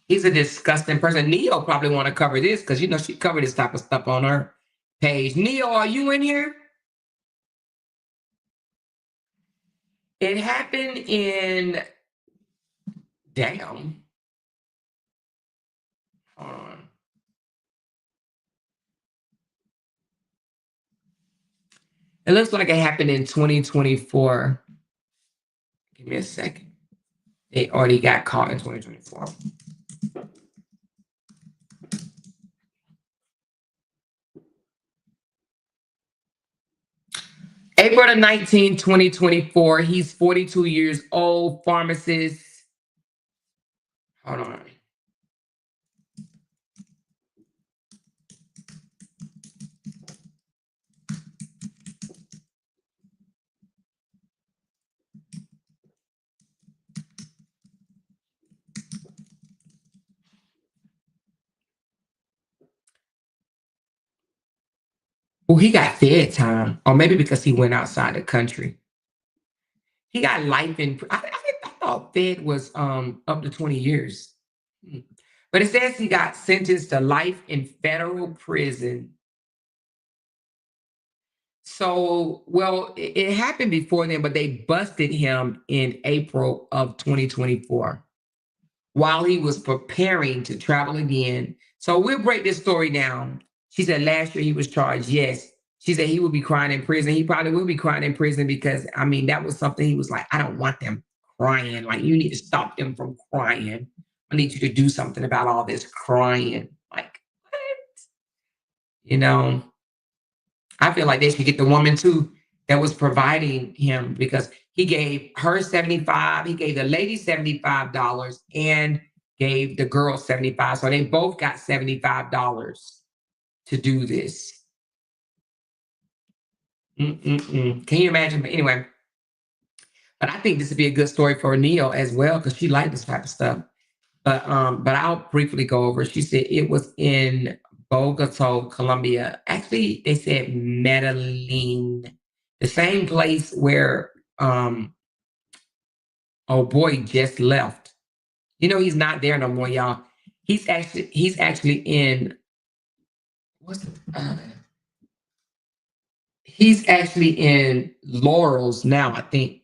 He's a disgusting person. Neo probably want to cover this because, you know, she covered this type of stuff on her page. Neo, are you in here? It happened in, damn. Hold on. It looks like it happened in 2024. Give me a second. They already got caught in 2024. April the 19th, 2024. He's 42 years old, pharmacist. Hold on. Well, he got fed time, or maybe because he went outside the country. He got life in. I thought fed was up to 20 years, but it says he got sentenced to life in federal prison. So, well, it happened before then, but they busted him in April of 2024 while he was preparing to travel again. So we'll break this story down. She said last year he was charged, yes. She said he would be crying in prison. He probably will be crying in prison because, I mean, that was something he was like, I don't want them crying. Like, you need to stop them from crying. I need you to do something about all this crying. Like, what? You know, I feel like they should get the woman too that was providing him, because he gave her 75, he gave the lady $75 and gave the girl 75. So they both got $75 to do this. Can you imagine? But anyway, but I think this would be a good story for Neo as well, because she liked this type of stuff. But I'll briefly go over. She said it was in Bogota, Colombia. Actually, they said Medellin, the same place where oh boy just left. You know, he's not there no more, y'all. He's actually in he's actually in Laurels now, I think,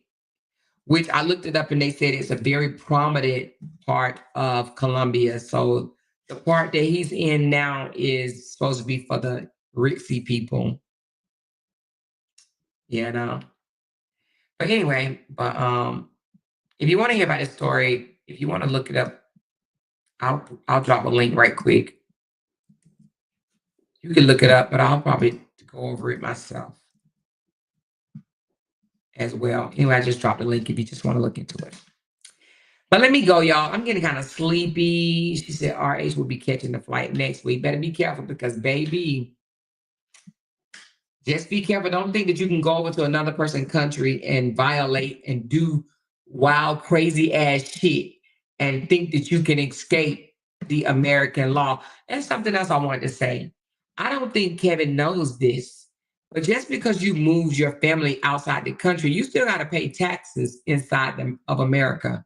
which I looked it up and they said it's a very prominent part of Colombia. So the part that he's in now is supposed to be for the ritzy people. You know. But anyway, if you want to hear about this story, if you want to look it up, I'll drop a link right quick. You can look it up, but I'll probably go over it myself as well. Anyway, I just dropped a link if you just want to look into it. But let me go, y'all. I'm getting kind of sleepy. She said RH will be catching the flight next week. Better be careful because, baby, just be careful. Don't think that you can go over to another person's country and violate and do wild, crazy ass shit and think that you can escape the American law. That's something else I wanted to say. I don't think Kevin knows this, but just because you moved your family outside the country, you still got to pay taxes inside of America.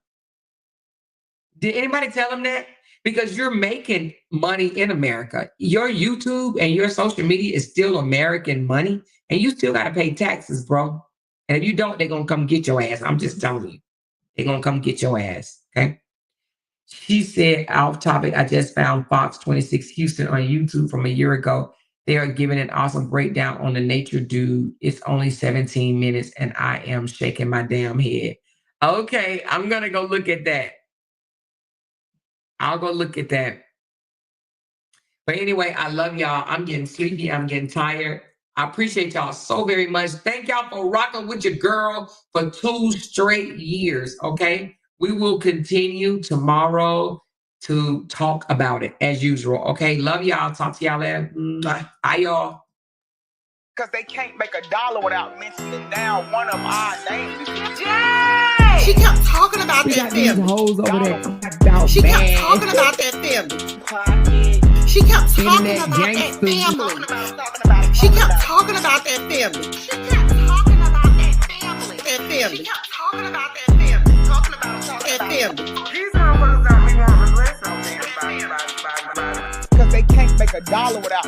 Did anybody tell him that? Because you're making money in America. Your YouTube and your social media is still American money, and you still got to pay taxes, bro. And if you don't, they're going to come get your ass. I'm just telling you. They're going to come get your ass, okay? She said, off topic, I just found Fox 26 Houston on YouTube from a year ago. They are giving an awesome breakdown on the nature dude. It's only 17 minutes, and I am shaking my damn head. Okay, I'm going to go look at that. I'll go look at that. But anyway, I love y'all. I'm getting sleepy. I'm getting tired. I appreciate y'all so very much. Thank y'all for rocking with your girl for 2 straight years, okay? We will continue tomorrow to talk about it as usual, okay? Love y'all. Talk to y'all later. Bye, y'all. Because they can't make $1 without mentioning down one of our names. Yay! She kept talking about that family. Hoes over there. She kept talking about that family. She kept talking Internet about that gangsters. family. She kept talking about that family. She kept talking about that family. That family. She kept talking about that family. Talking about that family. These motherfuckers don't be wanting to listen. Because they can't make a dollar without